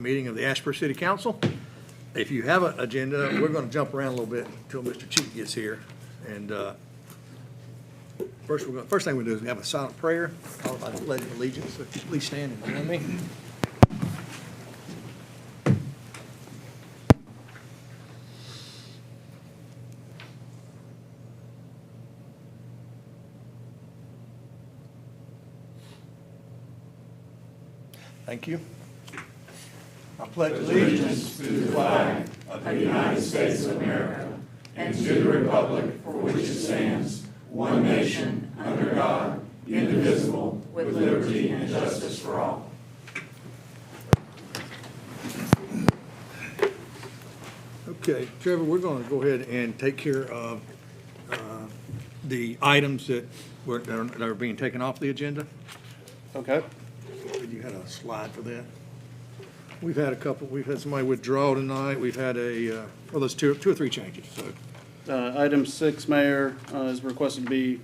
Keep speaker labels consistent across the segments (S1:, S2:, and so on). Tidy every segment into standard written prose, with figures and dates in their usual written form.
S1: Meeting of the Asheboro City Council. If you have an agenda, we're going to jump around a little bit until Mr. Cheek gets here. And first thing we do is have a silent prayer, followed by the Pledge of Allegiance. So if you please stand and join me. Thank you. I pledge
S2: Allegiance to the flag of the United States of America and to the republic for which it stands, one nation, under God, indivisible, with liberty and justice for all.
S1: Okay, Trevor, we're going to go ahead and take care of the items that are being taken off the agenda.
S3: Okay.
S1: You had a slide for that. We've had a couple, we've had somebody withdraw tonight. We've had well, there's two or three changes, so.
S3: Item 6, Mayor, is requested to be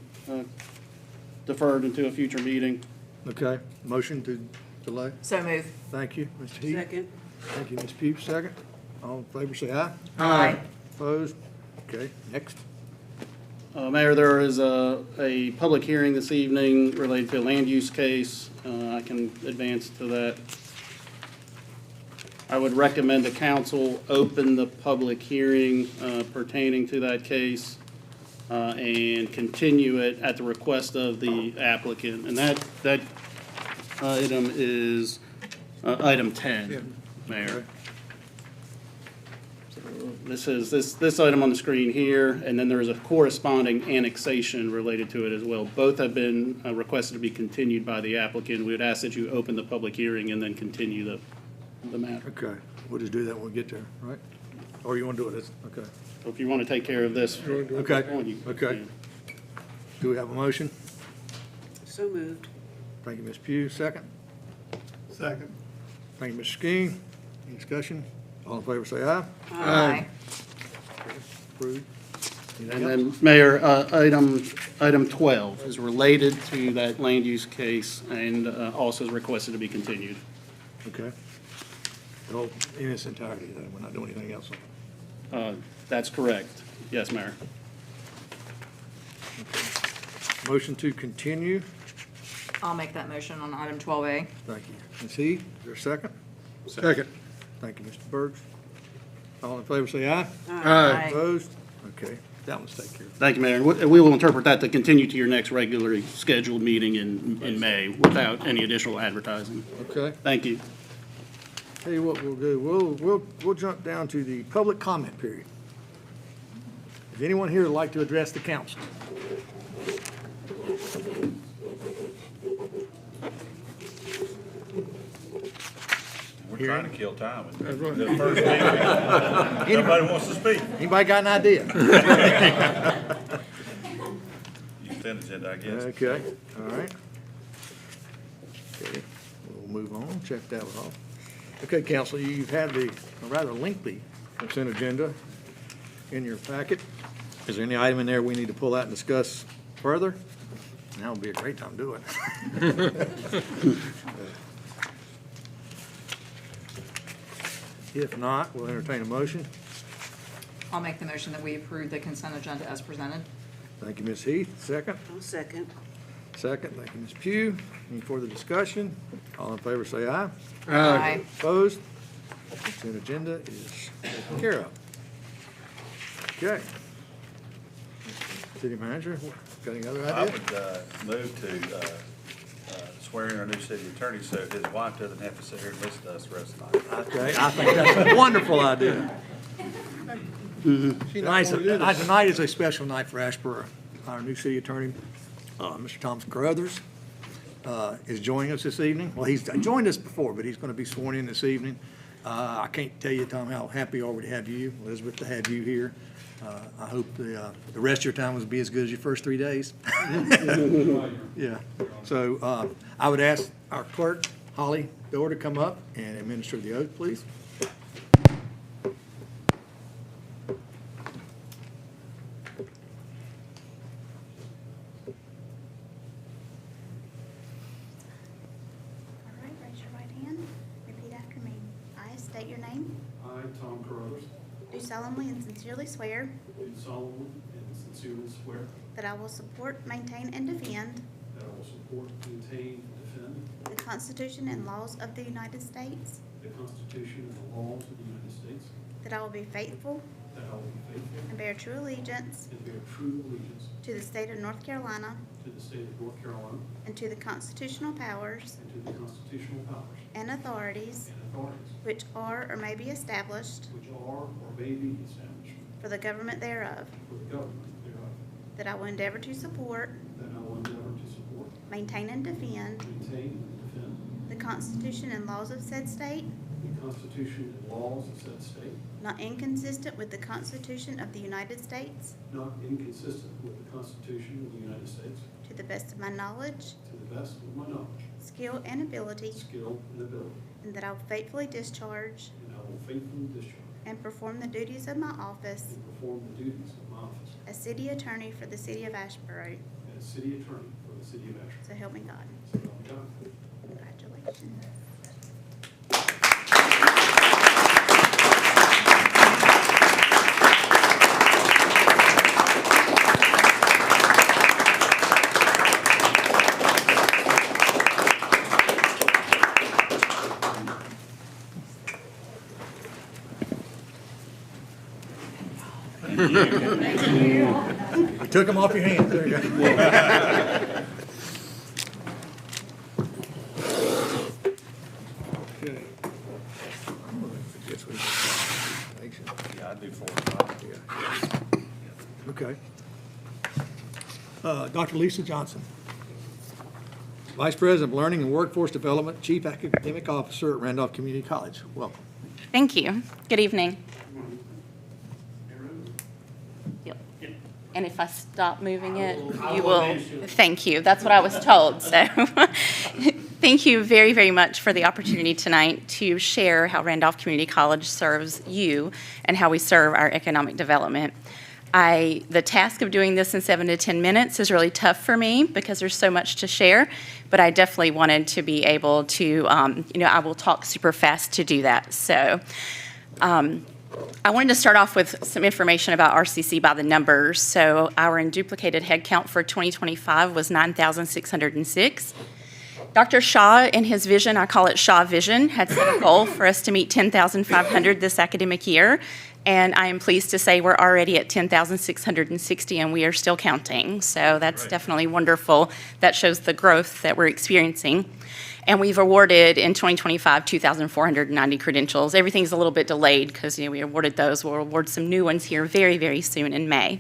S3: deferred into a future meeting.
S1: Okay, motion to delay.
S4: So move.
S1: Thank you, Mr. Heath.
S4: Second.
S1: Thank you, Ms. Pugh, second. All in favor, say aye.
S4: Aye.
S1: Opposed? Okay, next.
S3: Mayor, there is a public hearing this evening related to a land use case. I can advance to that. I would recommend the council open the public hearing pertaining to that case and continue it at the request of the applicant. And that item is item 10, Mayor. So this is this item on the screen here, and then there is a corresponding annexation related to it as well. Both have been requested to be continued by the applicant. We would ask that you open the public hearing and then continue the matter.
S1: Okay, we'll just do that when we get there, right? Or you want to do it as, okay.
S3: So if you want to take care of this.
S1: Okay,
S3: you
S1: okay.
S3: can.
S1: Do we have a motion?
S4: So moved.
S1: Thank you, Ms. Pugh, second.
S2: Second.
S1: Thank you, Mr. Skeen. Any discussion? All in favor, say aye.
S4: Aye.
S1: Approved.
S3: And
S1: Anything else?
S3: then, Mayor, item 12 is related to that land use case and also is requested to be continued.
S1: Okay. Oh, in its entirety, then, we're not doing anything else.
S3: That's correct. Yes, Mayor.
S1: Motion to continue.
S4: I'll make that motion on item 12A.
S1: Thank you. Ms. Heath, is there a second? Second. Thank you, Mr. Burks. All in favor, say aye.
S4: Aye.
S1: Opposed? Okay, that one's taken care of.
S3: Thank you, Mayor. And we will interpret that to continue to your next regularly scheduled meeting in May without any additional advertising.
S1: Okay,
S3: Thank you.
S1: tell you what we'll do. We'll jump down to the public comment period. Is anyone here would like to address the council?
S5: We're trying to kill time. The first meeting, nobody wants to speak.
S1: Anybody got an idea?
S5: You stand agenda, I guess.
S1: Okay, all right. Okay, we'll move on, check that one off. Okay, council, you've had a rather lengthy consent agenda in your packet. Is there any item in there we need to pull out and discuss further? Now would be a great time to do it. If not, we'll entertain a motion.
S4: I'll make the motion that we approve the consent agenda as presented.
S1: Thank you, Ms. Heath. Second?
S6: I'll second.
S1: Second. Thank you, Ms. Pugh. Any further discussion? All in favor, say aye.
S4: Aye.
S1: Opposed? Consent agenda is taken care of. Okay. City manager, got any other
S5: I
S1: ideas?
S5: would move to swear in our new city attorney so his wife doesn't have to sit here and listen to us the rest of the night.
S1: Okay, I think that's a wonderful idea. Tonight is a special night for Asheboro. Our new city attorney, Mr. Thomas Carruthers, is joining us this evening. Well, he's joined us before, but he's going to be sworn in this evening. I can't tell you, Tom, how happy we are to have you, Elizabeth, to have you here. I hope the rest of your time will be as good as your first 3 days. Yeah. So I would ask our clerk, Holly Doerr, to come up and administer the oath, please.
S7: All right, raise your right hand. Repeat after me. I,
S6: state your name.
S7: I, Tom Carruthers,
S6: Do solemnly and sincerely swear
S7: do solemnly and sincerely swear
S6: that I will support, maintain, and defend
S7: that I will support, maintain, and defend
S6: the Constitution and laws of the United States,
S7: the Constitution and the laws of the United States,
S6: that I will be faithful
S7: that I will be faithful
S6: and bear true allegiance
S7: and bear true allegiance
S6: to the state of North Carolina
S7: to the state of North Carolina
S6: and to the constitutional powers
S7: and to the constitutional powers
S6: and authorities
S7: and authorities
S6: which are or may be established
S7: which are or may be established
S6: for the government thereof,
S7: for the government thereof,
S6: that I will endeavor to support,
S7: that I will endeavor to support,
S6: maintain, and defend
S7: maintain, and defend
S6: the Constitution and laws of said state,
S7: the Constitution and laws of said state,
S6: not inconsistent with the Constitution of the United States,
S7: not inconsistent with the Constitution of the United States,
S6: to the best of my knowledge,
S7: to the best of my knowledge,
S6: skill, and ability,
S7: skill, and ability,
S6: and that I will faithfully discharge
S7: and I will faithfully discharge
S6: and perform the duties of my office
S7: and perform the duties of my office
S6: as city attorney for the city of Asheboro.
S7: as city attorney for the city of Asheboro.
S6: So help me God.
S7: So help me God.
S6: Congratulations.
S1: I took them off your hands. There you go. Okay.
S5: Yeah, I do 4 and 5.
S1: Okay. Dr. Lisa Johnson, Vice President of Learning and Workforce Development, Chief Academic Officer at Randolph Community College. Welcome.
S8: Thank you. Good evening. Yep. And if I stop moving it, you will. Thank you. That's what I was told. So thank you very, very much for the opportunity tonight to share how Randolph Community College serves you and how we serve our economic development. The task of doing this in 7 to 10 minutes is really tough for me because there's so much to share, but I definitely wanted to be able to, I will talk super fast to do that. So I wanted to start off with some information about RCC by the numbers. So our unduplicated head count for 2025 was 9,606. Dr. Shaw, in his vision, I call it Shaw Vision, had set a goal for us to meet 10,500 this academic year. And I am pleased to say we're already at 10,660 and we are still counting. So that's definitely wonderful. That shows the growth that we're experiencing. And we've awarded in 2025 2,490 credentials. Everything's a little bit delayed because we awarded those. We'll award some new ones here very, very soon in May.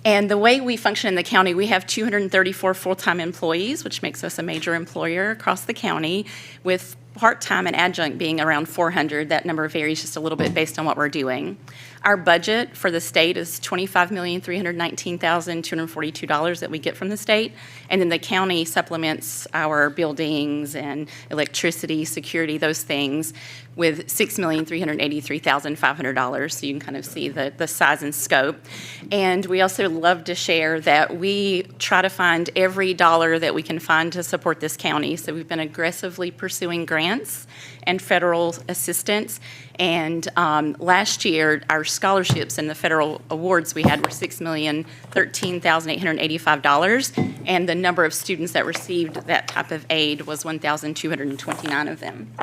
S8: And the way we function in the county, we have 234 full-time employees, which makes us a major employer across the county, with part-time and adjunct being around 400. That number varies just a little bit based on what we're doing. Our budget for the state is $25,319,242 that we get from the state, and then the county supplements our buildings and electricity, security, those things, with $6,383,500. So you can kind of see the size and scope. And we also love to share that we try to find every dollar that we can find to support this county. So we've been aggressively pursuing grants and federal assistance. And last year, our scholarships and the federal awards we had were $6,013,885, and the number of students that received that type of aid was 1,229 of them.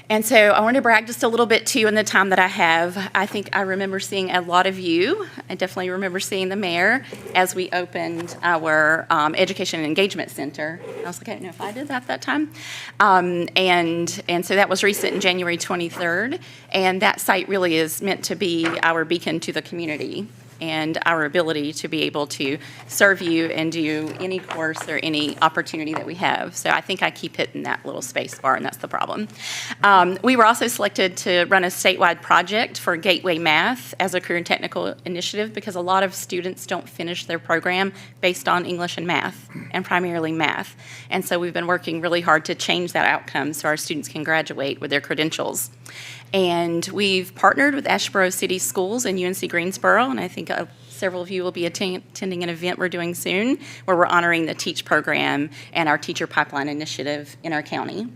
S8: And so I want to brag just a little bit, too, in the time that I have. I think I remember seeing a lot of you. I definitely remember seeing the mayor as we opened our Education and Engagement Center. I was like, I don't know if I did that time. And so that was recent in January 23rd. And that site really is meant to be our beacon to the community and our ability to be able to serve you and do any course or any opportunity that we have. So I think I keep hitting that little space bar, and that's the problem. We were also selected to run a statewide project for Gateway Math as a career and technical initiative because a lot of students don't finish their program based on English and math, and primarily math. And so we've been working really hard to change that outcome so our students can graduate with their credentials. And we've partnered with Asheboro City Schools and UNC Greensboro, and I think several of you will be attending an event we're doing soon where we're honoring the TEACH program and our teacher pipeline initiative in our county.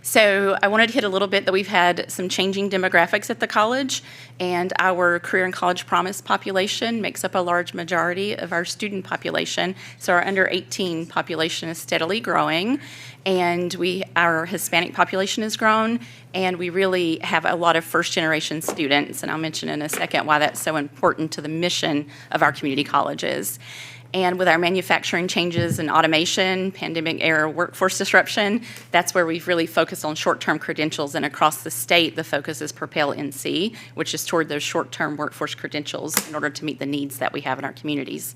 S8: So I wanted to hit a little bit that we've had some changing demographics at the college, and our Career and College Promise population makes up a large majority of our student population. So our under 18 population is steadily growing, and our Hispanic population has grown, and we really have a lot of first-generation students, and I'll mention in a second why that's so important to the mission of our community colleges. And with our manufacturing changes and automation, pandemic-era workforce disruption, that's where we've really focused on short-term credentials. And across the state, the focus is Propel NC, which is toward those short-term workforce credentials in order to meet the needs that we have in our communities.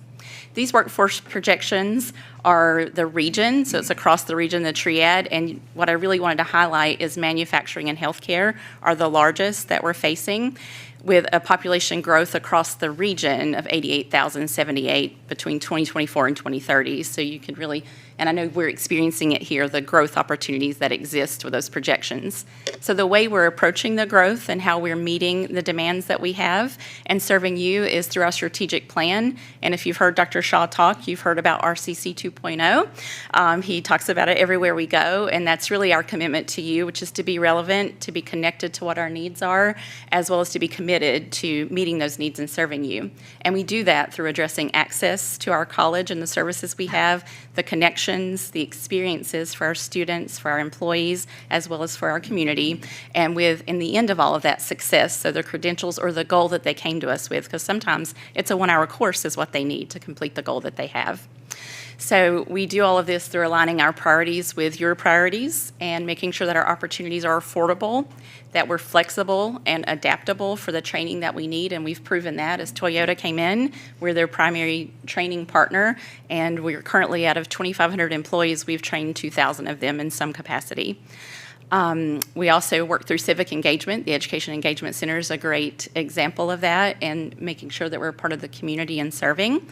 S8: These workforce projections are the region, so it's across the region, the triad, and what I really wanted to highlight is manufacturing and healthcare are the largest that we're facing, with a population growth across the region of 88,078 between 2024 and 2030. So you can really, and I know we're experiencing it here, the growth opportunities that exist with those projections. So the way we're approaching the growth and how we're meeting the demands that we have and serving you is through our strategic plan. And if you've heard Dr. Shaw talk, you've heard about RCC 2.0. He talks about it everywhere we go, and that's really our commitment to you, which is to be relevant, to be connected to what our needs are, as well as to be committed to meeting those needs and serving you. And we do that through addressing access to our college and the services we have, the connections, the experiences for our students, for our employees, as well as for our community, and with, in the end of all of that, success, so the credentials or the goal that they came to us with, because sometimes it's a one-hour course is what they need to complete the goal that they have. So we do all of this through aligning our priorities with your priorities and making sure that our opportunities are affordable, that we're flexible and adaptable for the training that we need, and we've proven that as Toyota came in. We're their primary training partner, and we're currently, out of 2,500 employees, we've trained 2,000 of them in some capacity. We also work through civic engagement. The Education Engagement Center is a great example of that, and making sure that we're part of the community and serving.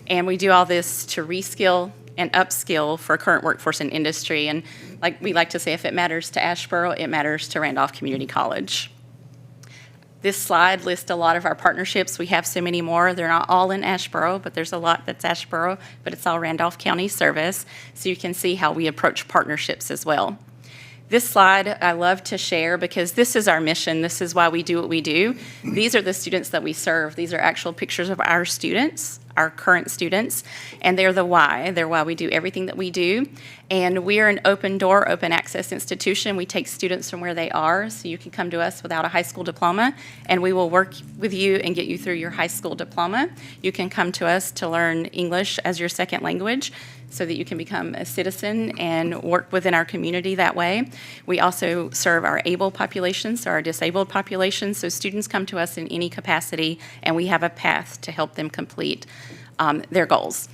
S8: And we do all this to reskill and upskill for current workforce and industry. And like we like to say, if it matters to Asheboro, it matters to Randolph Community College. This slide lists a lot of our partnerships. We have so many more. They're not all in Asheboro, but there's a lot that's Asheboro, but it's all Randolph County service. So you can see how we approach partnerships as well. This slide I love to share because this is our mission. This is why we do what we do. These are the students that we serve. These are actual pictures of our students, our current students, and they're the why. They're why we do everything that we do. And we are an open door, open access institution. We take students from where they are, so you can come to us without a high school diploma, and we will work with you and get you through your high school diploma. You can come to us to learn English as your second language, so that you can become a citizen and work within our community that way. We also serve our able population, so our disabled population, so students come to us in any capacity, and we have a path to help them complete their goals.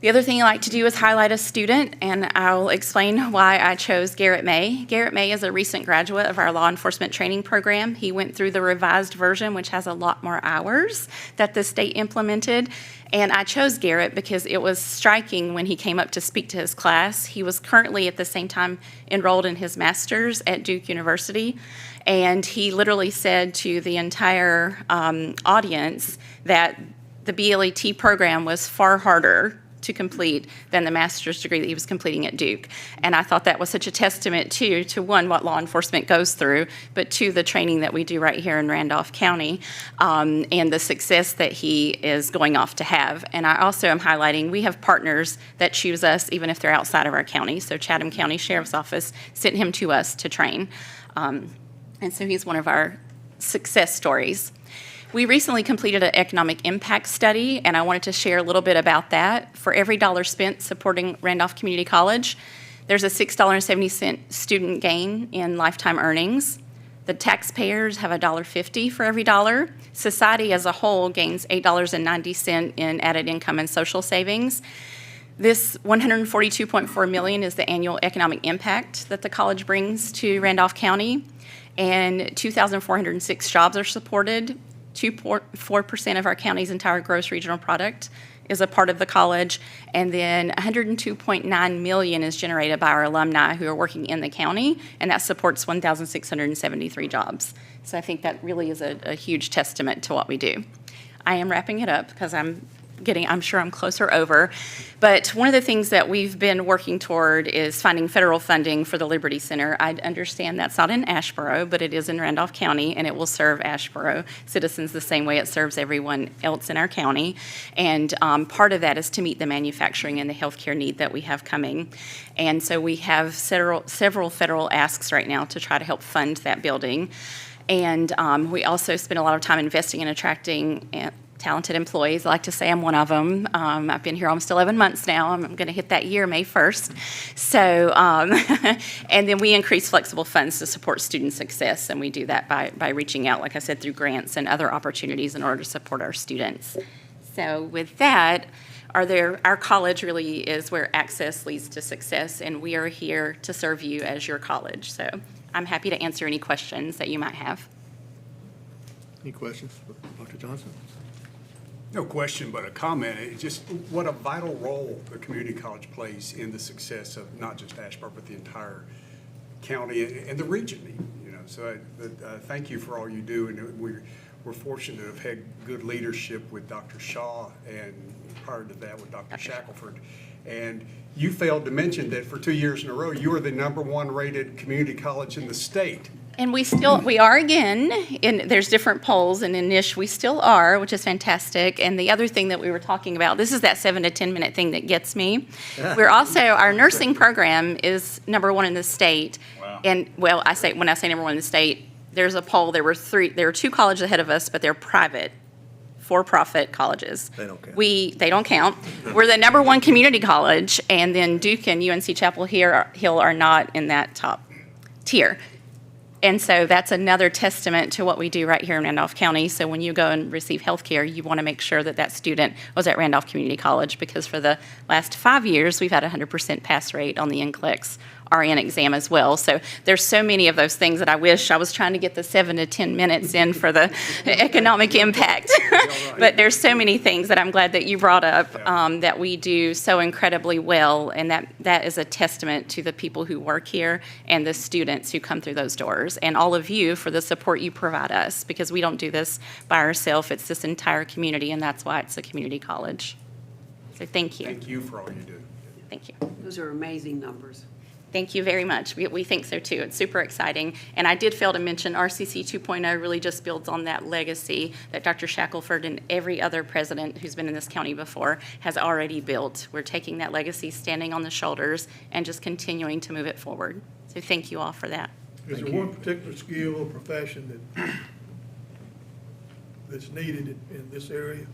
S8: The other thing I like to do is highlight a student, and I'll explain why I chose Garrett May. Garrett May is a recent graduate of our law enforcement training program. He went through the revised version, which has a lot more hours that the state implemented. And I chose Garrett because it was striking when he came up to speak to his class. He was currently at the same time enrolled in his master's at Duke University. And he literally said to the entire audience that the BLET program was far harder to complete than the master's degree that he was completing at Duke. And I thought that was such a testament to one, what law enforcement goes through, but two, the training that we do right here in Randolph County, and the success that he is going off to have. And I also am highlighting, we have partners that choose us even if they're outside of our county. So Chatham County Sheriff's Office sent him to us to train. And so he's one of our success stories. We recently completed an economic impact study, and I wanted to share a little bit about that. For every dollar spent supporting Randolph Community College, there's a $6.70 student gain in lifetime earnings. The taxpayers have $1.50 for every dollar. Society as a whole gains $8.90 in added income and social savings. This $142.4 million is the annual economic impact that the college brings to Randolph County, and 2,406 jobs are supported. 2.4% of our county's entire gross regional product is a part of the college, and then $102.9 million is generated by our alumni who are working in the county, and that supports 1,673 jobs. So I think that really is a huge testament to what we do. I am wrapping it up because I'm I'm sure I'm close or over. But one of the things that we've been working toward is finding federal funding for the Liberty Center. I understand that's not in Asheboro, but it is in Randolph County, and it will serve Asheboro citizens the same way it serves everyone else in our county. And part of that is to meet the manufacturing and the healthcare need that we have coming. And so we have several federal asks right now to try to help fund that building. And we also spend a lot of time investing in attracting talented employees. I like to say I'm one of them. I've been here almost 11 months now. I'm going to hit that year, May 1st. So, and then we increase flexible funds to support student success, and we do that by reaching out, like I said, through grants and other opportunities in order to support our students. So with that, our college really is where access leads to success, and we are here to serve you as your college. So I'm happy to answer any questions that you might have.
S1: Any questions for Dr. Johnson?
S9: No question, but a comment. It's just what a vital role the community college plays in the success of not just Asheboro, but the entire county and the region. You know, so thank you for all you do, and we're fortunate to have had good leadership with Dr. Shaw, and prior to that with Dr. Shackelford. And you failed to mention that for 2 years in a row, you are the #1 rated community college in the state.
S8: And we are again, and there's different polls, and in Nish we still are, which is fantastic. And the other thing that we were talking about, this is that 7 to 10 minute thing that gets me. We're also, our nursing program is #1 in the state.
S5: Wow.
S8: And when I say #1 in the state, there's a poll, there were 2 colleges ahead of us, but they're private, for-profit colleges.
S1: They don't count.
S8: They don't count. We're the #1 community college, and then Duke and UNC Chapel Hill are not in that top tier. And so that's another testament to what we do right here in Randolph County. So when you go and receive health care, you want to make sure that student was at Randolph Community College, because for the last 5 years, we've had a 100% pass rate on the NCLEX RN exam as well. So there's so many of those things that I wish I was trying to get the 7 to 10 minutes in for the economic impact. But there's so many things that I'm glad that you brought up that we do so incredibly well, and that is a testament to the people who work here and the students who come through those doors, and all of you for the support you provide us, because we don't do this by ourselves. It's this entire community, and that's why it's a community college. So thank you.
S9: Thank you for all you do.
S8: Thank you.
S10: Those are amazing numbers.
S8: Thank you very much. We think so too. It's super exciting. And I did fail to mention RCC 2.0 really just builds on that legacy that Dr. Shackelford and every other president who's been in this county before has already built. We're taking that legacy, standing on the shoulders, and just continuing to move it forward. So thank you all for that.
S11: Is there one particular skill or profession that's needed in this area?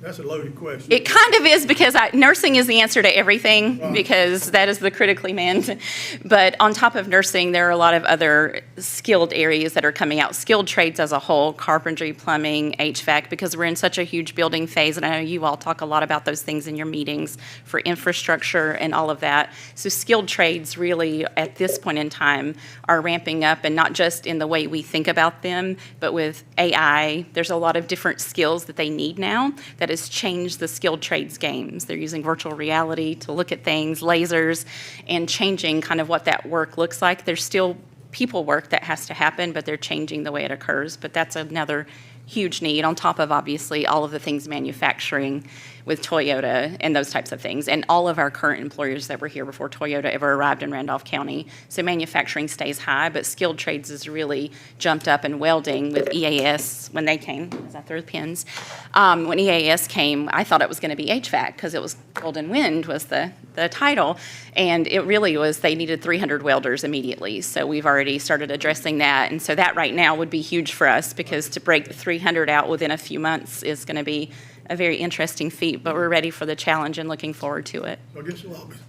S11: That's a loaded question.
S8: It kind of is, because nursing is the answer to everything,
S11: Right.
S8: because that is the critically manned. But on top of nursing, there are a lot of other skilled areas that are coming out, skilled trades as a whole, carpentry, plumbing, HVAC, because we're in such a huge building phase, and I know you all talk a lot about those things in your meetings for infrastructure and all of that. So skilled trades really, at this point in time, are ramping up, and not just in the way we think about them, but with AI. There's a lot of different skills that they need now that has changed the skilled trades games. They're using virtual reality to look at things, lasers, and changing kind of what that work looks like. There's still people work that has to happen, but they're changing the way it occurs. But that's another huge need, on top of obviously all of the things manufacturing with Toyota and those types of things, and all of our current employers that were here before Toyota ever arrived in Randolph County. So manufacturing stays high, but skilled trades has really jumped up, in welding with EAS when they came. Is that through the pins? When EAS came, I thought it was going to be HVAC, because it was Golden Wind was the title, and it really was, they needed 300 welders immediately. So we've already started addressing that, and so that right now would be huge for us, because to break 300 out within a few months is going to be a very interesting feat, but we're ready for the challenge and looking forward to it.
S11: So I guess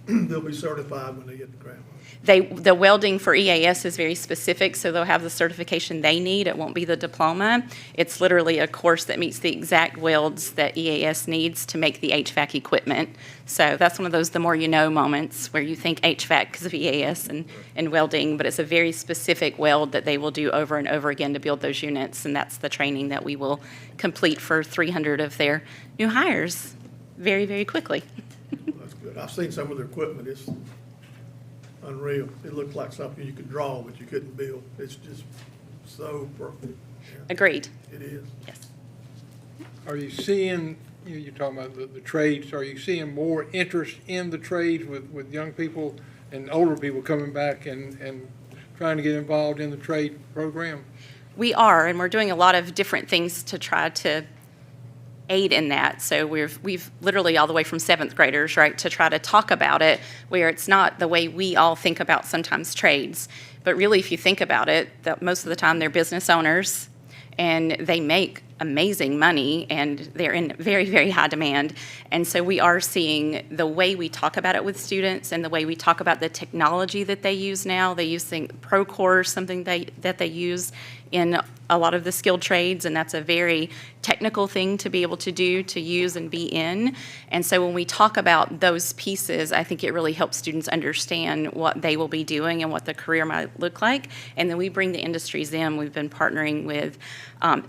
S11: they'll be certified when they get the grant.
S8: The welding for EAS is very specific, so they'll have the certification they need. It won't be the diploma. It's literally a course that meets the exact welds that EAS needs to make the HVAC equipment. So that's one of those the more you know moments where you think HVAC because of EAS and welding, but it's a very specific weld that they will do over and over again to build those units, and that's the training that we will complete for 300 of their new hires very, very quickly.
S11: That's good. I've seen some of their equipment. It's unreal. It looks like something you could draw, but you couldn't build. It's just so perfect. Yeah,
S8: Agreed.
S11: it is.
S8: Yes.
S10: Are you seeing, you're talking about the trades, are you seeing more interest in the trades with young people and older people coming back and trying to get involved in the trade program?
S8: We are, and we're doing a lot of different things to try to aid in that. So we've literally all the way from seventh graders, right, to try to talk about it where it's not the way we all think about sometimes trades. But really, if you think about it, that most of the time they're business owners and they make amazing money and they're in very, very high demand. And so we are seeing the way we talk about it with students and the way we talk about the technology that they use now. They use Procore, something that they use in a lot of the skilled trades, and that's a very technical thing to be able to do, to use and be in. And so when we talk about those pieces, I think it really helps students understand what they will be doing and what the career might look like. And then we bring the industries in. We've been partnering with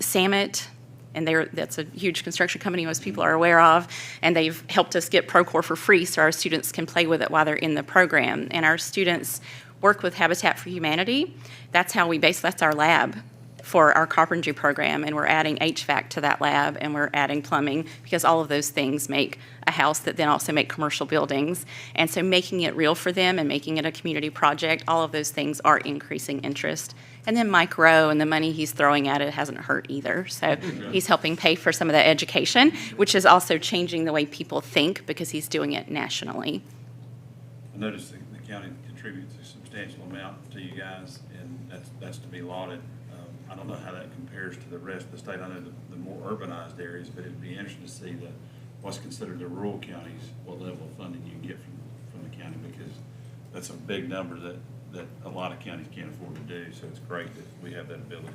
S8: Summit, and that's a huge construction company most people are aware of, and they've helped us get Procore for free so our students can play with it while they're in the program. And our students work with Habitat for Humanity. That's our lab for our carpentry program, and we're adding HVAC to that lab, and we're adding plumbing, because all of those things make a house that then also make commercial buildings. And so making it real for them and making it a community project, all of those things are increasing interest. And then Mike Rowe and the money he's throwing at it hasn't hurt either. So he's helping pay for some of the education, which is also changing the way people think because he's doing it nationally.
S5: I noticed the county contributes a substantial amount to you guys, and that's to be lauded. I don't know how that compares to the rest of the state. I know the more urbanized areas, but it'd be interesting to see what's considered the rural counties, what level of funding you can get from the county, because that's a big number that a lot of counties can't afford to do. So it's great that we have that ability.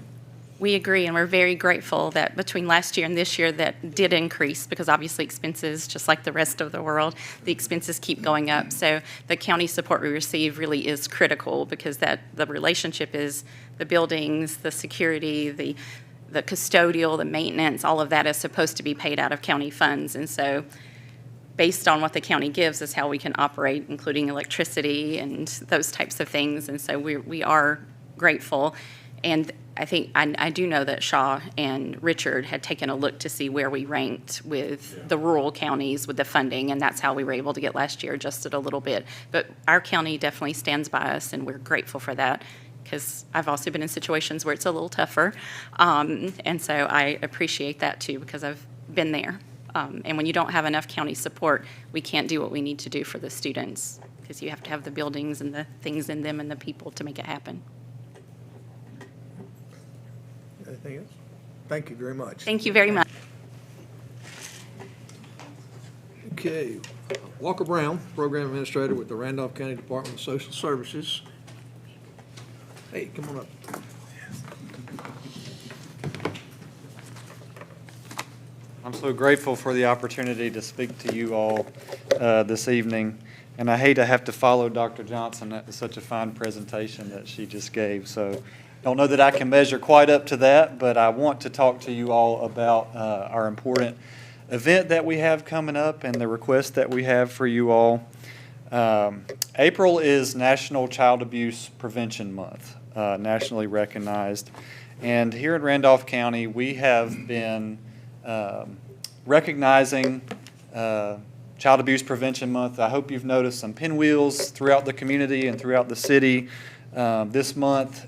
S8: We agree, and we're very grateful that between last year and this year that did increase, because obviously expenses, just like the rest of the world, the expenses keep going up. So the county support we receive really is critical, because the relationship is the buildings, the security, the custodial, the maintenance, all of that is supposed to be paid out of county funds. And so based on what the county gives is how we can operate, including electricity and those types of things. And so we are grateful. And I think I do know that Shaw and Richard had taken a look to see where we ranked with the rural counties with the funding, and that's how we were able to get last year adjusted a little bit. But our county definitely stands by us, and we're grateful for that, because I've also been in situations where it's a little tougher. And so I appreciate that too, because I've been there. And when you don't have enough county support, we can't do what we need to do for the students, because you have to have the buildings and the things in them and the people to make it happen.
S1: Anything else? Thank you very much.
S8: Thank you very much.
S1: Okay, Walker Brown, Program Administrator with the Randolph County Department of Social Services. Hey, come on up.
S12: I'm so grateful for the opportunity to speak to you all this evening. And I hate to have to follow Dr. Johnson. That was such a fine presentation that she just gave. So don't know that I can measure quite up to that, but I want to talk to you all about our important event that we have coming up and the request that we have for you all. April is National Child Abuse Prevention Month, nationally recognized. And here in Randolph County, we have been recognizing Child Abuse Prevention Month. I hope you've noticed some pinwheels throughout the community and throughout the city this month,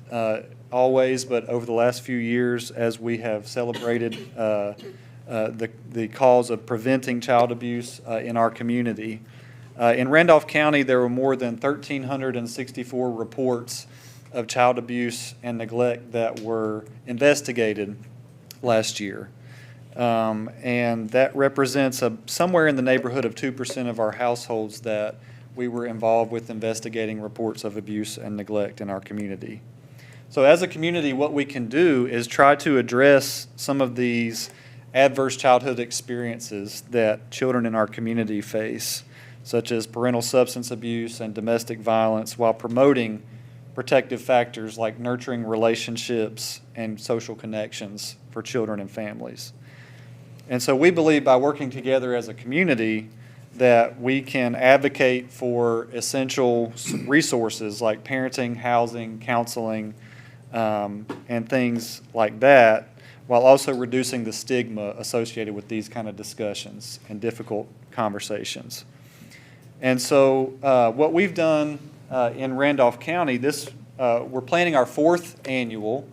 S12: always, but over the last few years as we have celebrated the cause of preventing child abuse in our community. In Randolph County, there were more than 1,364 reports of child abuse and neglect that were investigated last year. And that represents somewhere in the neighborhood of 2% of our households that we were involved with investigating reports of abuse and neglect in our community. So as a community, what we can do is try to address some of these adverse childhood experiences that children in our community face, such as parental substance abuse and domestic violence, while promoting protective factors like nurturing relationships and social connections for children and families. And so we believe by working together as a community that we can advocate for essential resources like parenting, housing, counseling, and things like that, while also reducing the stigma associated with these kind of discussions and difficult conversations. And so what we've done in Randolph County, we're planning our 4th annual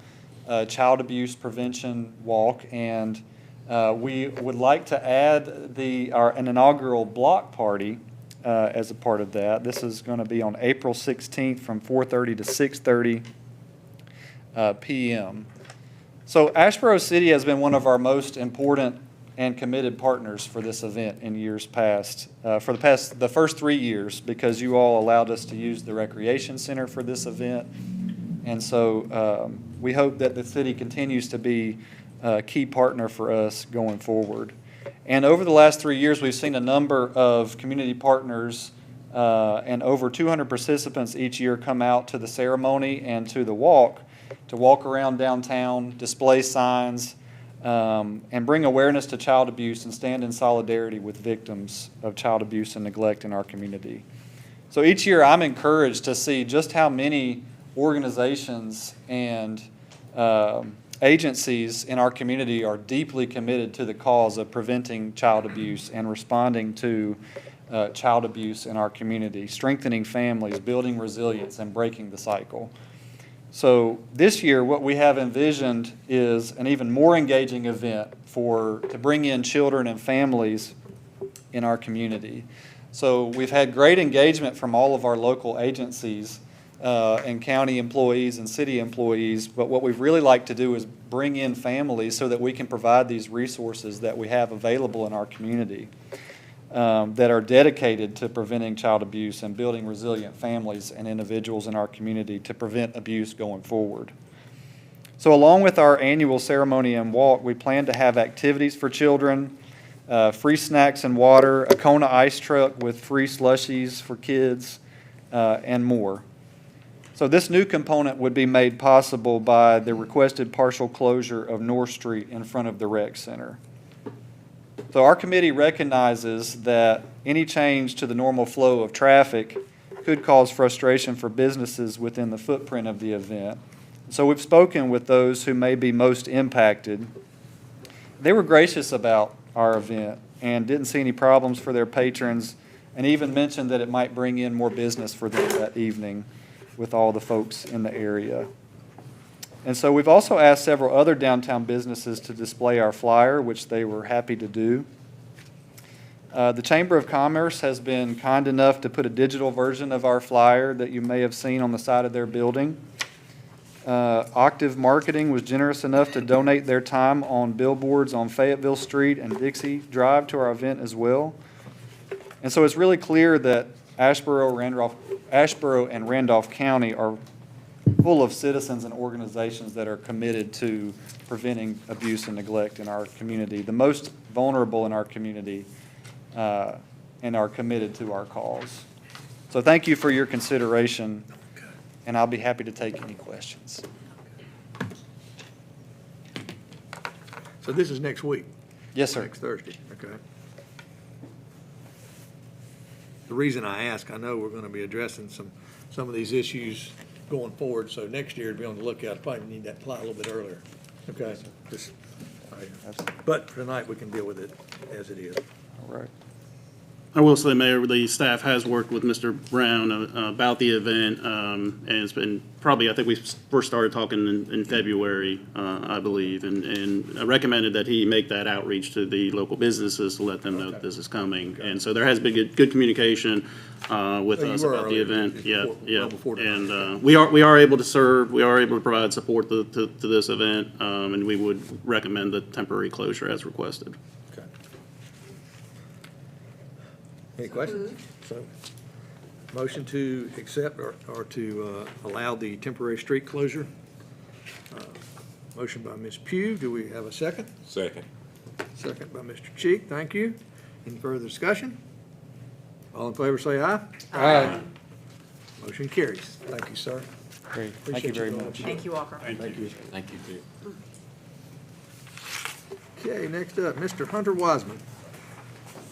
S12: Child Abuse Prevention Walk, and we would like to add an inaugural block party as a part of that. This is going to be on April 16th from 4:30 to 6:30 p.m. So Asheboro City has been one of our most important and committed partners for this event in years past, for the first 3 years, because you all allowed us to use the recreation center for this event. And so we hope that the city continues to be a key partner for us going forward. And over the last 3 years, we've seen a number of community partners and over 200 participants each year come out to the ceremony and to the walk, to walk around downtown, display signs, and bring awareness to child abuse and stand in solidarity with victims of child abuse and neglect in our community. So each year I'm encouraged to see just how many organizations and agencies in our community are deeply committed to the cause of preventing child abuse and responding to child abuse in our community, strengthening families, building resilience, and breaking the cycle. So this year, what we have envisioned is an even more engaging event to bring in children and families in our community. So we've had great engagement from all of our local agencies and county employees and city employees, but what we'd really like to do is bring in families so that we can provide these resources that we have available in our community that are dedicated to preventing child abuse and building resilient families and individuals in our community to prevent abuse going forward. So along with our annual ceremony and walk, we plan to have activities for children, free snacks and water, a Kona ice truck with free slushies for kids, and more. So this new component would be made possible by the requested partial closure of North Street in front of the rec center. So our committee recognizes that any change to the normal flow of traffic could cause frustration for businesses within the footprint of the event. So we've spoken with those who may be most impacted. They were gracious about our event and didn't see any problems for their patrons, and even mentioned that it might bring in more business for them that evening with all the folks in the area. And so we've also asked several other downtown businesses to display our flyer, which they were happy to do. The Chamber of Commerce has been kind enough to put a digital version of our flyer that you may have seen on the side of their building. Octave Marketing was generous enough to donate their time on billboards on Fayetteville Street and Dixie Drive to our event as well. And so it's really clear that Asheboro and Randolph County are full of citizens and organizations that are committed to preventing abuse and neglect in our community, the most vulnerable in our community, and are committed to our cause. So thank you for your consideration, and I'll be happy to take any questions.
S1: So this is next week?
S12: Yes, sir.
S1: Next Thursday, okay. The reason I ask, I know we're going to be addressing some of these issues going forward, so next year to be on the lookout, probably need that apply a little bit earlier. Okay? Just, but for tonight, we can deal with it as it is.
S12: All right.
S3: I will say, Mayor, the staff has worked with Mr. Brown about the event, and it's been probably, I think we first started talking in February, I believe, and I recommended that he make that outreach to the local businesses to let them know that this is coming. And so there has been good communication with us about the event. And we are able to serve, we are able to provide support to this event, and we would recommend the temporary closure as requested.
S1: Any questions? So, motion to accept or to allow the temporary street closure. Motion by Ms. Pugh. Do we have a second?
S2: Second.
S1: Second by Mr. Cheek. Thank you. Any further discussion? All in favor say aye.
S10: Aye.
S1: Motion carries. Thank you, sir.
S12: Great. Thank you very much.
S4: Thank you, Walker.
S1: Thank you.
S2: Thank you, too.
S1: Okay, next up, Mr. Hunter Wiseman.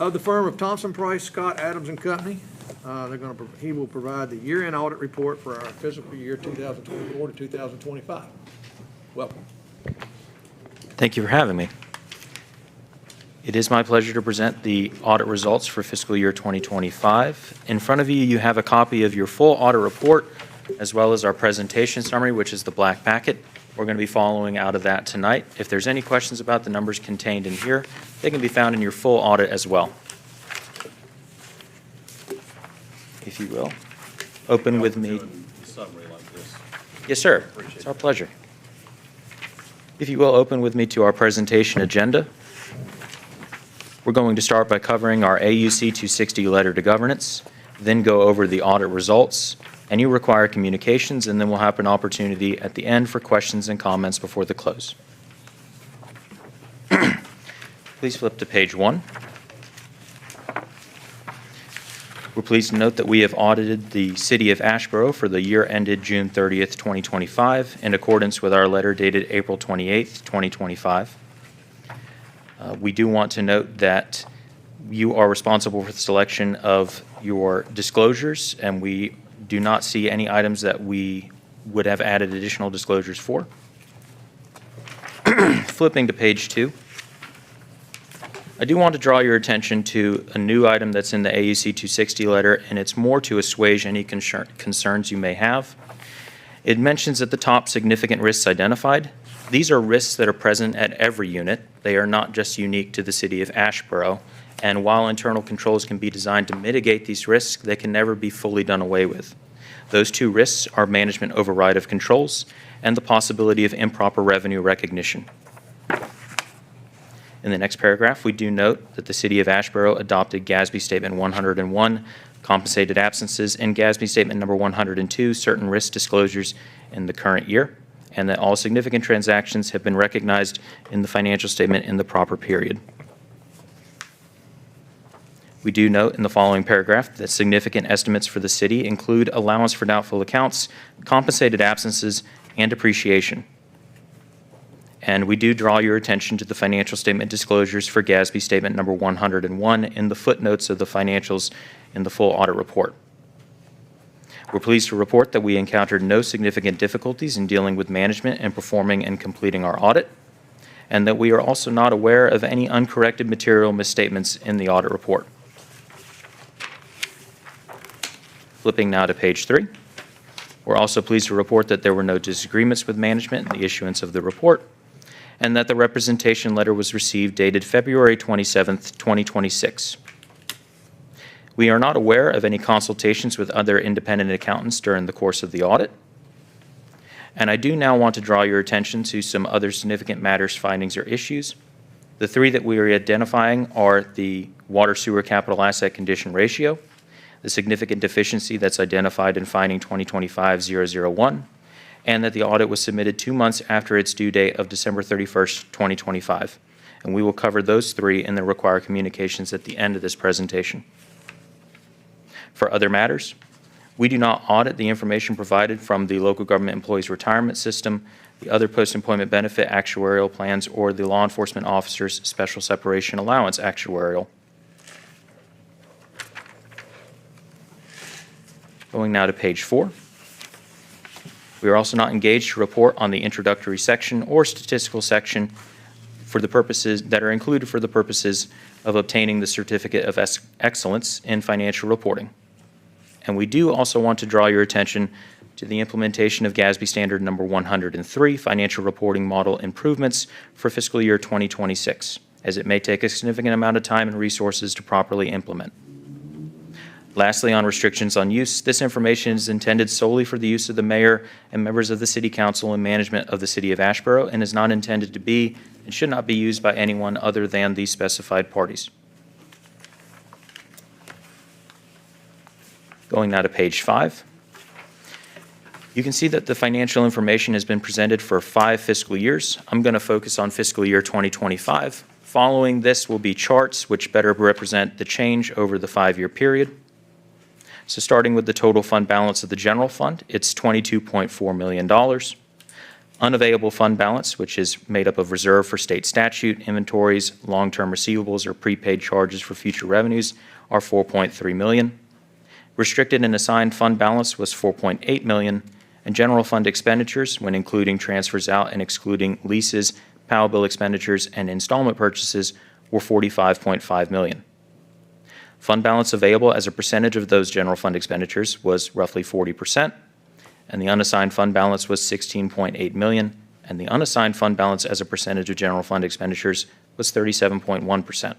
S1: Of the firm of Thompson, Price, Scott, Adams and Company, he will provide the year-end audit report for our fiscal year 2024 to 2025. Welcome.
S13: Thank you for having me. It is my pleasure to present the audit results for fiscal year 2025. In front of you, you have a copy of your full audit report, as well as our presentation summary, which is the black packet. We're going to be following out of that tonight. If there's any questions about the numbers contained in here, they can be found in your full audit as well. If you will, open with me.
S5: Summary like this.
S13: Yes, sir. It's our pleasure. If you will, open with me to our presentation agenda. We're going to start by covering our AUC 260 letter to governance, then go over the audit results, any required communications, and then we'll have an opportunity at the end for questions and comments before the close. Please flip to page 1. We're pleased to note that we have audited the City of Asheboro for the year ended June 30th, 2025, in accordance with our letter dated April 28th, 2025. We do want to note that you are responsible for the selection of your disclosures, and we do not see any items that we would have added additional disclosures for. Flipping to page 2. I do want to draw your attention to a new item that's in the AUC 260 letter, and it's more to assuage any concerns you may have. It mentions at the top significant risks identified. These are risks that are present at every unit. They are not just unique to the City of Asheboro. And while internal controls can be designed to mitigate these risks, they can never be fully done away with. Those two risks are management override of controls and the possibility of improper revenue recognition. In the next paragraph, we do note that the City of Asheboro adopted GASB Statement 101, compensated absences, and GASB Statement number 102, certain risk disclosures in the current year, and that all significant transactions have been recognized in the financial statement in the proper period. We do note in the following paragraph that significant estimates for the city include allowance for doubtful accounts, compensated absences, and depreciation. And we do draw your attention to the financial statement disclosures for GASB Statement number 101 in the footnotes of the financials in the full audit report. We're pleased to report that we encountered no significant difficulties in dealing with management and performing and completing our audit, and that we are also not aware of any uncorrected material misstatements in the audit report. Flipping now to page 3. We're also pleased to report that there were no disagreements with management in the issuance of the report, and that the representation letter was received dated February 27th, 2026. We are not aware of any consultations with other independent accountants during the course of the audit. And I do now want to draw your attention to some other significant matters, findings, or issues. The three that we are identifying are the water sewer capital asset condition ratio, the significant deficiency that's identified in finding 2025-001, and that the audit was submitted 2 months after its due date of December 31st, 2025. And we will cover those three in the required communications at the end of this presentation. For other matters, we do not audit the information provided from the local government employees retirement system, the other post-employment benefit actuarial plans, or the law enforcement officers special separation allowance actuarial. Going now to page 4. We are also not engaged to report on the introductory section or statistical section for the purposes that are included for the purposes of obtaining the Certificate of Excellence in Financial Reporting. And we do also want to draw your attention to the implementation of GASB Standard number 103, Financial Reporting Model Improvements for fiscal year 2026, as it may take a significant amount of time and resources to properly implement. Lastly, on restrictions on use, this information is intended solely for the use of the mayor and members of the city council and management of the City of Asheboro, and is not intended to be and should not be used by anyone other than these specified parties. Going now to page 5. You can see that the financial information has been presented for 5 fiscal years. I'm going to focus on fiscal year 2025. Following this will be charts which better represent the change over the 5-year period. So starting with the total fund balance of the general fund, it's $22.4 million. Unavailable fund balance, which is made up of reserve for state statute, inventories, long-term receivables, or prepaid charges for future revenues, are $4.3 million. Restricted and assigned fund balance was $4.8 million, and general fund expenditures, when including transfers out and excluding leases, power bill expenditures, and installment purchases were $45.5 million. Fund balance available as a percentage of those general fund expenditures was roughly 40%, and the unassigned fund balance was $16.8 million, and the unassigned fund balance as a percentage of general fund expenditures was 37.1%.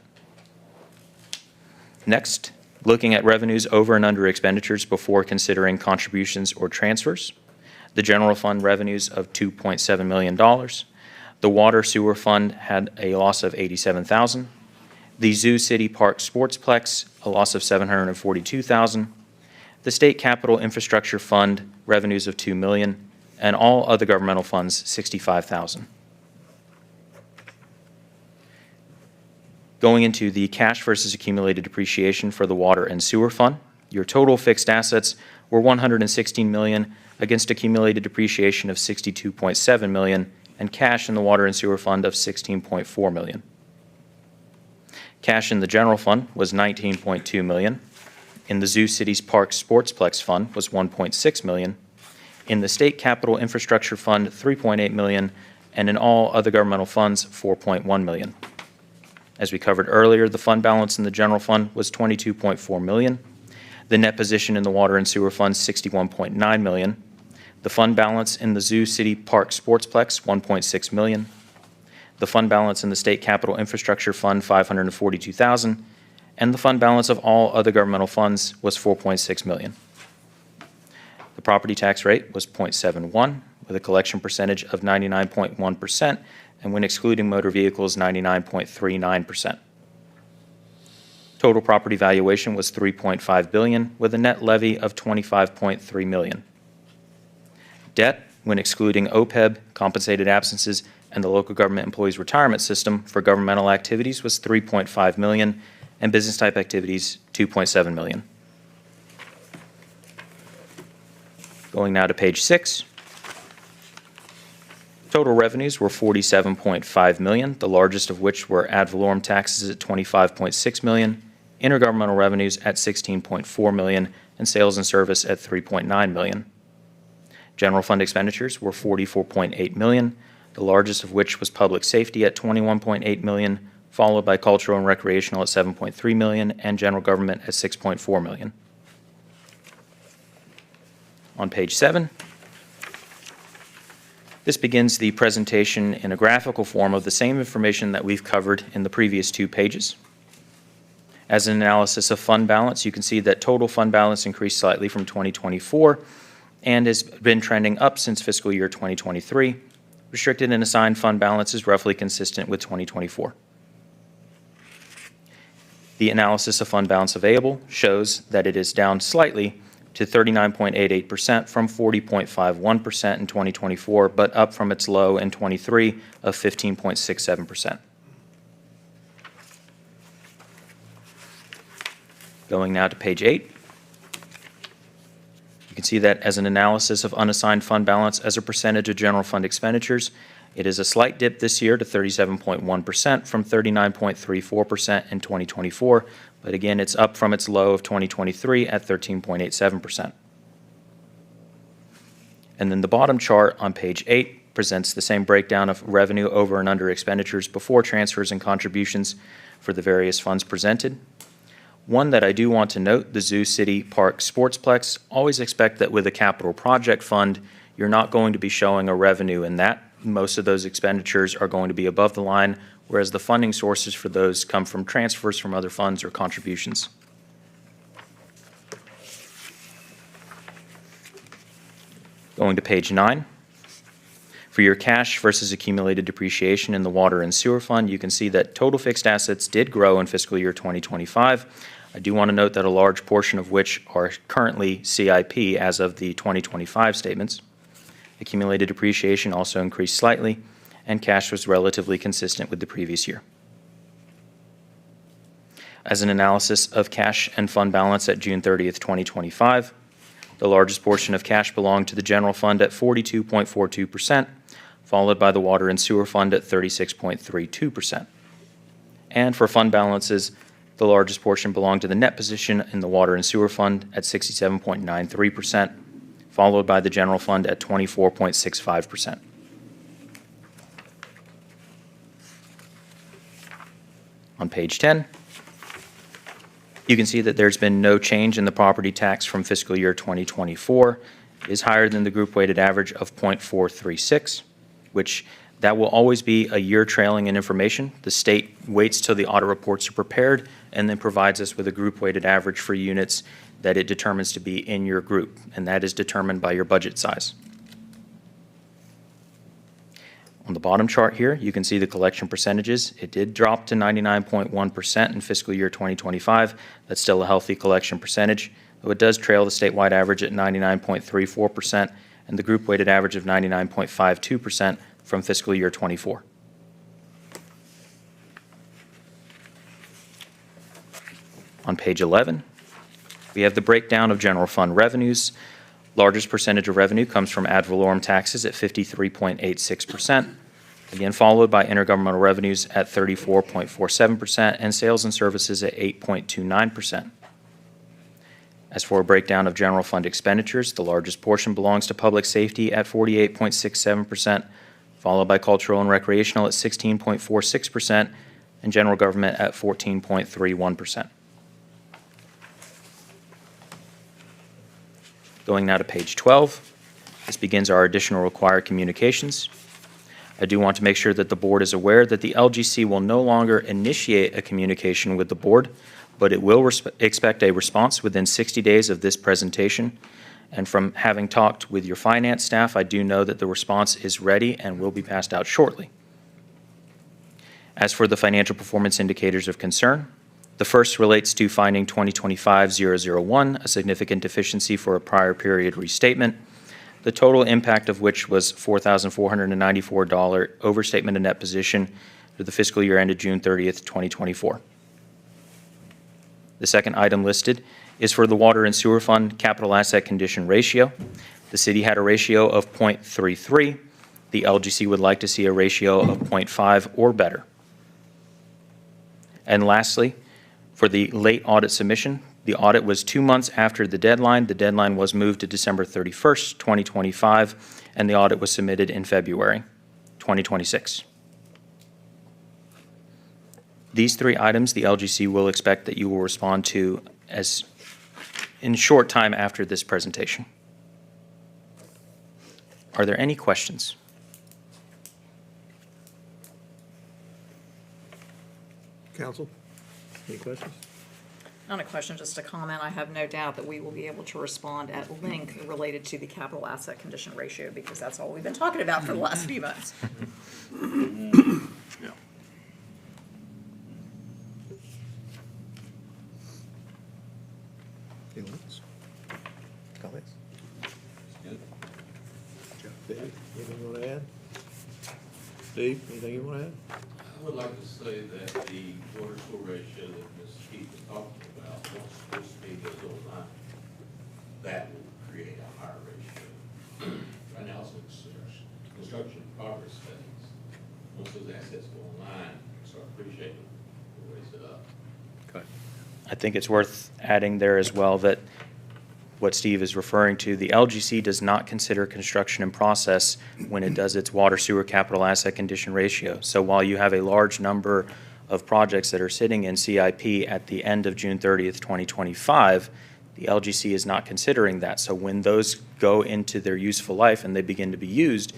S13: Next, looking at revenues over and under expenditures before considering contributions or transfers, the general fund revenues of $2.7 million. The water sewer fund had a loss of $87,000. The Zoo City Park Sportsplex, a loss of $742,000. The State Capital Infrastructure Fund, revenues of $2 million, and all other governmental funds, $65,000. Going into the cash versus accumulated depreciation for the water and sewer fund, your total fixed assets were $116 million against accumulated depreciation of $62.7 million and cash in the water and sewer fund of $16.4 million. Cash in the general fund was $19.2 million. In the Zoo Cities Park Sportsplex Fund was $1.6 million. In the State Capital Infrastructure Fund, $3.8 million, and in all other governmental funds, $4.1 million. As we covered earlier, the fund balance in the general fund was $22.4 million. The net position in the water and sewer fund, $61.9 million. The fund balance in the Zoo City Park Sportsplex, $1.6 million. The fund balance in the State Capital Infrastructure Fund, $542,000, and the fund balance of all other governmental funds was $4.6 million. The property tax rate was 0.71, with a collection percentage of 99.1%, and when excluding motor vehicles, 99.39%. Total property valuation was $3.5 billion, with a net levy of $25.3 million. Debt, when excluding OPEB, compensated absences, and the local government employees retirement system for governmental activities was $3.5 million, and business type activities, $2.7 million. Going now to page 6. Total revenues were $47.5 million, the largest of which were ad valorem taxes at $25.6 million, intergovernmental revenues at $16.4 million, and sales and service at $3.9 million. General fund expenditures were $44.8 million, the largest of which was public safety at $21.8 million, followed by cultural and recreational at $7.3 million, and general government at $6.4 million. On page 7, this begins the presentation in a graphical form of the same information that we've covered in the previous 2 pages. As an analysis of fund balance, you can see that total fund balance increased slightly from 2024 and has been trending up since fiscal year 2023. Restricted and assigned fund balance is roughly consistent with 2024. The analysis of fund balance available shows that it is down slightly to 39.88% from 40.51% in 2024, but up from its low in 23 of 15.67%. Going now to page 8. You can see that as an analysis of unassigned fund balance as a percentage of general fund expenditures, it is a slight dip this year to 37.1% from 39.34% in 2024, but again, it's up from its low of 2023 at 13.87%. And then the bottom chart on page 8 presents the same breakdown of revenue over and under expenditures before transfers and contributions for the various funds presented. One that I do want to note, the Zoo City Park Sportsplex, always expect that with a capital project fund, you're not going to be showing a revenue in that. Most of those expenditures are going to be above the line, whereas the funding sources for those come from transfers from other funds or contributions. Going to page 9. For your cash versus accumulated depreciation in the water and sewer fund, you can see that total fixed assets did grow in fiscal year 2025. I do want to note that a large portion of which are currently CIP as of the 2025 statements. Accumulated depreciation also increased slightly, and cash was relatively consistent with the previous year. As an analysis of cash and fund balance at June 30th, 2025, the largest portion of cash belonged to the general fund at 42.42%, followed by the water and sewer fund at 36.32%. And for fund balances, the largest portion belonged to the net position in the water and sewer fund at 67.93%, followed by the general fund at 24.65%. On page 10, you can see that there's been no change in the property tax from fiscal year 2024. It is higher than the group weighted average of 0.436, which that will always be a year trailing in information. The state waits till the audit reports are prepared and then provides us with a group weighted average for units that it determines to be in your group, and that is determined by your budget size. On the bottom chart here, you can see the collection percentages. It did drop to 99.1% in fiscal year 2025. That's still a healthy collection percentage, though it does trail the statewide average at 99.34% and the group weighted average of 99.52% from fiscal year 24. On page 11, we have the breakdown of general fund revenues. Largest percentage of revenue comes from ad valorem taxes at 53.86%, again followed by intergovernmental revenues at 34.47% and sales and services at 8.29%. As for a breakdown of general fund expenditures, the largest portion belongs to public safety at 48.67%, followed by cultural and recreational at 16.46%, and general government at 14.31%. Going now to page 12, this begins our additional required communications. I do want to make sure that the board is aware that the LGC will no longer initiate a communication with the board, but it will expect a response within 60 days of this presentation. And from having talked with your finance staff, I do know that the response is ready and will be passed out shortly. As for the financial performance indicators of concern, the first relates to finding 2025-001, a significant deficiency for a prior period restatement, the total impact of which was $4,494 overstatement of net position for the fiscal year ended June 30th, 2024. The second item listed is for the Water and Sewer Fund capital asset condition ratio. The city had a ratio of 0.33. The LGC would like to see a ratio of 0.5 or better. And lastly, for the late audit submission, the audit was 2 months after the deadline. The deadline was moved to December 31st, 2025, and the audit was submitted in February 2026. These 3 items the LGC will expect that you will respond to as in short time after this presentation. Are there any questions?
S1: Council, any questions?
S4: Not a question, just a comment. I have no doubt that we will be able to respond at length related to the capital asset condition ratio, because that's all we've been talking about for the last few months.
S1: Yeah. Anyone else? Comments?
S5: Good.
S1: Dave, anything you want to add? Steve, anything you want to add?
S14: I would like to say that the water sewer ratio that Ms. Keith was talking about, once this speed goes online, that will create a higher ratio. Right now, it's construction progress settings. Once those assets go online, start appreciating, we'll raise it up.
S1: Okay.
S13: I think it's worth adding there as well that what Steve is referring to, the LGC does not consider construction in process when it does its water sewer capital asset condition ratio. So while you have a large number of projects that are sitting in CIP at the end of June 30th, 2025, the LGC is not considering that. So when those go into their useful life and they begin to be used,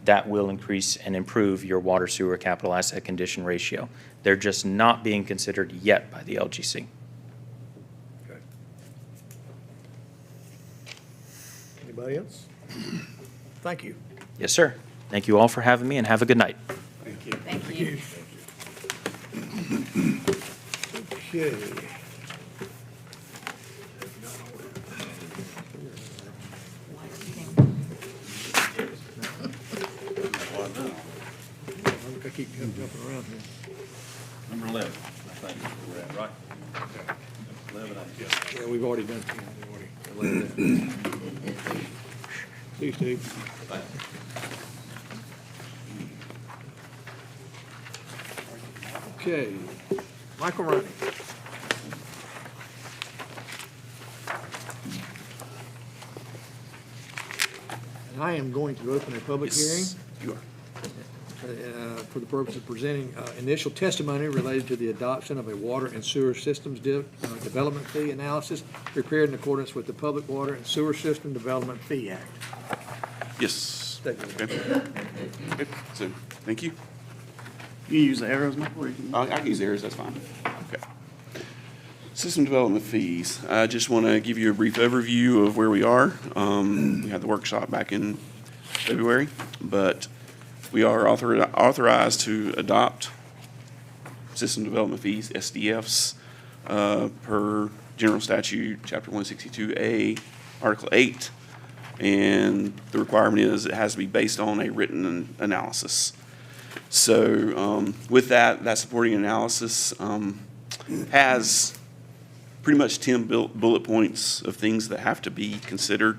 S13: that will increase and improve your water sewer capital asset condition ratio. They're just not being considered yet by the LGC.
S1: Anybody else? Thank you.
S13: Yes, sir. Thank you all for having me, and have a good night.
S1: Thank you.
S4: Thank you.
S1: Okay. I keep jumping around here.
S5: Number 11, I think, is where we're at, right? 11,
S1: Yeah, we've already done 10. We've already done that. See you, Steve. Okay, Michael Roney. And I am going to open a public hearing.
S5: You are.
S1: for the purpose of presenting initial testimony related to the adoption of a water and sewer systems development fee analysis prepared in accordance with the Public Water and Sewer System Development Fee Act.
S15: Yes.
S1: Thank you.
S15: Okay, so, thank you.
S3: You use the arrows, Michael, or you can?
S15: I can use theirs, that's fine. Okay. System development fees. I just want to give you a brief overview of where we are. We had the workshop back in February, but we are authorized to adopt system development fees, SDFs, per General Statute, Chapter 162A, Article 8. And the requirement is it has to be based on a written analysis. So with that supporting analysis has pretty much 10 bullet points of things that have to be considered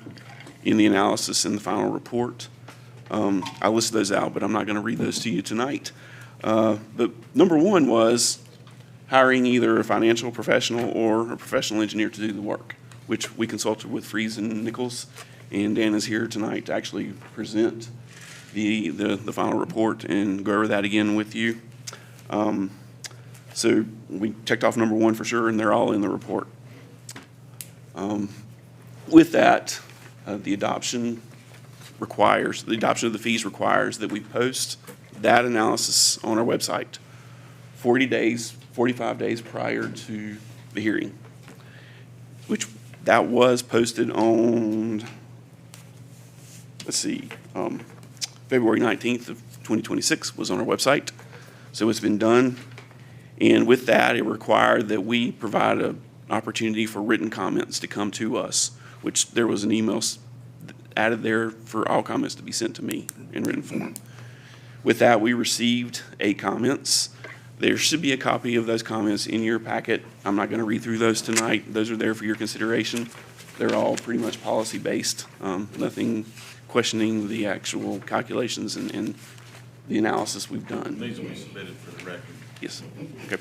S15: in the analysis in the final report. I listed those out, but I'm not going to read those to you tonight. But number one was hiring either a financial professional or a professional engineer to do the work, which we consulted with Fries and Nichols, and Dan is here tonight to actually present the final report and go over that again with you. So we checked off number one for sure, and they're all in the report. With that, the adoption of the fees requires that we post that analysis on our website 45 days prior to the hearing, which that was posted on, February 19th of 2026 was on our website. So it's been done. And with that, it required that we provide an opportunity for written comments to come to us, which there was an email added there for all comments to be sent to me in written form. With that, we received 8 comments. There should be a copy of those comments in your packet. I'm not going to read through those tonight. Those are there for your consideration. They're all pretty much policy-based, nothing questioning the actual calculations and the analysis we've done.
S5: These will be submitted for the record.
S15: Yes, okay.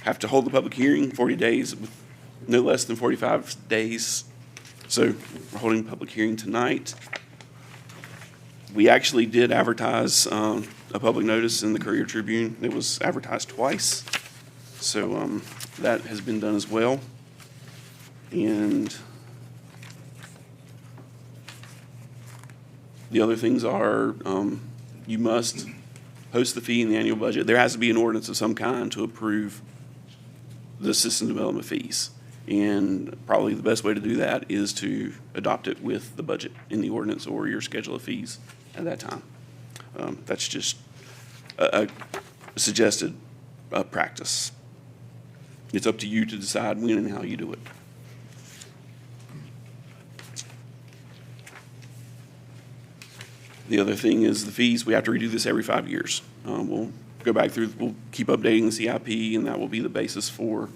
S15: Have to hold the public hearing 40 days with no less than 45 days. So we're holding a public hearing tonight. We actually did advertise a public notice in the Courier Tribune. It was advertised twice. So that has been done as well. And the other things are you must post the fee in the annual budget. There has to be an ordinance of some kind to approve the system development fees. And probably the best way to do that is to adopt it with the budget in the ordinance or your schedule of fees at that time. That's just a suggested practice. It's up to you to decide when and how you do it. The other thing is the fees. We have to redo this every 5 years. We'll go back through, we'll keep updating the CIP, and that will be the basis for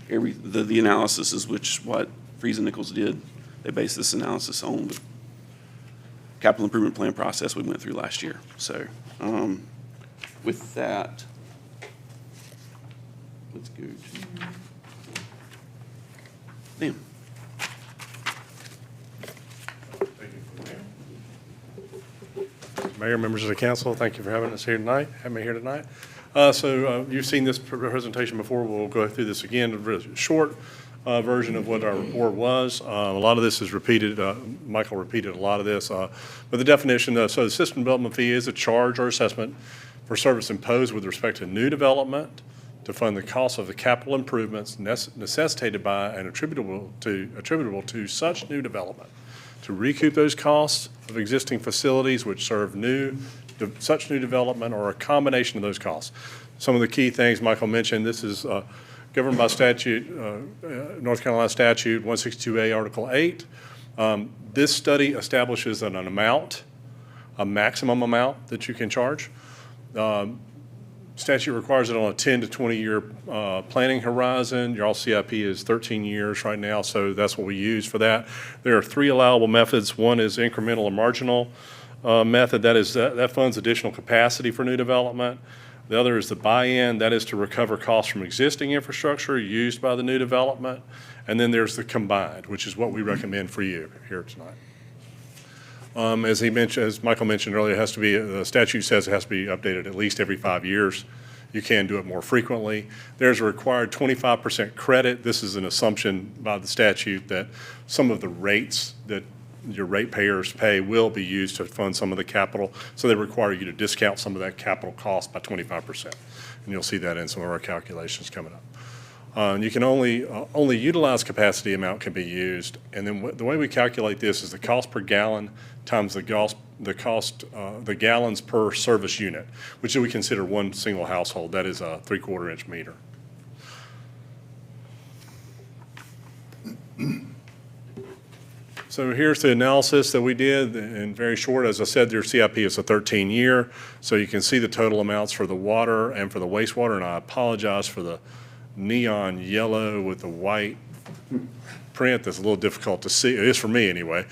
S15: the analysis, is what Fries and Nichols did. They based this analysis on the capital improvement plan process we went through last year. So with that, let's go to Dan.
S16: Mayor, members of the council, thank you for having me here tonight. So you've seen this presentation before. We'll go through this again, a really short version of what our report was. A lot of this is repeated. Michael repeated a lot of this. But the definition, so the system development fee is a charge or assessment for service imposed with respect to new development to fund the cost of the capital improvements necessitated by and attributable to such new development, to recoup those costs of existing facilities which serve such new development or a combination of those costs. Some of the key things Michael mentioned, this is governed by statute, North Carolina Statute 162A, Article 8. This study establishes a maximum amount that you can charge. Statute requires it on a 10 to 20 year planning horizon. Your CIP is 13 years right now, so that's what we use for that. There are 3 allowable methods. One is incremental or marginal method. That funds additional capacity for new development. The other is the buy-in. That is to recover costs from existing infrastructure used by the new development. And then there's the combined, which is what we recommend for you here tonight. As he mentioned, as Michael mentioned earlier, it has to be, the statute says it has to be updated at least every 5 years. You can do it more frequently. There's a required 25% credit. This is an assumption by the statute that some of the rates that your ratepayers pay will be used to fund some of the capital. So they require you to discount some of that capital cost by 25%. And you'll see that in some of our calculations coming up. You can only utilize capacity amount can be used. And then the way we calculate this is the cost per gallon times the gallons per service unit, which we consider one single household. That is a 3/4 inch meter. So here's the analysis that we did, and very short, as I said, your CIP is a 13-year, so you can see the total amounts for the water and for the wastewater, and I apologize for the neon yellow with the white print. That's a little difficult to see. It is for me anyway.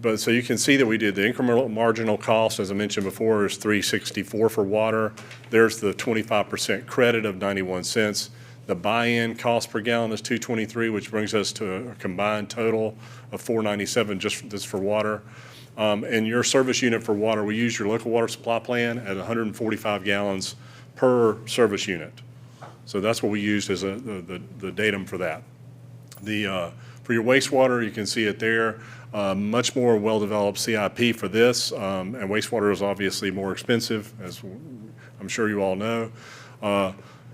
S16: But so you can see that we did the incremental marginal cost, as I mentioned before, is $3.64 for water. There's the 25% credit of 91 cents. The buy-in cost per gallon is $2.23, which brings us to a combined total of $4.97 just for water. And your service unit for water, we use your local water supply plan at 145 gallons per service unit. So that's what we used as the datum for that. For your wastewater, you can see it there. Much more well-developed CIP for this, and wastewater is obviously more expensive, as I'm sure you all know.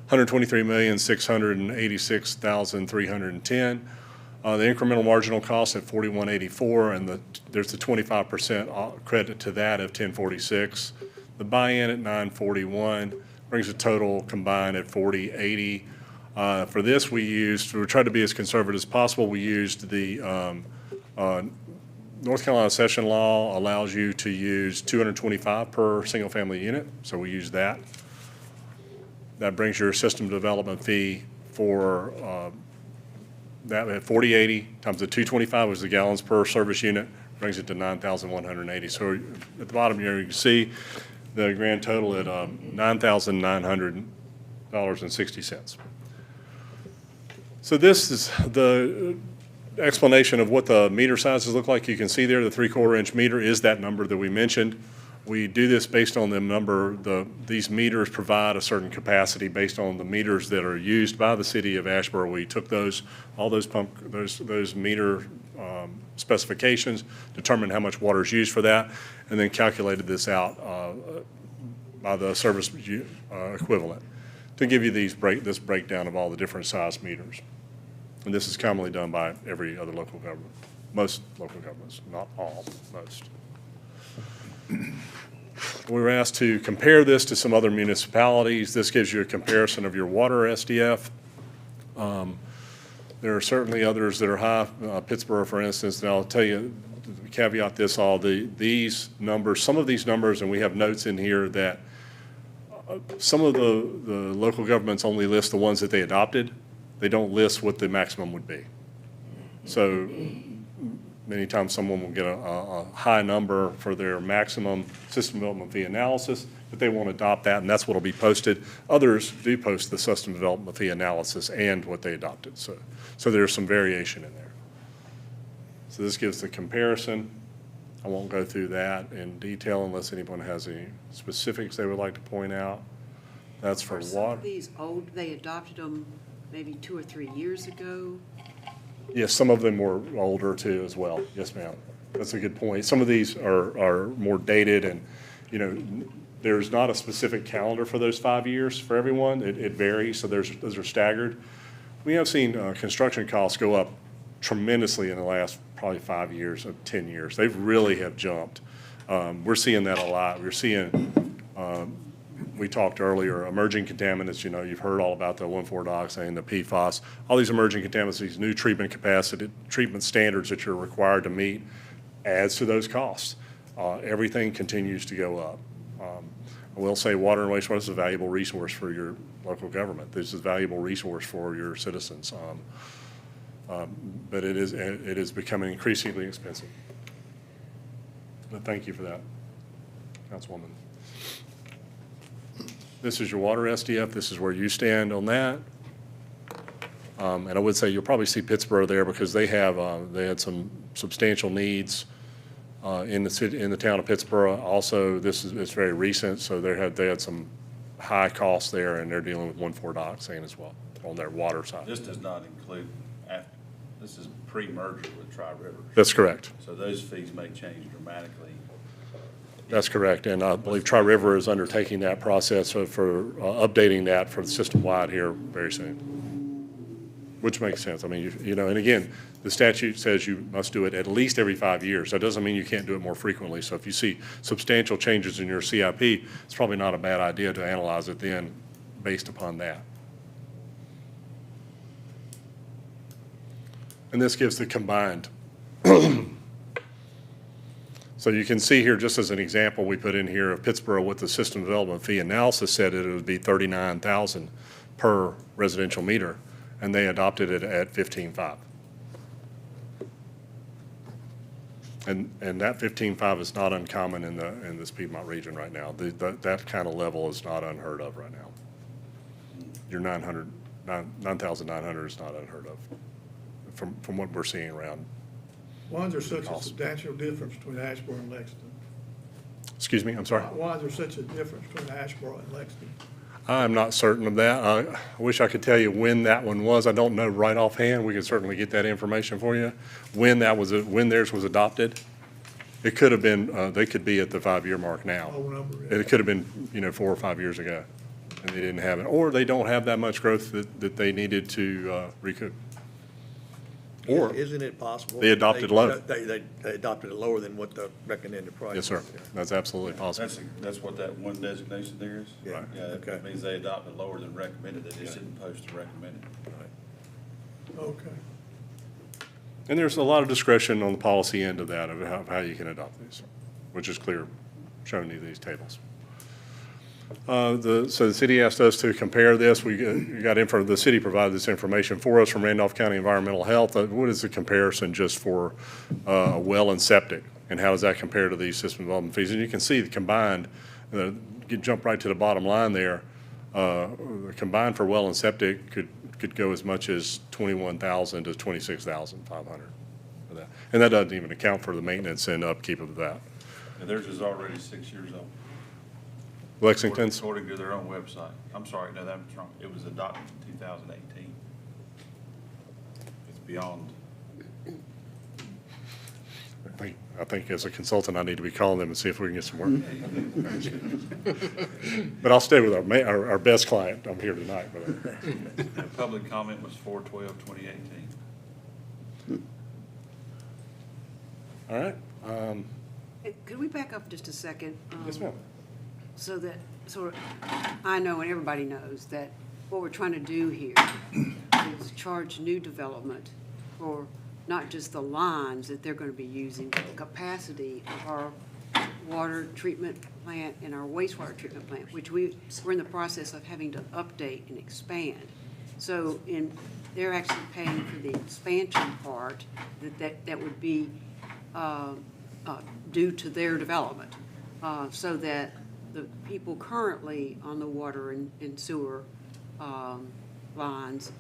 S16: $123,686,310. The incremental marginal cost at $41.84, and there's the 25% credit to that of $10.46. The buy-in at $9.41 brings the total combined at $40.80. For this, we tried to be as conservative as possible. We used the North Carolina session law allows you to use 225 per single-family unit, so we use that. That brings your system development fee for that at $40.80 times the 225 was the gallons per service unit, brings it to $9,180. So at the bottom here, you can see the grand total at $9,900.60. So this is the explanation of what the meter sizes look like. You can see there the 3/4 inch meter is that number that we mentioned. We do this based on the number, these meters provide a certain capacity based on the meters that are used by the city of Asheboro. We took those meter specifications, determined how much water is used for that, and then calculated this out by the service equivalent to give you this breakdown of all the different size meters. And this is commonly done by every other local government, most local governments, not all, most. We were asked to compare this to some other municipalities. This gives you a comparison of your water SDF. There are certainly others that are high, Pittsburgh, for instance, and I'll tell you, caveat this all, these numbers, some of these numbers, and we have notes in here that some of the local governments only list the ones that they adopted. They don't list what the maximum would be. So many times someone will get a high number for their maximum system development fee analysis, but they won't adopt that, and that's what will be posted. Others do post the system development fee analysis and what they adopted. So there's some variation in there. So this gives the comparison. I won't go through that in detail unless anyone has any specifics they would like to point out. That's for water.
S17: Some of these old, they adopted them maybe 2 or 3 years ago?
S16: Yes, some of them were older too as well. Yes, ma'am. That's a good point. Some of these are more dated, and, you know, there's not a specific calendar for those 5 years for everyone. It varies, so those are staggered. We have seen construction costs go up tremendously in the last probably 5 years, 10 years. They really have jumped. We're seeing that a lot. We're seeing, we talked earlier, emerging contaminants. You know, you've heard all about the 1,4-dioxane, the PFAS, all these emerging contaminants, these new treatment capacity, treatment standards that you're required to meet adds to those costs. Everything continues to go up. I will say water and wastewater is a valuable resource for your local government. This is a valuable resource for your citizens. But it is becoming increasingly expensive. But thank you for that, Councilwoman. This is your water SDF. This is where you stand on that. And I would say you'll probably see Pittsburgh there because they had some substantial needs in the city, in the town of Pittsburgh. Also, it's very recent, so they had some high costs there, and they're dealing with 1,4-dioxane as well on their water side.
S5: This does not include, this is pre-merger with Tri-River.
S16: That's correct.
S5: So those fees may change dramatically.
S16: That's correct, and I believe Tri-River is undertaking that process for updating that for the system-wide here very soon, which makes sense. I mean, you know, and again, the statute says you must do it at least every 5 years. That doesn't mean you can't do it more frequently. So if you see substantial changes in your CIP, it's probably not a bad idea to analyze it then based upon that. And this gives the combined. So you can see here, just as an example, we put in here of Pittsburgh with the system development fee analysis said that it would be $39,000 per residential meter, and they adopted it at $15,500. And that 15.5 is not uncommon in this Piedmont region right now. That kind of level is not unheard of right now. Your 9,900 is not unheard of from what we're seeing around.
S11: Why is there such a substantial difference between Asheboro and Lexington?
S16: Excuse me, I'm sorry?
S11: Why is there such a difference between Asheboro and Lexington?
S16: I'm not certain of that. I wish I could tell you when that one was. I don't know right offhand. We can certainly get that information for you. When theirs was adopted, it could have been, they could be at the 5-year mark now. It could have been, 4 or 5 years ago, and they didn't have it. Or they don't have that much growth that they needed to recoup. Or
S1: isn't it possible?
S16: They adopted low.
S1: They adopted it lower than what the recommended price
S16: Yes, sir.
S1: is.
S16: That's absolutely possible.
S5: That's what that one designation there is?
S1: Yeah.
S5: Yeah,
S1: Okay.
S5: that means they adopted lower than recommended, they just didn't post the recommended.
S11: Okay.
S16: And there's a lot of discretion on the policy end of that, of how you can adopt these, which is clear, shown in these tables. So the city asked us to compare this. The city provided this information for us from Randolph County Environmental Health. What is the comparison just for well and septic? And how does that compare to these system development fees? And you can see the combined, you jump right to the bottom line there. The combined for well and septic could go as much as $21,000 to $26,500 for that. And that doesn't even account for the maintenance and upkeep of that.
S5: And theirs is already 6 years old.
S16: Lexington's?
S5: According to their own website. I'm sorry, no, that was wrong. It was adopted in 2018. It's beyond.
S16: I think as a consultant, I need to be calling them and see if we can get some work. But I'll stay with our best client. I'm here tonight.
S5: The public comment was 4/12/2018.
S16: All right.
S17: Could we back up just a second?
S16: Yes, ma'am.
S17: So that, I know and everybody knows that what we're trying to do here is charge new development for not just the lines that they're going to be using, but the capacity of our water treatment plant and our wastewater treatment plant, which we're in the process of having to update and expand. So they're actually paying for the expansion part that would be due to their development, so that the people currently on the water and sewer lines,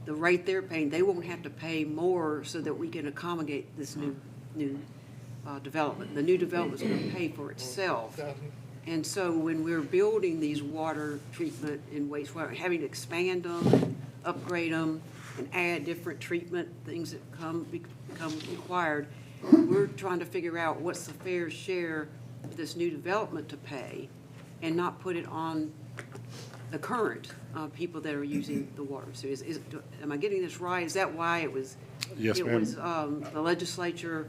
S17: the rate they're paying, they won't have to pay more so that we can accommodate this new development. The new development's going to pay for itself. And so when we're building these water treatment and wastewater, having to expand them, upgrade them, and add different treatment, things that become required, we're trying to figure out what's the fair share of this new development to pay and not put it on the current people that are using the water. So am I getting this right? Is that why it was?
S16: Yes, ma'am.
S17: The legislature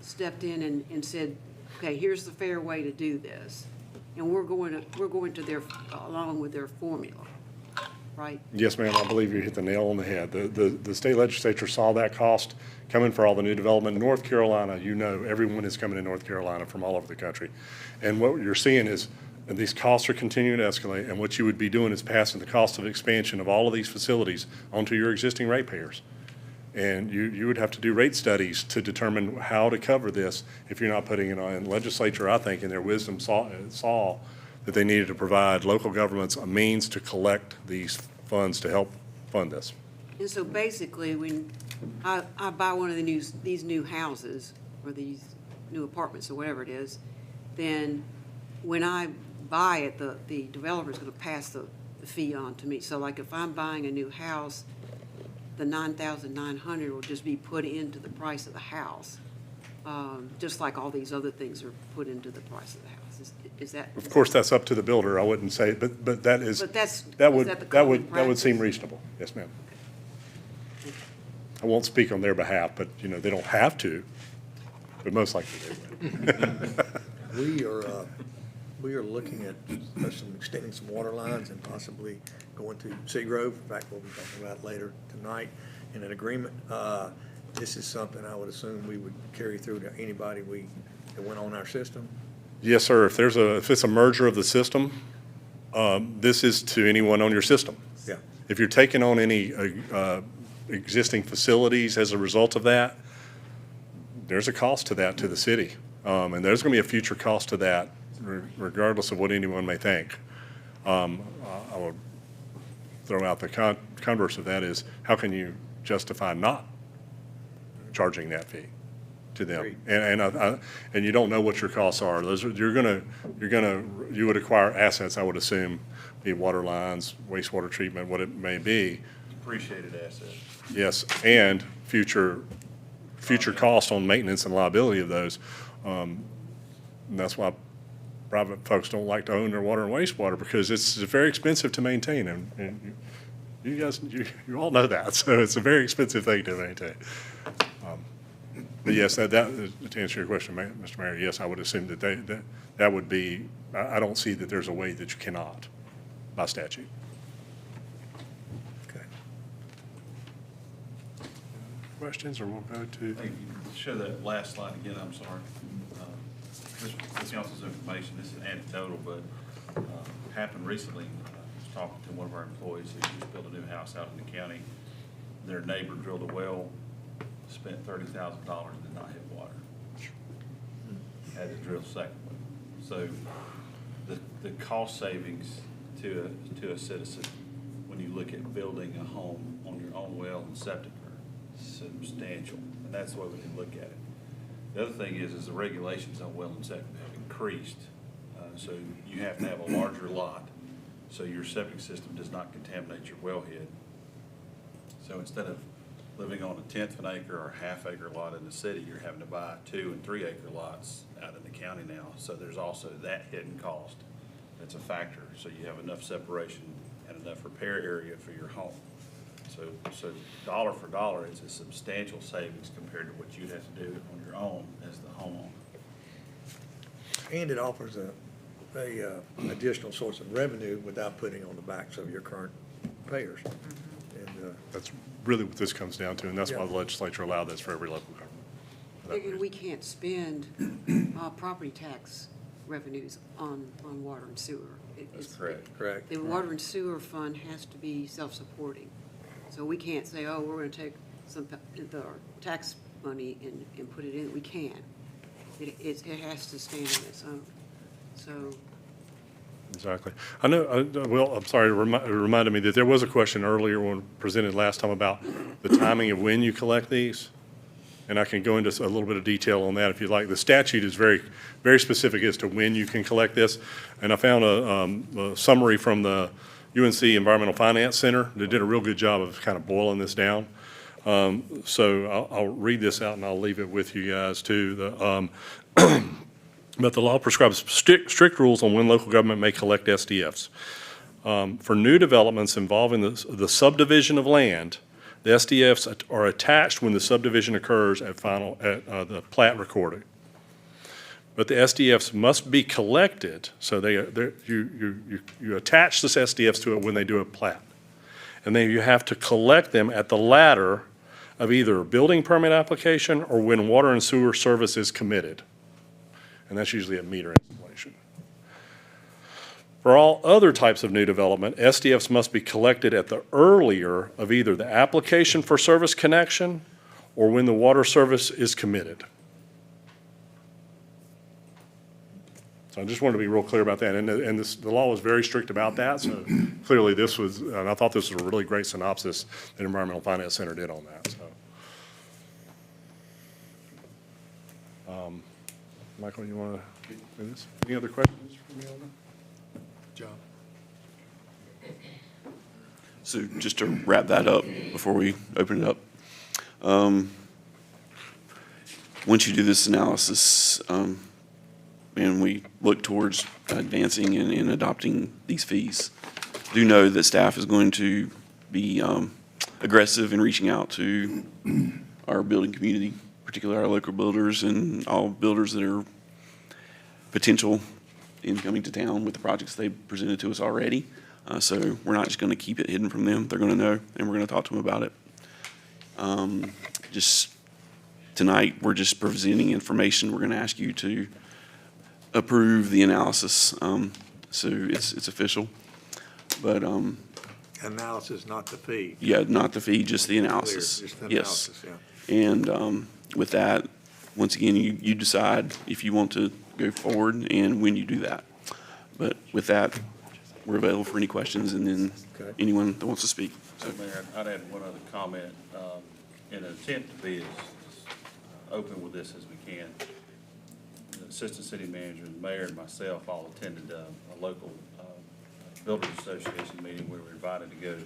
S17: stepped in and said, okay, here's the fair way to do this, and we're going to their along with their formula, right?
S16: Yes, ma'am. I believe you hit the nail on the head. The state legislature saw that cost coming for all the new development. In North Carolina, everyone is coming to North Carolina from all over the country. And what you're seeing is these costs are continuing to escalate, and what you would be doing is passing the cost of expansion of all of these facilities onto your existing ratepayers. And you would have to do rate studies to determine how to cover this if you're not putting it on. And legislature, I think, in their wisdom saw that they needed to provide local governments a means to collect these funds to help fund this.
S17: And so basically, when I buy one of these new houses, or these new apartments or whatever it is, then when I buy it, the developer's gonna pass the fee on to me. So like if I'm buying a new house, the 9,900 will just be put into the price of the house, just like all these other things are put into the price of the house. Is that?
S16: Of course, that's up to the builder, I wouldn't say, but that is,
S17: But that's,
S16: that
S17: is
S16: would,
S17: that the
S16: that
S17: common
S16: would, that would seem
S17: practice?
S16: reasonable. Yes, ma'am. I won't speak on their behalf, but, you know, they don't have to, but most likely they would.
S1: We are looking at some extending some water lines and possibly going to Seagrove. In fact, we'll be talking about later tonight in an agreement. This is something I would assume we would carry through to anybody that went on our system.
S16: Yes, sir. If it's a merger of the system, this is to anyone on your system.
S1: Yeah.
S16: If you're taking on any existing facilities as a result of that, there's a cost to that to the city. And there's going to be a future cost to that, regardless of what anyone may think. I would throw out the converse of that is, how can you justify not charging that fee to them? And you don't know what your costs are. You would acquire assets, I would assume, be it water lines, wastewater treatment, what it may be.
S5: Depreciated assets.
S16: Yes, and future cost on maintenance and liability of those. And that's why private folks don't like to own their water and wastewater, because it's very expensive to maintain, and you guys, you all know that, so it's a very expensive thing to maintain. But yes, that to answer your question, Mr. Mayor, yes, I would assume that would be, I don't see that there's a way that you cannot by statute.
S1: Okay.
S16: Questions, or we'll go to?
S5: Hey, show that last slide again, I'm sorry. This council's information, this is anecdotal, but happened recently. I was talking to one of our employees who just built a new house out in the county. Their neighbor drilled a well, spent $30,000, did not hit water. Had to drill a second one. So the cost savings to a citizen when you look at building a home on your own well and septic are substantial, and that's the way we can look at it. The other thing is the regulations on well and septic have increased. So you have to have a larger lot, so your septic system does not contaminate your wellhead. So instead of living on a tenth of an acre or half-acre lot in the city, you're having to buy 2- and 3-acre lots out in the county now. So there's also that hidden cost that's a factor. So you have enough separation and enough repair area for your home. So dollar for dollar, it's a substantial savings compared to what you'd have to do on your own as the homeowner.
S1: And it offers a additional source of revenue without putting on the backs of your current payers. And
S16: That's really what this comes down to, and that's why the legislature allowed this for every local government.
S17: And we can't spend property tax revenues on water and sewer.
S5: That's correct.
S1: Correct.
S17: The water and sewer fund has to be self-supporting. So we can't say, oh, we're going to take some the tax money and put it in. We can't. It has to stand on its own. So.
S16: Exactly. I know, well, I'm sorry, it reminded me that there was a question earlier when presented last time about the timing of when you collect these. And I can go into a little bit of detail on that if you'd like. The statute is very, very specific as to when you can collect this. And I found a summary from the UNC Environmental Finance Center. They did a real good job of kind of boiling this down. So I'll read this out and I'll leave it with you guys too. But the law prescribes strict rules on when local government may collect SDFs. For new developments involving the subdivision of land, the SDFs are attached when the subdivision occurs at the plat recording. But the SDFs must be collected, so you attach this SDFs to it when they do a plat. And then you have to collect them at the ladder of either a building permit application or when water and sewer service is committed. And that's usually a meter installation. For all other types of new development, SDFs must be collected at the earlier of either the application for service connection or when the water service is committed. So I just wanted to be real clear about that. And the law was very strict about that. So clearly this was, and I thought this was a really great synopsis that Environmental Finance Center did on that. So. Michael, you want to do this? Any other questions for me on that?
S11: John?
S15: So just to wrap that up before we open it up. Once you do this analysis, and we look towards advancing and adopting these fees, do know that staff is going to be aggressive in reaching out to our building community, particularly our local builders and all builders that are potential in coming to town with the projects they presented to us already. So we're not just going to keep it hidden from them. They're going to know, and we're going to talk to them about it. Just tonight, we're just presenting information. We're going to ask you to approve the analysis. So it's official. But
S1: Analysis, not the fee.
S15: yeah, not the fee, just the analysis.
S1: Clear, just the
S15: Yes.
S1: analysis, yeah.
S15: And with that, once again, you decide if you want to go forward and when you do that. But with that, we're available for any questions, and then
S1: Okay.
S15: anyone that wants to speak.
S5: So, Mayor, I'd add one other comment. In an attempt to be as open with this as we can, the Assistant City Manager, the Mayor, and myself all attended a local Builders Association meeting where we were invited to go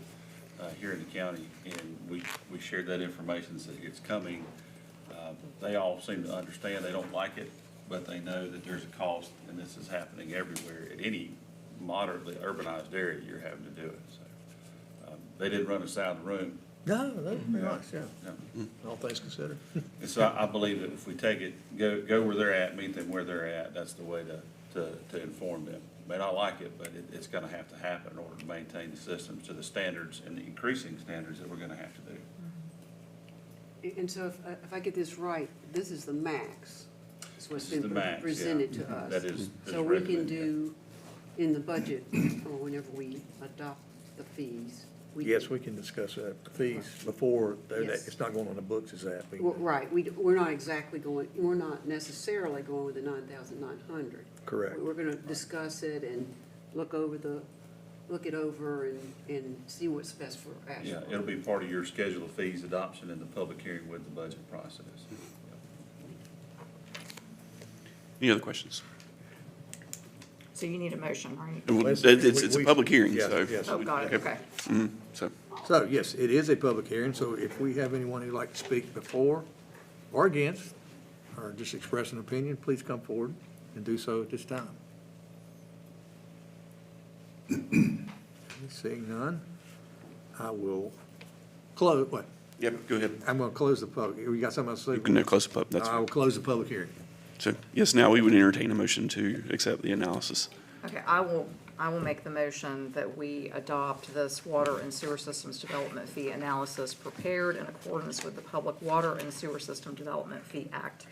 S5: here in the county, and we shared that information, so it's coming. They all seem to understand. They don't like it, but they know that there's a cost, and this is happening everywhere. At any moderately urbanized area, you're having to do it. So they didn't run us out of the room.
S1: No, that's very nice, yeah.
S5: Yeah.
S1: All things considered.
S5: And so I believe that if we take it, go where they're at, meet them where they're at, that's the way to inform them. May not like it, but it's gonna have to happen in order to maintain the systems to the standards and the increasing standards that we're gonna have to do.
S17: And so if I get this right, this is the max, is what's
S5: This is
S17: been
S5: the max, yeah.
S17: presented to us.
S5: That is
S17: So we can
S5: recommended.
S17: do, in the budget, or whenever we adopt the fees.
S1: Yes, we can discuss that, fees before,
S17: Yes.
S1: it's not going on the books, is that?
S17: Well, right, we're not exactly going, we're not necessarily going with the 9,900.
S1: Correct.
S17: We're gonna discuss it and look it over and see what's best for Asheboro.
S5: Yeah, it'll be part of your schedule of fees adoption in the public hearing with the budget process.
S15: Any other questions?
S4: So you need a motion, right?
S15: Well, It's a public hearing,
S1: Yes,
S15: so.
S1: yes.
S4: Oh, got it, okay.
S15: So,
S1: So, yes, it is a public hearing, so if we have anyone who'd like to speak before or against, or just express an opinion, please come forward and do so at this time. Seeing none, I will close, what?
S15: yep, go ahead.
S1: I'm going to close the public, you got something else to say?
S15: You can now close the pub, that's
S1: I will close the public hearing.
S15: So, yes, now we would entertain a motion to accept the analysis.
S4: Okay, I will make the motion that we adopt this water and sewer systems development fee analysis prepared in accordance with the Public Water and Sewer System Development Fee Act.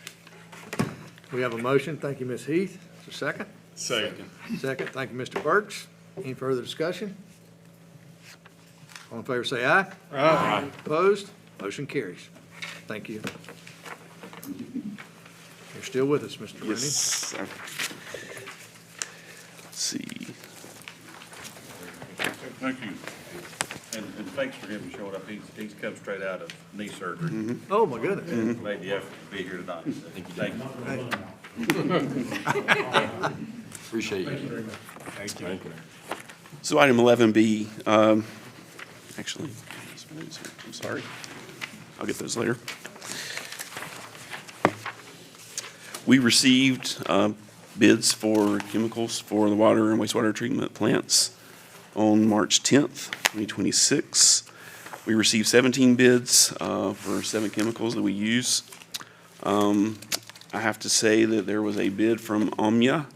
S1: We have a motion, thank you, Ms. Heath. Is there a second?
S16: Second.
S1: Second, thank you, Mr. Burks. Any further discussion? All in favor, say aye.
S16: Aye.
S1: Opposed? Motion carries. Thank you. You're still with us, Mr. Rooney.
S15: Yes. Let's see.
S5: Thank you. And thanks for him showing up. He's come straight out of knee surgery.
S1: Oh, my goodness.
S5: And made the effort to be here tonight. So thank you.
S2: Appreciate you.
S16: Thank you.
S15: So item 11B, actually, I'm sorry. I'll get those later. We received bids for chemicals for the water and wastewater treatment plants on March 10th, 2026. We received 17 bids for 7 chemicals that we use. I have to say that there was a bid from Omnia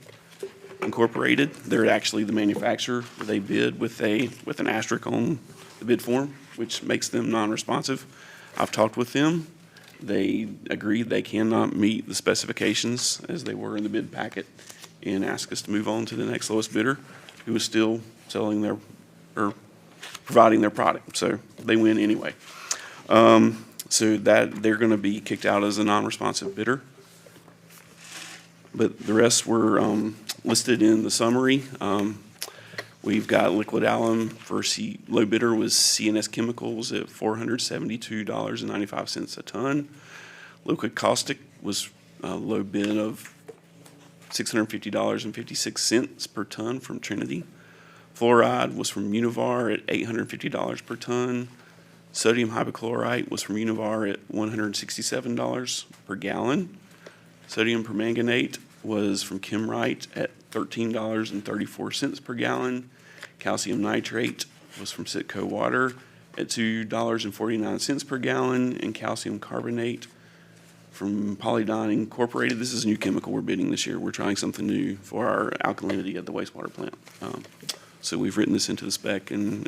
S15: Incorporated. They're actually the manufacturer. They bid with an asterisk on the bid form, which makes them non-responsive. I've talked with them. They agreed they cannot meet the specifications as they were in the bid packet and asked us to move on to the next lowest bidder, who is still selling or providing their product. So they win anyway. So that they're going to be kicked out as a non-responsive bidder. But the rest were listed in the summary. We've got liquid alum for low bidder was CNS Chemicals at $472.95 a ton. Liquid caustic was low bid of $650.56 per ton from Trinity. Fluoride was from Univar at $850 per ton. Sodium hypochlorite was from Univar at $167 per gallon. Sodium permanganate was from Chemrite at $13.34 per gallon. Calcium nitrate was from Sitco Water at $2.49 per gallon, and calcium carbonate from Polydyne Incorporated. This is a new chemical we're bidding this year. We're trying something new for our alkalinity at the wastewater plant. So we've written this into the spec, and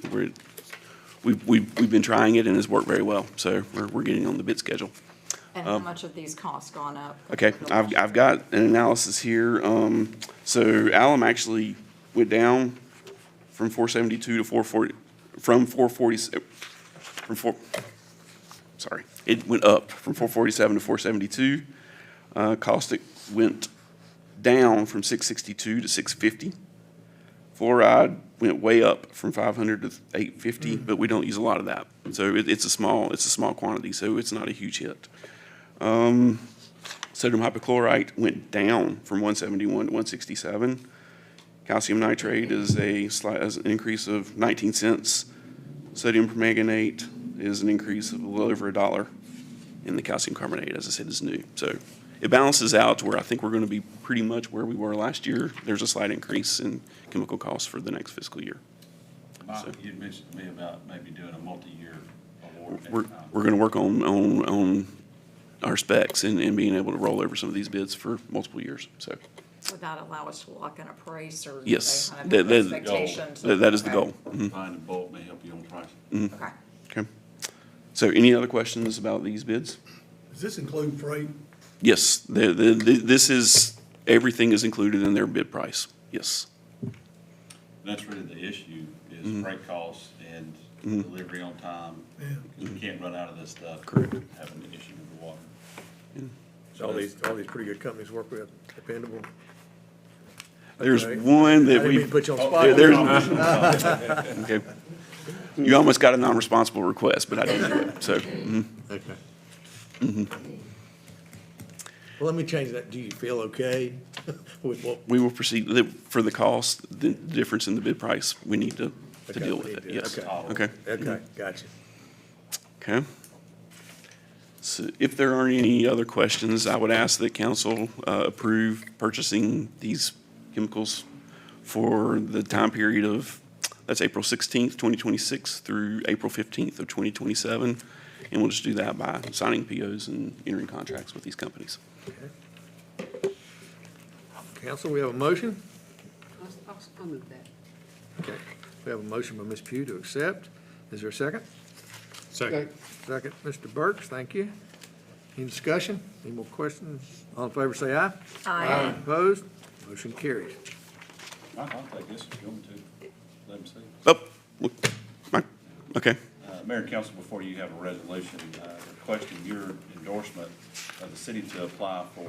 S15: we've been trying it, and it's worked very well. So we're getting on the bid schedule.
S4: And how much have these costs gone up?
S15: Okay, I've got an analysis here. So alum actually went down from 472 to 440, it went up from 447 to 472. Caustic went down from 662 to 650. Fluoride went way up from 500 to 850, but we don't use a lot of that. So it's a small quantity, so it's not a huge hit. Sodium hypochlorite went down from 171 to 167. Calcium nitrate is an increase of 19 cents. Sodium permanganate is an increase of a little over $1. And the calcium carbonate, as I said, is new. So it balances out to where I think we're going to be pretty much where we were last year. There's a slight increase in chemical costs for the next fiscal year.
S5: Bob, you'd mentioned to me about maybe doing a multi-year award.
S15: We're going to work on our specs and being able to roll over some of these bids for multiple years. So
S4: Would that allow us to lock in a price, or?
S15: yes,
S4: kind of
S15: that is the goal.
S5: Find a bulk may help you on price.
S4: Okay.
S15: Okay. So any other questions about these bids?
S11: Does this include freight?
S15: Yes, everything is included in their bid price. Yes.
S5: That's really the issue, is freight costs and delivery on time.
S11: Yeah.
S5: Because we can't run out of this stuff.
S15: Correct.
S5: Having an issue with the water.
S1: All these pretty good companies work with, dependable.
S15: There's
S1: Okay.
S15: one that
S1: I didn't
S15: we.
S1: mean to put you on the spot.
S15: Okay. You almost got a non-responsible request, but I didn't do it, so.
S1: Okay. Well, let me change that. Do you feel okay with what?
S15: We will proceed for the cost, the difference in the bid price, we need to
S1: Okay,
S15: deal
S1: we
S15: with
S1: need
S15: it,
S1: to-
S15: yes.
S1: okay.
S15: Okay.
S1: Okay, gotcha.
S15: Okay. So if there aren't any other questions, I would ask that council approve purchasing these chemicals for the time period of, that's April 16th, 2026 through April 15th of 2027. And we'll just do that by signing POs and entering contracts with these companies.
S1: Council, we have a motion?
S17: I'll move that.
S1: Okay. We have a motion by Ms. Pugh to accept. Is there a second?
S10: Second.
S1: Second, Mr. Burks, thank you. Any discussion? Any more questions? All in favor, say aye.
S4: Aye.
S1: Opposed? Motion carries.
S5: I'll take this if you want to. Let them see.
S15: Oh, Mike, okay.
S5: Mayor and council, before you have a resolution requesting your endorsement of the city to apply for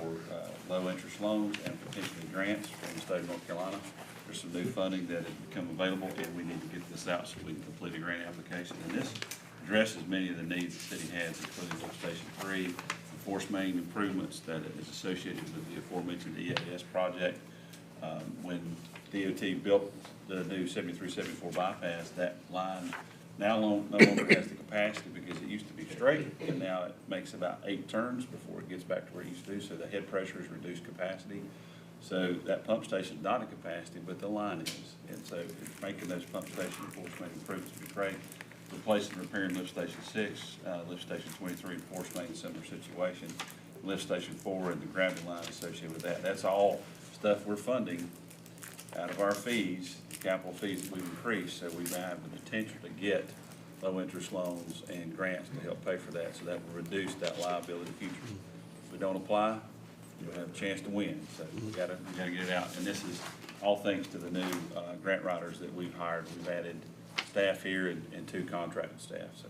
S5: low-interest loans and potentially grants from the state of North Carolina. There's some new funding that has become available, and we need to get this out so we can complete a grant application. And this addresses many of the needs the city has, including Lift Station 3, the force main improvements that is associated with the aforementioned EAS project. When DOT built the new 7374 bypass, that line now no longer has the capacity because it used to be straight, and now it makes about 8 turns before it gets back to where it used to. So the head pressure is reduced capacity. So that pump station is not a capacity, but the line is. And so it's making those pump station force main improvements to be great. Replacing and repairing Lift Station 6, Lift Station 23, and force main, similar situation. Lift Station 4 and the gravity line associated with that. That's all stuff we're funding out of our fees, capital fees that we've increased, so we have the potential to get low-interest loans and grants to help pay for that, so that will reduce that liability in the future. If we don't apply, you don't have a chance to win, so we gotta get it out. And this is all thanks to the new grant writers that we've hired. We've added staff here and 2 contracted staff, so.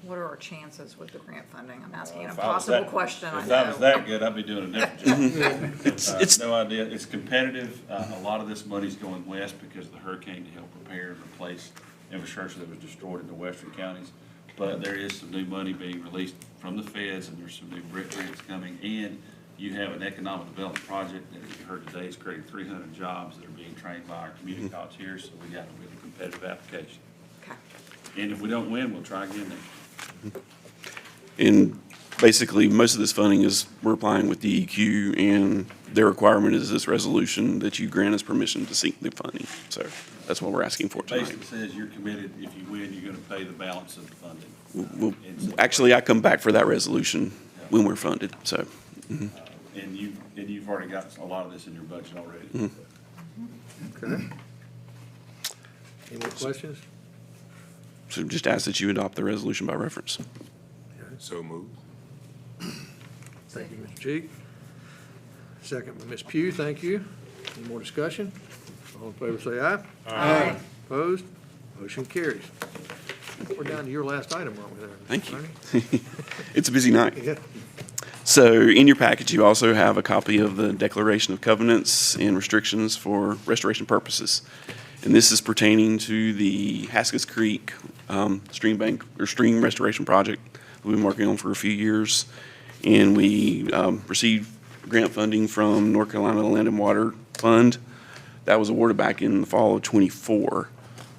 S4: What are our chances with the grant funding? I'm asking a
S5: If I was
S4: possible
S5: that-
S4: question, I
S5: If I was
S4: know.
S5: that good, I'd be doing a different job.
S15: It's
S5: No idea. It's competitive. A lot of this money's going west because of the hurricane to help repair and replace infrastructure that was destroyed in the western counties. But there is some new money being released from the feds, and there's some new brick grants coming, and You have an economic development project that you heard today is creating 300 jobs that are being trained by our community college here, so we got a really competitive application.
S4: Okay.
S5: And if we don't win, we'll try again next year.
S15: And basically, most of this funding is, we're applying with DEQ, and their requirement is this resolution that you grant us permission to seek the funding. So that's what we're asking for tonight.
S5: Basically says you're committed, if you win, you're gonna pay the balance of the funding.
S15: Actually, I come back for that resolution when we're funded, so. Mhm.
S5: And you've already got a lot of this in your budget already.
S15: Mhm.
S1: Okay. Any more questions?
S15: So just ask that you adopt the resolution by reference.
S2: So moved.
S1: Thank you, Mr. Cheek. Second by Ms. Pugh, thank you. Any more discussion? All in favor, say aye.
S4: Aye.
S1: Opposed? Motion carries. We're down to your last item, aren't we there?
S15: Thank you.
S1: Attorney?
S15: It's a busy night.
S1: Yeah.
S15: So in your package, you also have a copy of the Declaration of Covenants and Restrictions for Restoration Purposes. And this is pertaining to the Haskins Creek stream bank or stream restoration project that we've been working on for a few years. And we received grant funding from North Carolina Land and Water Fund. That was awarded back in the fall of '24.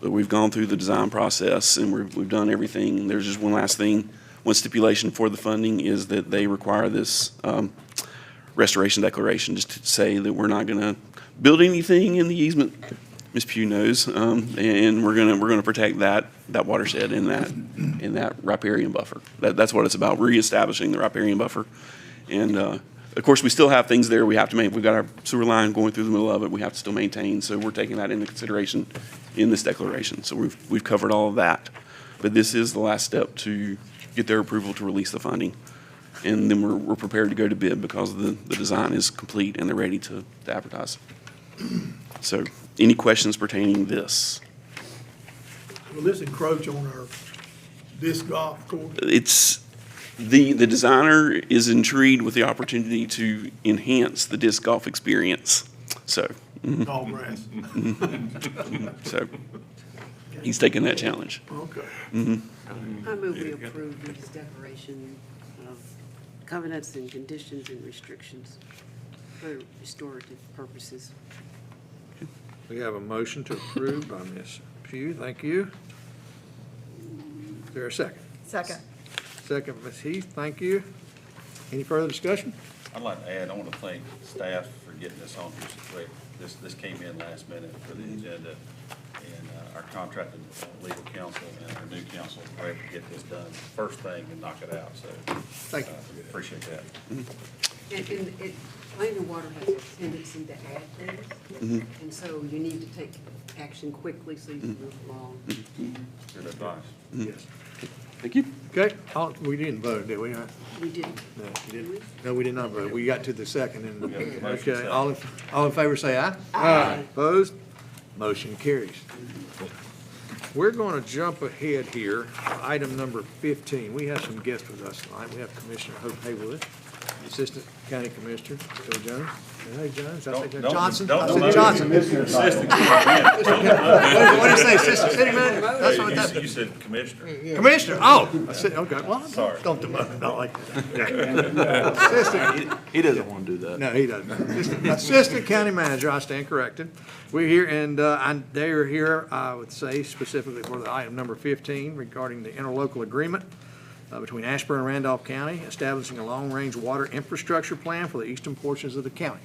S15: But we've gone through the design process and we've done everything. There's just one last thing. One stipulation for the funding is that they require this restoration declaration, just to say that we're not going to build anything in the easement. Ms. Pugh knows, and we're gonna protect that watershed in that riparian buffer. That's what it's about, reestablishing the riparian buffer. And of course, we still have things there we have to maintain. We've got our sewer line going through the middle of it. We have to still maintain. So we're taking that into consideration in this declaration. So we've covered all of that. But this is the last step to get their approval to release the funding. And then we're prepared to go to bid because the design is complete and they're ready to advertise. So any questions pertaining this?
S11: Will this encroach on our disc golf course?
S15: It's, the designer is intrigued with the opportunity to enhance the disc golf experience. So.
S11: All grass.
S15: So he's taking that challenge.
S11: Okay.
S17: I move we approve this declaration of covenants and conditions and restrictions for restorative purposes.
S1: We have a motion to approve by Ms. Pugh, thank you. Is there a second?
S4: Second.
S1: Second, Ms. Heath, thank you. Any further discussion?
S5: I'd like to add, I want to thank staff for getting this on here so quick. This came in last minute for the agenda, and our contracted legal counsel and our new counsel were able to get this done first thing and knock it out, so.
S1: Thank you.
S5: Appreciate that.
S17: And Land and Water has a tendency to add things, and so you need to take action quickly so you can move along.
S5: Good advice.
S1: Yes.
S15: Thank you.
S1: Okay, we didn't vote, did we?
S17: We didn't.
S1: No, you didn't. No, we did not vote. We got to the second and,
S5: We got the motion
S1: okay,
S5: second.
S1: all in favor say aye. Aye. Opposed? Motion carries. We're going to jump ahead here, item number 15. We have some guests with us tonight. We have Commissioner Hope Haywood, Assistant County Commissioner, Joe Jones. Hey, Jones, I said Johnson. I said Johnson.
S5: Assistant
S1: What did you say, Assistant City Manager? That's what that.
S5: You said commissioner.
S1: Commissioner, oh, I said, okay, well,
S5: Sorry.
S1: don't demote, not like that. Assistant,
S2: He doesn't want to do that.
S1: no, he doesn't. Assistant County Manager, I stand corrected. We're here, and they are here, I would say, specifically for the item number 15 regarding the interlocal agreement between Asheboro and Randolph County, establishing a long-range water infrastructure plan for the eastern portions of the county.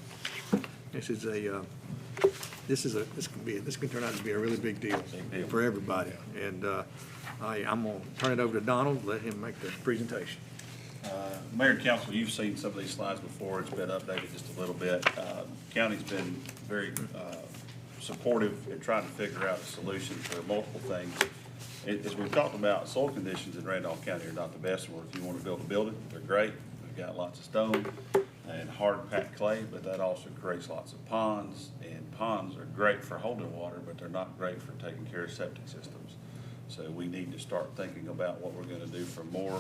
S1: This can turn out to be a really big deal for everybody. And I'm going to turn it over to Donald, let him make the presentation.
S5: Mayor and council, you've seen some of these slides before. It's been updated just a little bit. County's been very supportive in trying to figure out a solution for multiple things. As we've talked about, soil conditions in Randolph County are not the best. Or if you want to build a building, they're great. We've got lots of stone and hard packed clay, but that also creates lots of ponds. And ponds are great for holding water, but they're not great for taking care of septic systems. So we need to start thinking about what we're going to do for more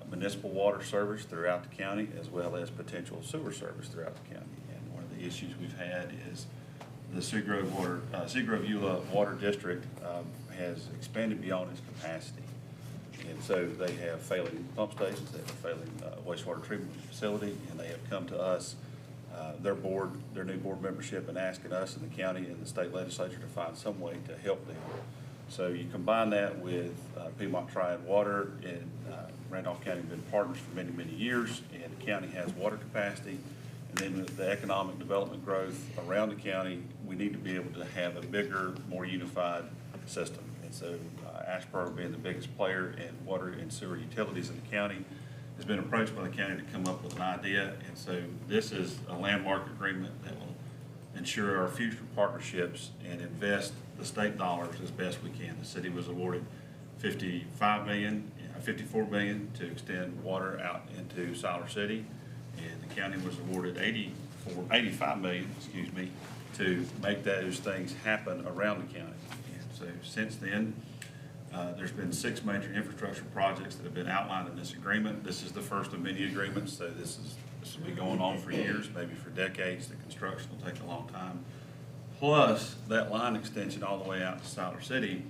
S5: municipal water service throughout the county, as well as potential sewer service throughout the county. And one of the issues we've had is the Seagrove Eula Water District has expanded beyond its capacity. And so they have failing pump stations, they have a failing wastewater treatment facility, and they have come to us, their new board membership, and asking us in the county and the state legislature to find some way to help them. So you combine that with Piedmont Triad Water, and Randolph County have been partners for many, many years, and the county has water capacity. And then with the economic development growth around the county, we need to be able to have a bigger, more unified system. And so Asheboro, being the biggest player in water and sewer utilities in the county, has been approached by the county to come up with an idea. And so this is a landmark agreement that will ensure our future partnerships and invest the state dollars as best we can. The city was awarded $54 million to extend water out into Siler City, and the county was awarded $85 million, to make those things happen around the county. And so since then, there's been 6 major infrastructure projects that have been outlined in this agreement. This is the first of many agreements, so this will be going on for years, maybe for decades. The construction will take a long time. Plus, that line extension all the way out to Siler City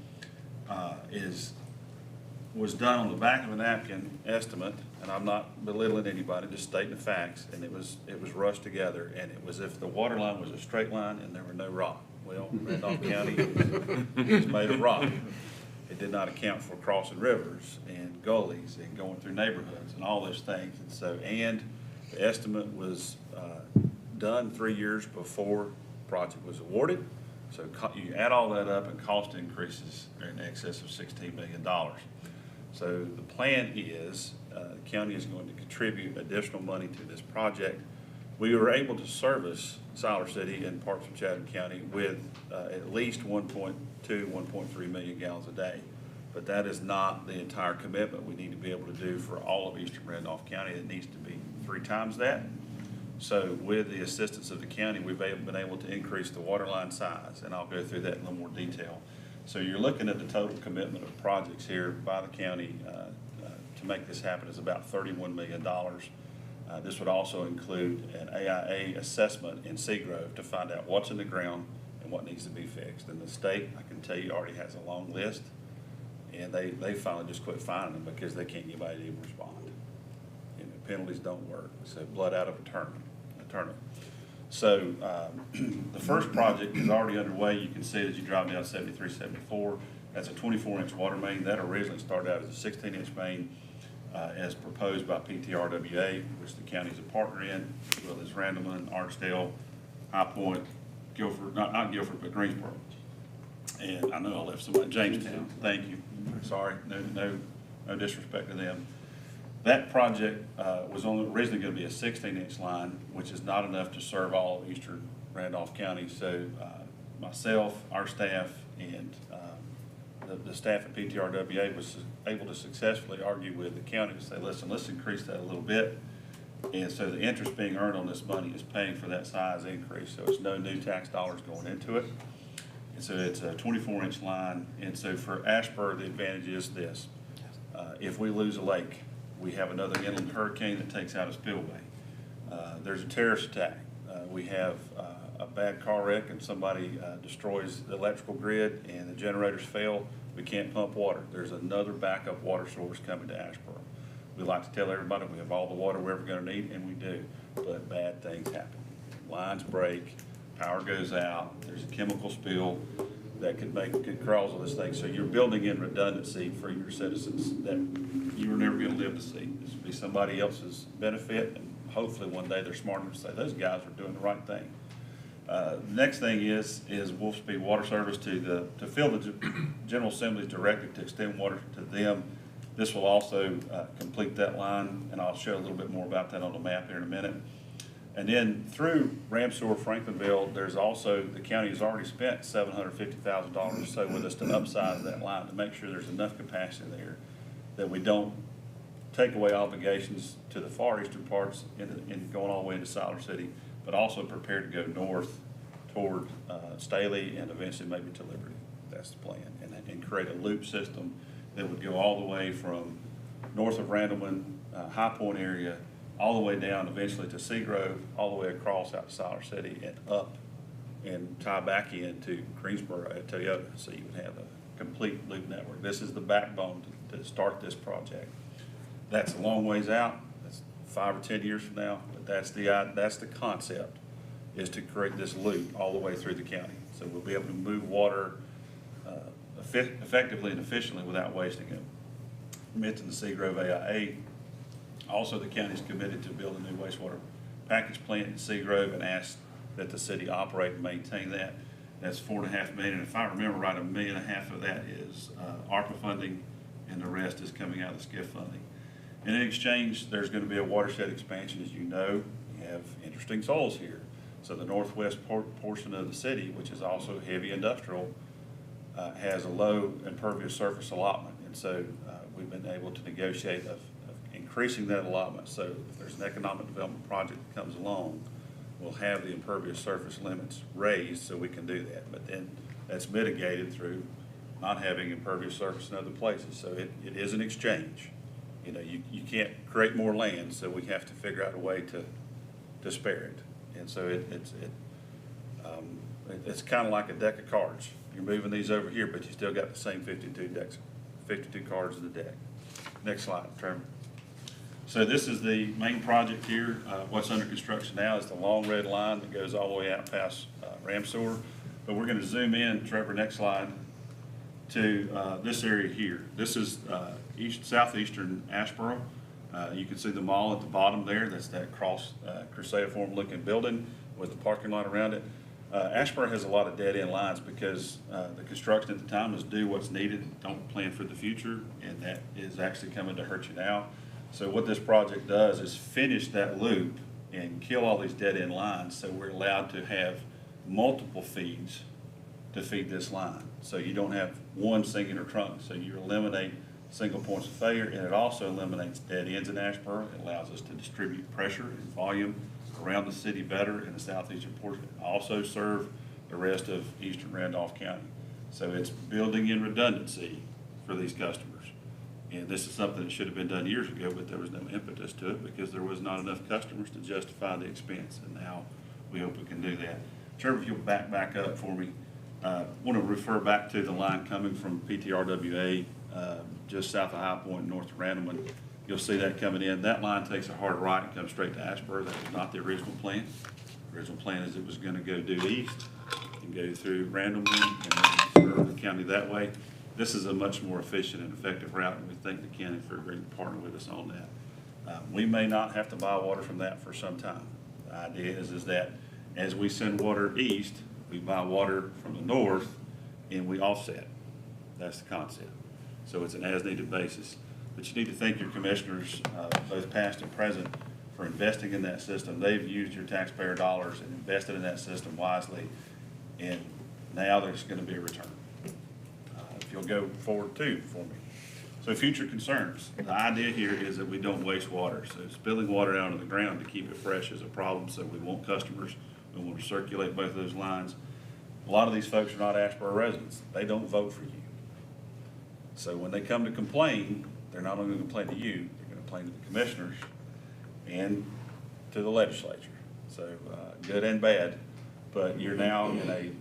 S5: was done on the back of a napkin estimate, and I'm not belittling anybody, just stating the facts, and it was rushed together, and it was as if the water line was a straight line and there were no rock. Well, Randolph County is made of rock. It did not account for crossing rivers and gullies and going through neighborhoods and all those things. And so, and the estimate was done 3 years before the project was awarded. So you add all that up, and cost increases are in excess of $16 million. So the plan is the county is going to contribute additional money to this project. We were able to service Siler City and parts of Chatham County with at least 1.2, 1.3 million gallons a day. But that is not the entire commitment we need to be able to do for all of eastern Randolph County. It needs to be 3 times that. So with the assistance of the county, we've been able to increase the water line size, and I'll go through that in a little more detail. So you're looking at the total commitment of projects here by the county to make this happen is about $31 million. This would also include an AIA assessment in Seagrove to find out what's in the ground and what needs to be fixed. And the state, I can tell you, already has a long list, and they finally just quit finding them because they can't get anybody to even respond. You know, penalties don't work, so blood out of a turnip. So the first project is already underway. You can see it as you drive down 73, 74. That's a 24-inch water main. That originally started out as a 16-inch main as proposed by PTRWA, which the county is a partner in, as well as Randleman, Archdale, High Point, Guilford, not Guilford, but Greensboro. And I know I left somebody, Jamestown. Thank you. Sorry, no disrespect to them. That project was originally going to be a 16-inch line, which is not enough to serve all of eastern Randolph County. So myself, our staff, and the staff at PTRWA was able to successfully argue with the county to say, listen, let's increase that a little bit. And so the interest being earned on this money is paying for that size increase. So it's no new tax dollars going into it. And so it's a 24-inch line. And so for Asheboro, the advantage is this. If we lose a lake, we have another inland hurricane that takes out a spillway. There's a terrorist attack. We have a bad car wreck and somebody destroys the electrical grid and the generators fail. We can't pump water. There's another backup water source coming to Asheboro. We like to tell everybody we have all the water we're ever going to need, and we do, but bad things happen. Lines break, power goes out, there's a chemical spill that could cause all this thing. So you're building in redundancy for your citizens that you were never going to live to see. This will be somebody else's benefit, and hopefully one day they're smart enough to say, those guys are doing the right thing. Next thing is Wolf Speed Water Service to fill the General Assembly's directive to extend water to them. This will also complete that line, and I'll show a little bit more about that on the map here in a minute. And then through Ramseur, Franklinville, there's also, the county has already spent $750,000 or so with us to upsize that line to make sure there's enough capacity there that we don't take away obligations to the far eastern parts and going all the way into Siler City, but also prepare to go north toward Staley and eventually maybe to Liberty. That's the plan, and create a loop system that would go all the way from north of Randleman, High Point area, all the way down eventually to Seagrove, all the way across out to Siler City and up and tie back into Greensboro at Toyota. So you would have a complete loop network. This is the backbone to start this project. That's a long ways out, that's 5 or 10 years from now, but that's the concept, is to create this loop all the way through the county. So we'll be able to move water effectively and efficiently without wasting it. Mentioned the Seagrove AIA. Also, the county's committed to build a new wastewater package plant in Seagrove and asked that the city operate and maintain that. That's $4.5 million, and if I remember right, $1.5 million of that is ARPA funding, and the rest is coming out of the SCIF funding. And in exchange, there's going to be a watershed expansion. As you know, we have interesting soils here. So the northwest portion of the city, which is also heavy industrial, has a low impervious surface allotment. And so we've been able to negotiate of increasing that allotment. So if there's an economic development project that comes along, we'll have the impervious surface limits raised so we can do that. But then that's mitigated through not having impervious surface in other places. So it is an exchange. You know, you can't create more land, so we have to figure out a way to spare it. And so it's kind of like a deck of cards. You're moving these over here, but you still got the same 52 cards in the deck. Next slide, Trevor. So this is the main project here. What's under construction now is the long red line that goes all the way out past Ramseur. But we're going to zoom in, Trevor, next slide, to this area here. This is southeastern Asheboro. You can see the mall at the bottom there. That's that crusaderform looking building with the parking lot around it. Asheboro has a lot of dead-end lines because the construction at the time was do what's needed, don't plan for the future, and that is actually coming to hurt you now. So what this project does is finish that loop and kill all these dead-end lines, so we're allowed to have multiple feeds to feed this line. So you don't have one singular trunk, so you eliminate single points of failure, and it also eliminates dead ends in Asheboro. It allows us to distribute pressure and volume around the city better in the southeastern portion, and also serve the rest of eastern Randolph County. So it's building in redundancy for these customers. And this is something that should have been done years ago, but there was no impetus to it because there was not enough customers to justify the expense. And now we hope we can do that. Trevor, if you'll back up for me. I want to refer back to the line coming from PTRWA just south of High Point, north of Randleman. You'll see that coming in. That line takes a hard right and comes straight to Asheboro. That was not the original plan. The original plan is it was going to go due east and go through Randleman and then serve the county that way. This is a much more efficient and effective route, and we thank the county for agreeing to partner with us on that. We may not have to buy water from that for some time. The idea is that as we send water east, we buy water from the north and we offset. That's the concept. So it's an as-needed basis. But you need to thank your commissioners, both past and present, for investing in that system. They've used your taxpayer dollars and invested in that system wisely, and now there's going to be a return. If you'll go forward too for me. So future concerns. The idea here is that we don't waste water. So spilling water out on the ground to keep it fresh is a problem. So we want customers. We want to circulate both of those lines. A lot of these folks are not Asheboro residents. They don't vote for you. So when they come to complain, they're not only going to complain to you, they're going to complain to the commissioners and to the legislature. So good and bad, but you're now in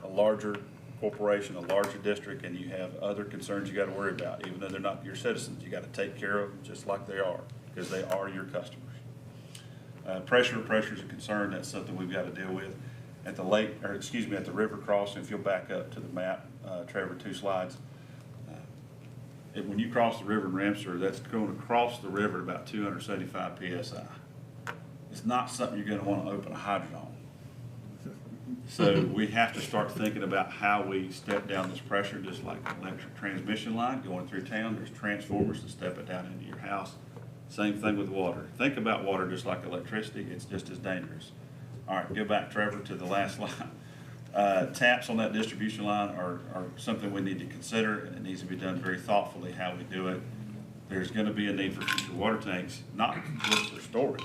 S5: a larger corporation, a larger district, and you have other concerns you got to worry about. Even though they're not your citizens, you got to take care of them just like they are, because they are your customers. Pressure is a concern. That's something we've got to deal with. At the at the river crossing, if you'll back up to the map, Trevor, 2 slides. When you cross the river in Ramseur, that's going across the river at about 275 PSI. It's not something you're going to want to open a hydrant on. So we have to start thinking about how we step down this pressure, just like an electric transmission line going through town. There's transformers to step it down into your house. Same thing with water. Think about water just like electricity. It's just as dangerous. All right, go back, Trevor, to the last line. Taps on that distribution line are something we need to consider, and it needs to be done very thoughtfully how we do it. There's going to be a need for future water tanks, not just for storage,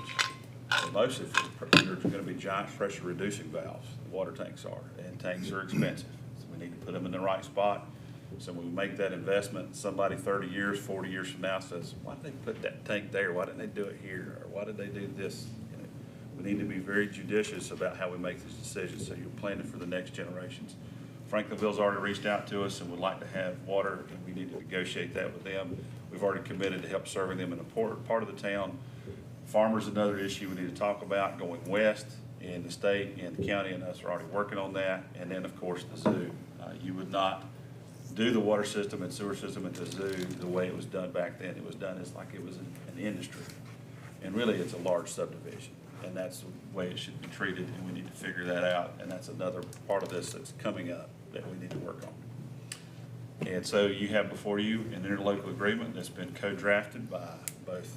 S5: but mostly there's going to be giant pressure reducing valves. The water tanks are, and tanks are expensive. So we need to put them in the right spot. So when we make that investment, somebody 30 years, 40 years from now says, why did they put that tank there? Why didn't they do it here? Or why did they do this? We need to be very judicious about how we make these decisions so you're planning for the next generations. Franklinville's already reached out to us and would like to have water, and we need to negotiate that with them. We've already committed to help serving them in a part of the town. Farmers, another issue we need to talk about going west, and the state and the county and us are already working on that. And then, of course, the zoo. You would not do the water system and sewer system at the zoo the way it was done back then. It was done as like it was an industry. And really, it's a large subdivision, and that's the way it should be treated, and we need to figure that out. And that's another part of this that's coming up that we need to work on. And so you have before you an interlocal agreement that's been co-drafted by both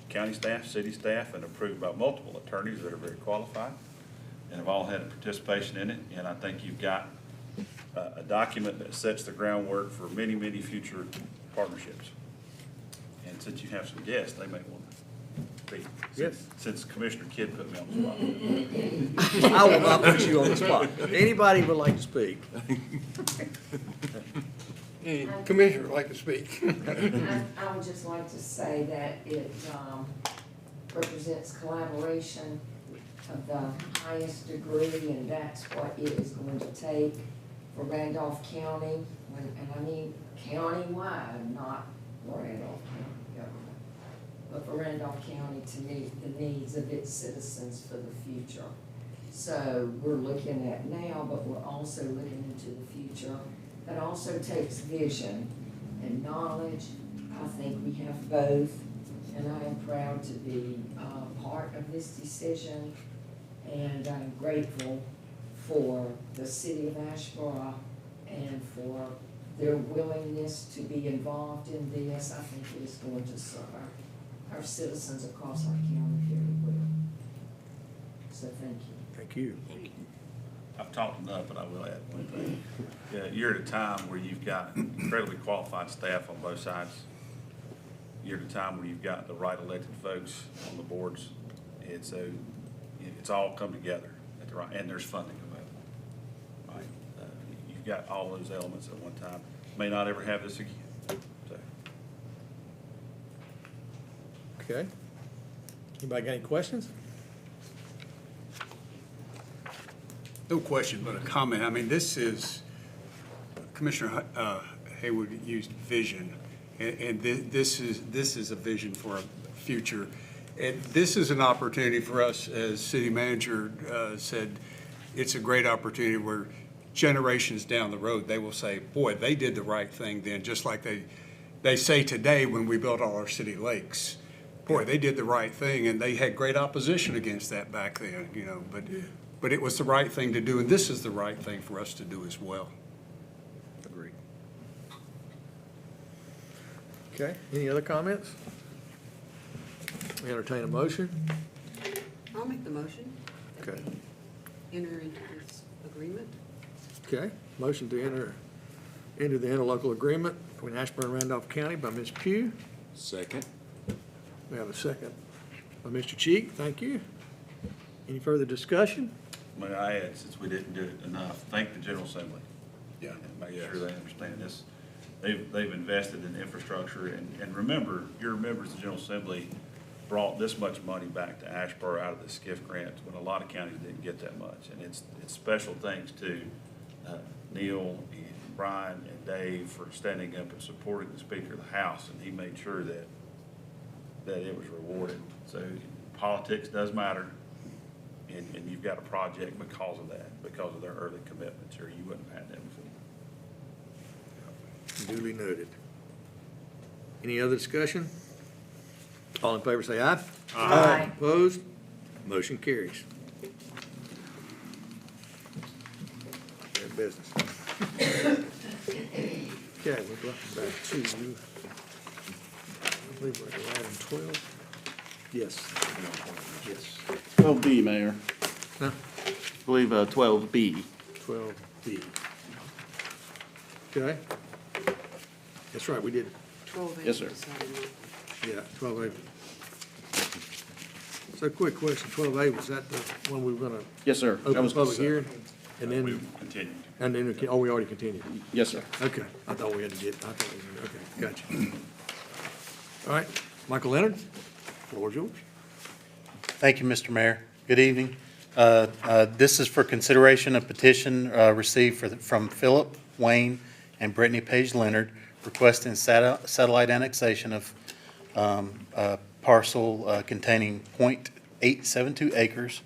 S5: county staff, city staff, and approved by multiple attorneys that are very qualified and have all had participation in it. And I think you've got a document that sets the groundwork for many, many future partnerships. And since you have some guests, they may want to speak.
S1: Yes.
S5: Since Commissioner Kidd put me on the spot.
S1: I will not put you on the spot. Anybody would like to speak?
S10: Any commissioner would like to speak?
S18: I would just like to say that it represents collaboration of the highest degree, and that's what it is going to take for Randolph County, and I mean county-wide, not Randolph County government, but for Randolph County to meet the needs of its citizens for the future. So we're looking at now, but we're also looking into the future. That also takes vision and knowledge. I think we have both, and I am proud to be part of this decision, and I'm grateful for the city of Asheboro and for their willingness to be involved in this. I think it is going to serve our citizens across our county very well. So thank you.
S1: Thank you.
S5: I've talked enough, but I will add one thing. Yeah, you're at a time where you've got incredibly qualified staff on both sides. You're at a time where you've got the right elected folks on the boards. And so it's all come together at the right, and there's funding available. Right? You've got all those elements at one time. May not ever have this again. So.
S1: Okay. Anybody got any questions?
S9: No question, but a comment. I mean, this is, Commissioner Haywood used vision, and this is a vision for a future. And this is an opportunity for us, as city manager said, it's a great opportunity where generations down the road, they will say, boy, they did the right thing then, just like they say today when we built all our city lakes. Boy, they did the right thing, and they had great opposition against that back then, you know, but it was the right thing to do, and this is the right thing for us to do as well.
S1: Agreed. Okay, any other comments? We entertain a motion.
S17: I'll make the motion.
S1: Okay.
S17: Enter into this agreement.
S1: Okay, motion to enter into the interlocal agreement between Asheboro and Randolph County by Ms. Pugh.
S2: Second.
S1: We have a second by Mr. Cheek. Thank you. Any further discussion?
S5: May I add, since we didn't do it enough, thank the General Assembly.
S9: Yeah.
S5: And make sure they understand this. They've invested in infrastructure, and remember, your members of the General Assembly brought this much money back to Asheboro out of the SCIF grant when a lot of counties didn't get that much. And it's special thanks to Neil and Brian and Dave for standing up and supporting the Speaker of the House, and he made sure that it was rewarded. So politics does matter. And you've got a project because of that, because of their early commitments, or you wouldn't have had that before.
S1: Duly noted. Any other discussion? All in favor say aye.
S4: Aye.
S1: Opposed? Motion carries. Bad business. Okay, we're going back to, I believe we're at item 12. Yes. Yes.
S3: 12B, Mayor.
S1: Huh?
S3: I believe 12B.
S1: 12B. Okay. That's right, we did.
S17: 12A.
S3: Yes, sir.
S1: Yeah, 12A. So quick question, 12A, was that the one we were going to?
S3: Yes, sir. That
S1: Open
S3: was
S1: public hearing? And
S5: We
S1: then,
S5: continued.
S1: and then, oh, we already continued?
S3: Yes, sir.
S1: Okay, I thought we had to get, okay, gotcha. All right, Michael Leonard, floor is yours.
S19: Thank you, Mr. Mayor. Good evening. This is for consideration of petition received from Philip Wayne and Brittany Page Leonard requesting satellite annexation of a parcel containing .872 acres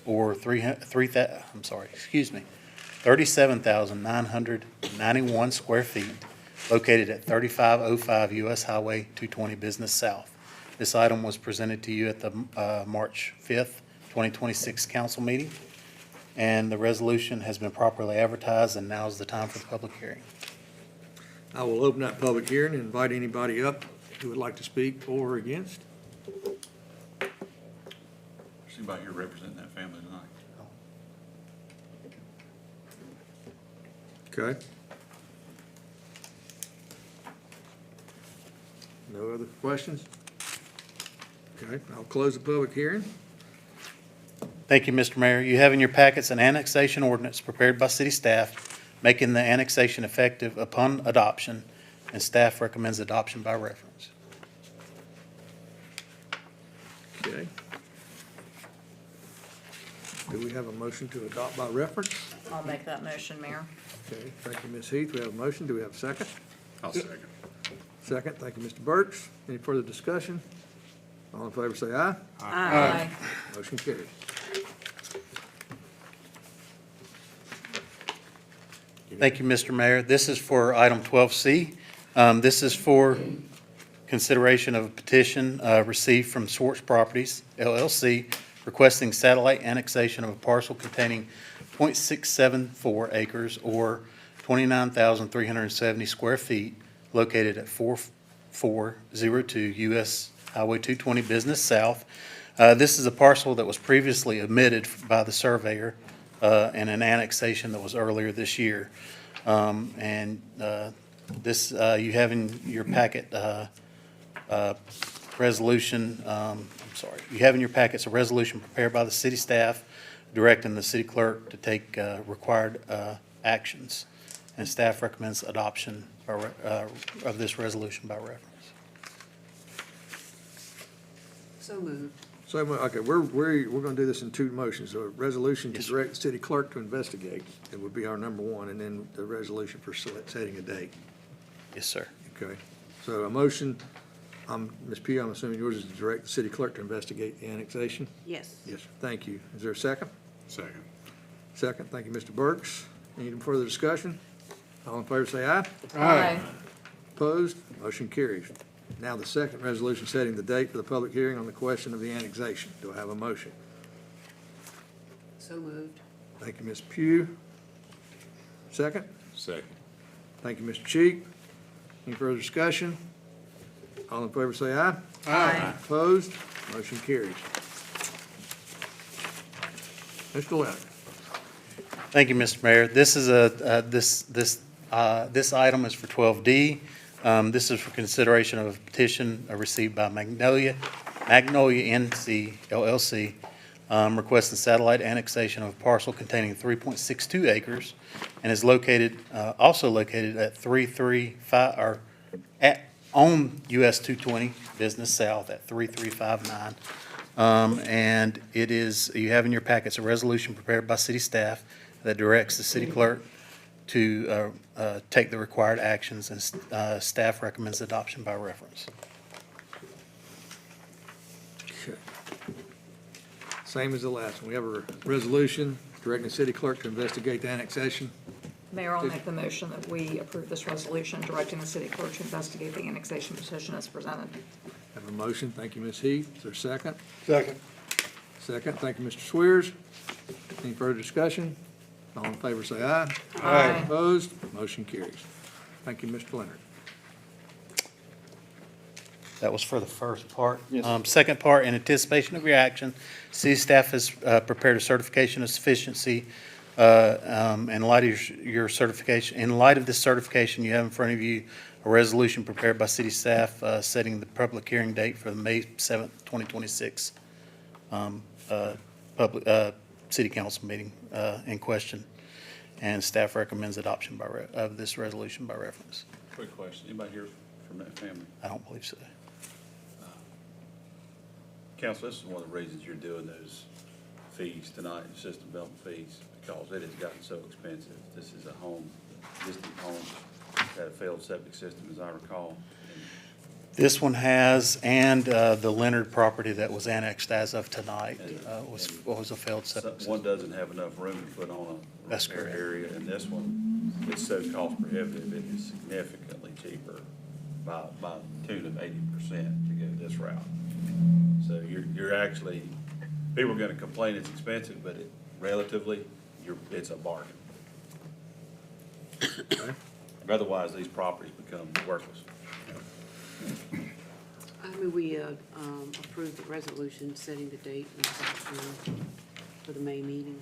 S19: or 37,991 square feet located at 3505 US Highway 220 Business South. This item was presented to you at the March 5th, 2026 council meeting, and the resolution has been properly advertised, and now is the time for the public hearing.
S1: I will open that public hearing and invite anybody up who would like to speak for or against.
S5: There's anybody here representing that family tonight?
S1: Okay. No other questions? Okay, I'll close the public hearing.
S19: Thank you, Mr. Mayor. You have in your packets an annexation ordinance prepared by city staff making the annexation effective upon adoption, and staff recommends adoption by reference.
S1: Okay. Do we have a motion to adopt by reference?
S4: I'll make that motion, Mayor.
S1: Okay, thank you, Ms. Heath. We have a motion. Do we have a second?
S9: I'll second.
S1: Second, thank you, Mr. Burks. Any further discussion? All in favor, say aye.
S4: Aye.
S1: Motion carries.
S19: Thank you, Mr. Mayor. This is for item 12C. This is for consideration of a petition received from Swartz Properties, LLC, requesting satellite annexation of a parcel containing .674 acres or 29,370 square feet located at 4402 US Highway 220 Business South. This is a parcel that was previously omitted by the surveyor in an annexation that was earlier this year. This, you have in your packet resolution, you have in your packets a resolution prepared by the city staff directing the city clerk to take required actions. And staff recommends adoption of this resolution by reference.
S17: So moved.
S1: So, okay, we're gonna do this in two motions. So a resolution to direct the city clerk to investigate, it would be our number one, and then the resolution for setting a date.
S19: Yes, sir.
S1: Okay, so a motion, Ms. Pugh, I'm assuming yours is to direct the city clerk to investigate the annexation?
S17: Yes.
S1: Yes, sir. Thank you. Is there a second?
S9: Second.
S1: Second, thank you, Mr. Burks. Any further discussion? All in favor, say aye.
S4: Aye.
S1: Opposed? Motion carries. Now the second resolution setting the date for the public hearing on the question of the annexation. Do I have a motion?
S17: So moved.
S1: Thank you, Ms. Pugh. Second?
S14: Second.
S1: Thank you, Mr. Cheek. Any further discussion? All in favor, say aye.
S4: Aye.
S1: Opposed? Motion carries. Mr. Leonard.
S19: Thank you, Mr. Mayor. This is this item is for 12D. This is for consideration of a petition received by Magnolia NC LLC, requesting satellite annexation of a parcel containing 3.62 acres and is also located at 335, or on US 220 Business South at 3359. And it is, you have in your packets a resolution prepared by city staff that directs the city clerk to take the required actions, and staff recommends adoption by reference.
S1: Okay. Same as the last one. We have a resolution directing the city clerk to investigate the annexation.
S4: Mayor, I'll make the motion that we approve this resolution directing the city clerk to investigate the annexation petition as presented.
S1: Have a motion. Thank you, Ms. Heath. Is there a second?
S10: Second.
S1: Second. Thank you, Mr. Swears. Any further discussion? All in favor, say aye.
S4: Aye.
S1: Opposed? Motion carries. Thank you, Mr. Leonard.
S19: That was for the first part.
S3: Yes.
S19: Second part, in anticipation of your action, city staff has prepared a certification of sufficiency. In light of your certification, in light of this certification, you have in front of you a resolution prepared by city staff setting the public hearing date for the May 7th, 2026 city council meeting in question. And staff recommends adoption of this resolution by reference.
S5: Quick question. Anybody here from that family?
S19: I don't believe so.
S5: Council, this is one of the reasons you're doing those fees tonight, system development fees, because it has gotten so expensive. This is a home, existing home that a failed septic system, as I recall.
S19: This one has, and the Leonard property that was annexed as of tonight was a failed septic system.
S5: One doesn't have enough room to put on a
S19: That's
S5: repair
S19: correct.
S5: area, and this one, it's so cost prohibitive, it is significantly cheaper by tune of 80% to go this route. So you're actually, people are gonna complain it's expensive, but relatively, it's a bargain. Otherwise, these properties become worthless.
S17: I mean, we approved the resolution setting the date and stuff for the May meeting.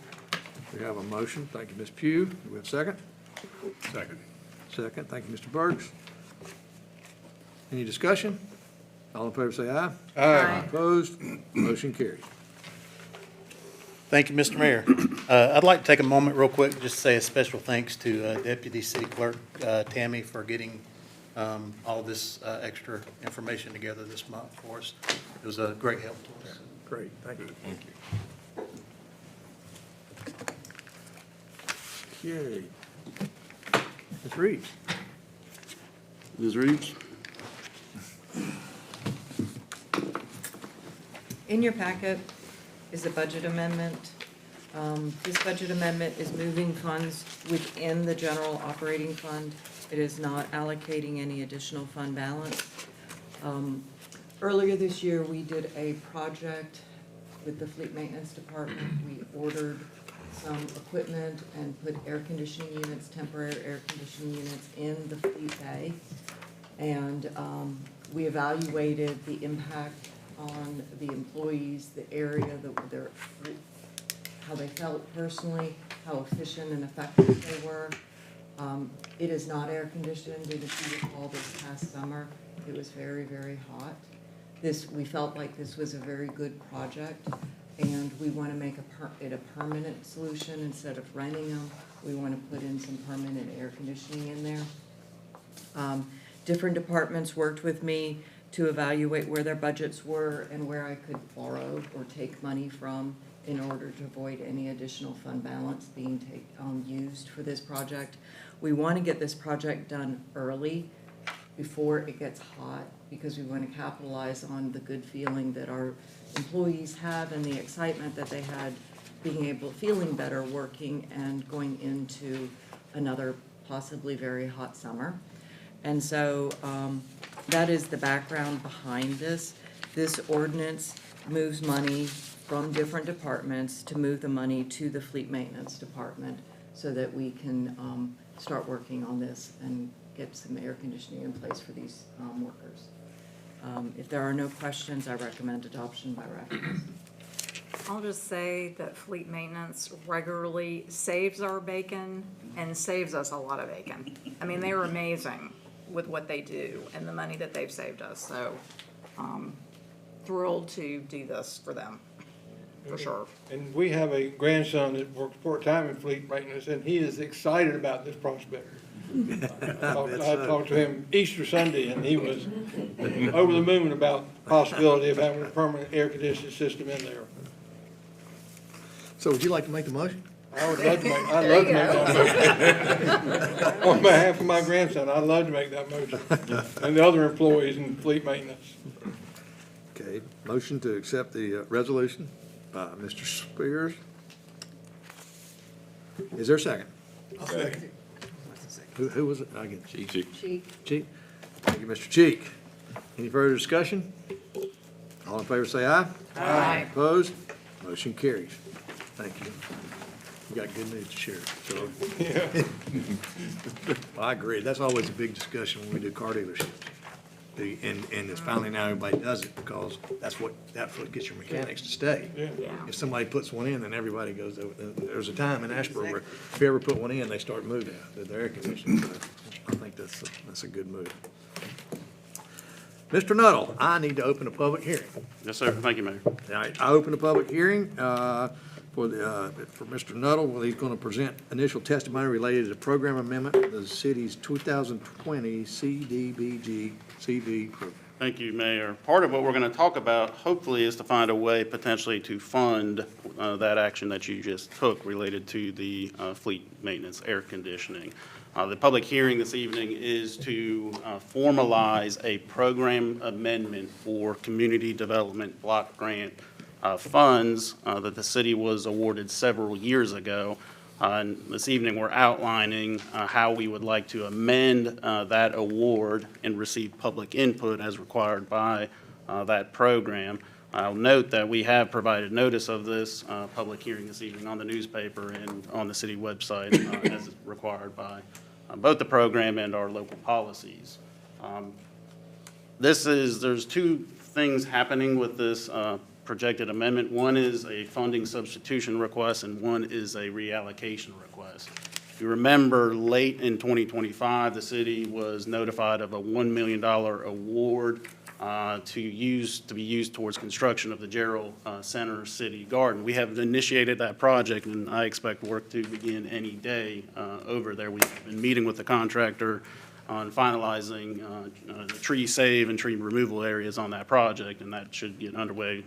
S1: We have a motion. Thank you, Ms. Pugh. Do we have a second?
S9: Second.
S1: Second. Thank you, Mr. Burks. Any discussion? All in favor say aye.
S10: Aye.
S1: Opposed? Motion carries.
S19: Thank you, Mr. Mayor. I'd like to take a moment real quick, just to say a special thanks to Deputy City Clerk Tammy for getting all this extra information together this month for us. It was a great help to us.
S1: Great, thank you. Thank you. Okay. Ms. Reeves.
S15: Ms. Reeves?
S4: In your packet is a budget amendment. This budget amendment is moving funds within the general operating fund. It is not allocating any additional fund balance. Earlier this year, we did a project with the Fleet Maintenance Department. We ordered some equipment and put air conditioning units, temporary air conditioning units in the fleet bay. And we evaluated the impact on the employees, the area, how they felt personally, how efficient and effective they were. It is not air conditioned, and if you recall this past summer, it was very, very hot. We felt like this was a very good project, and we want to make it a permanent solution instead of renting them. We want to put in some permanent air conditioning in there. Different departments worked with me to evaluate where their budgets were and where I could borrow or take money from in order to avoid any additional fund balance being used for this project. We want to get this project done early before it gets hot, because we want to capitalize on the good feeling that our employees have and the excitement that they had feeling better working and going into another possibly very hot summer. And so that is the background behind this. This ordinance moves money from different departments to move the money to the Fleet Maintenance Department so that we can start working on this and get some air conditioning in place for these workers. If there are no questions, I recommend adoption by reference. I'll just say that Fleet Maintenance regularly saves our bacon and saves us a lot of bacon. I mean, they're amazing with what they do and the money that they've saved us. So thrilled to do this for them, for sure.
S10: And we have a grandson that works part-time in fleet maintenance, and he is excited about this prospect. I talked to him Easter Sunday, and he was over the moon about the possibility of having a permanent air conditioning system in there.
S1: So would you like to make the motion?
S10: I would love to make, I'd love to make that motion. On behalf of my grandson, I'd love to make that motion. And the other employees in fleet maintenance.
S1: Okay, motion to accept the resolution by Mr. Spears. Is there a second?
S11: I'll second it.
S1: Who was it? Again,
S15: Cheek.
S1: Cheek. Thank you, Mr. Cheek. Any further discussion? All in favor say aye.
S4: Aye.
S1: Opposed? Motion carries. Thank you. You got good news to share, so. Well, I agree. That's always a big discussion when we do car dealerships. And it's finally now everybody does it, because that's what gets your mechanics to stay.
S10: Yeah.
S1: If somebody puts one in, then everybody goes, there's a time in Asheboro where if you ever put one in, they start moving their air conditioning. So I think that's a good move. Mr. Nuttall, I need to open a public hearing.
S15: Yes, sir. Thank you, Mayor.
S1: All right, I open a public hearing for Mr. Nuttall. Well, he's going to present initial testimony related to the program amendment of the city's 2020 CDBG CV
S3: Thank you, Mayor. Part of what we're going to talk about, hopefully, is to find a way potentially to fund that action that you just took related to the fleet maintenance air conditioning. The public hearing this evening is to formalize a program amendment for community development block grant funds that the city was awarded several years ago. And this evening, we're outlining how we would like to amend that award and receive public input as required by that program. I'll note that we have provided notice of this public hearing this evening on the newspaper and on the city website as required by both the program and our local policies. There's two things happening with this projected amendment. One is a funding substitution request and one is a reallocation request. If you remember, late in 2025, the city was notified of a $1 million award to be used towards construction of the Gerald Center City Garden. We have initiated that project and I expect work to begin any day over there. We've been meeting with the contractor on finalizing the tree save and tree removal areas on that project, and that should get underway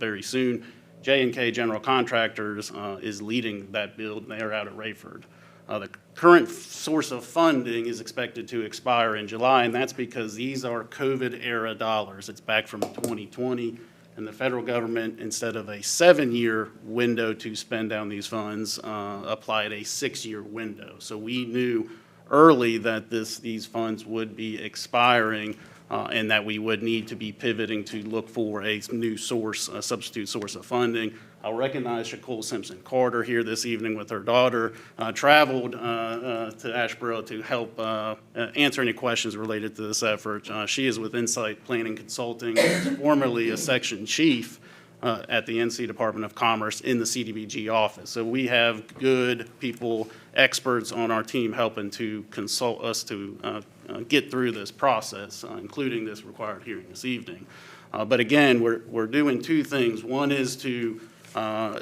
S3: very soon. J&K General Contractors is leading that build, and they are out at Rayford. The current source of funding is expected to expire in July, and that's because these are COVID-era dollars. It's back from 2020, and the federal government, instead of a 7-year window to spend down these funds, applied a 6-year window. So we knew early that these funds would be expiring and that we would need to be pivoting to look for a new source, a substitute source of funding. I'll recognize Shaquille Simpson Carter here this evening with her daughter, traveled to Asheboro to help answer any questions related to this effort. She is with Insight Planning Consulting, formerly a section chief at the NC Department of Commerce in the CDBG office. So we have good people, experts on our team helping to consult us to get through this process, including this required hearing this evening. But again, we're doing two things. One is to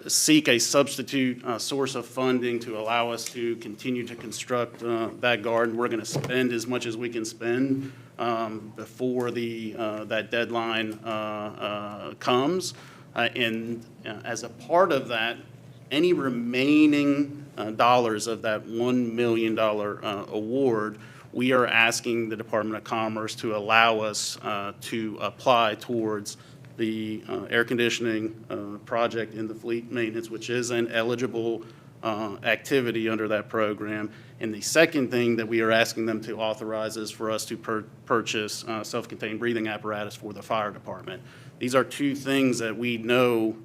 S3: seek a substitute source of funding to allow us to continue to construct that garden. We're going to spend as much as we can spend before that deadline comes. And as a part of that, any remaining dollars of that $1 million award, we are asking the Department of Commerce to allow us to apply towards the air conditioning project in the fleet maintenance, which is an eligible activity under that program. And the second thing that we are asking them to authorize is for us to purchase self-contained breathing apparatus for the fire department. These are two things that we know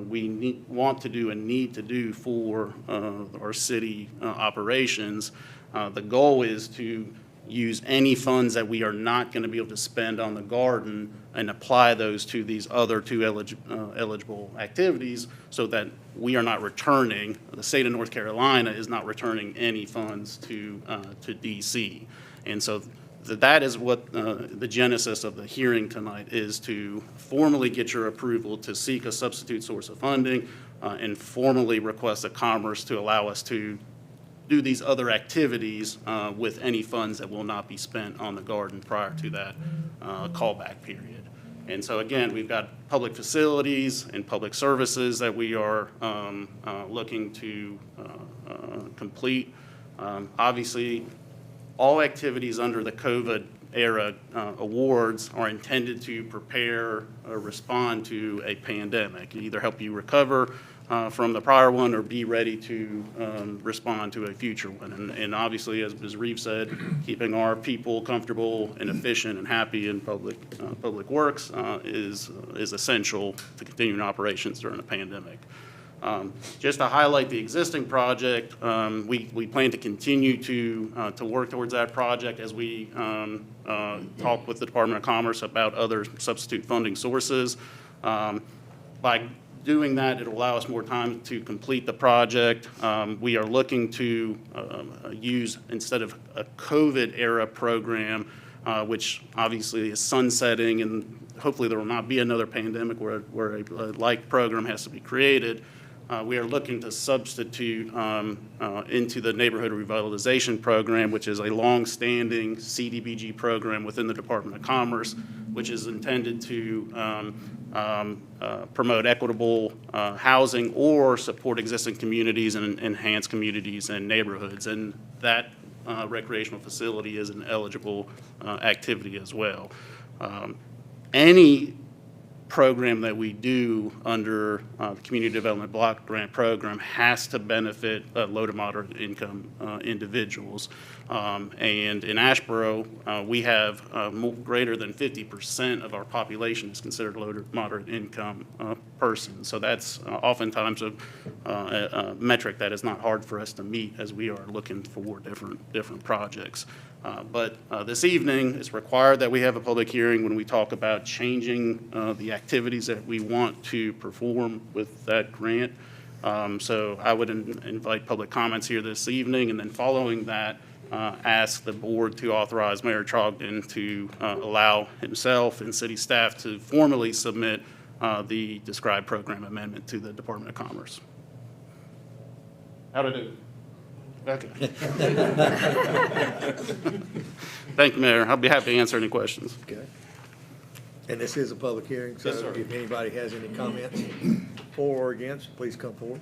S3: we want to do and need to do for our city operations. The goal is to use any funds that we are not going to be able to spend on the garden and apply those to these other two eligible activities so that we are not returning, the state of North Carolina is not returning any funds to DC. And so that is what the genesis of the hearing tonight is, to formally get your approval to seek a substitute source of funding and formally request a Commerce to allow us to do these other activities with any funds that will not be spent on the garden prior to that callback period. And so again, we've got public facilities and public services that we are looking to complete. Obviously, all activities under the COVID era awards are intended to prepare or respond to a pandemic, either help you recover from the prior one or be ready to respond to a future one. And obviously, as Ms. Reeves said, keeping our people comfortable and efficient and happy in public works is essential to continuing operations during a pandemic. Just to highlight the existing project, we plan to continue to work towards that project as we talk with the Department of Commerce about other substitute funding sources. By doing that, it'll allow us more time to complete the project. We are looking to use, instead of a COVID-era program, which obviously is sunsetting, and hopefully there will not be another pandemic where a like program has to be created. we are looking to substitute into the Neighborhood Revitalization Program, which is a long-standing CDBG program within the Department of Commerce, which is intended to promote equitable housing or support existing communities and enhance communities and neighborhoods. And that recreational facility is an eligible activity as well. Any program that we do under the Community Development Block Grant Program has to benefit low to moderate income individuals. And in Asheboro, we have greater than 50% of our population is considered low to moderate income persons. So that's oftentimes a metric that is not hard for us to meet as we are looking for different projects. But this evening, it's required that we have a public hearing when we talk about changing the activities that we want to perform with that grant. So I would invite public comments here this evening, and then following that, ask the board to authorize Mayor Trogdon to allow himself and city staff to formally submit the described program amendment to the Department of Commerce. How to do? Okay. Thank you, Mayor. I'll be happy to answer any questions.
S1: Okay. And this is a public hearing, so
S3: Yes, sir.
S1: if anybody has any comments for or against, please come forward.